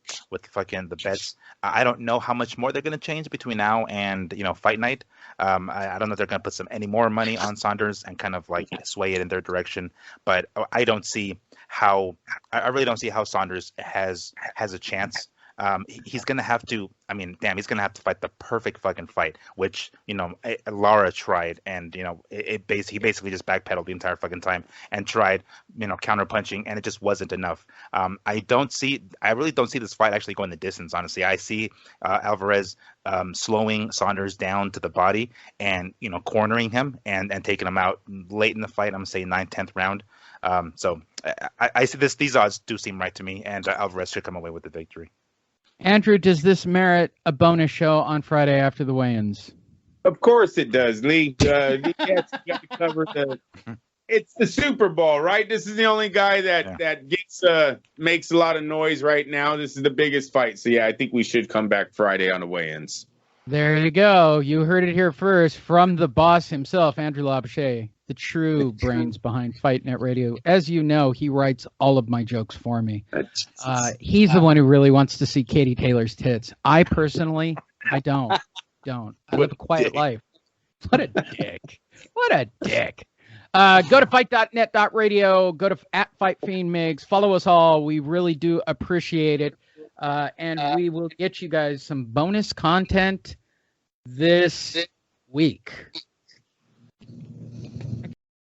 bets. I don't know how much more they're going to change between now and fight night. I don't know if they're going to put any more money on Saunders and kind of like sway it in their direction. But I don't see how. I really don't see how Saunders has a chance. He's going to have to. I mean, damn, he's going to have to fight the perfect fucking fight, which Lara tried, and he basically just backpedaled the entire fucking time and tried counter punching, and it just wasn't enough. I really don't see this fight actually going the distance. Honestly, I see Alvarez slowing Saunders down to the body and cornering him and taking him out late in the fight. I'm gonna say 9th, 10th round. So I see this. These odds do seem right to me, and Alvarez should come away with the victory. Andrew, does this merit a bonus show on Friday after the weigh-ins? Of course it does, Lee. You got to cover it's the Super Bowl, right? This is the only guy that gets makes a lot of noise right now. This is the biggest fight. So, yeah, I think we should come back Friday on the weigh-ins. There you go. You heard it here first from the boss himself, Andrew Labouche. the true brains behind Fight Net Radio. As you know, he writes all of my jokes for me. He's the one who really wants to see Katie Taylor's tits. I personally, I don't. I live a quiet life. What a dick. What a dick. Go to fight.net.radio. Go to @FightFiendMigs. Follow us all. We really do appreciate it. And we will get you guys some bonus content this week.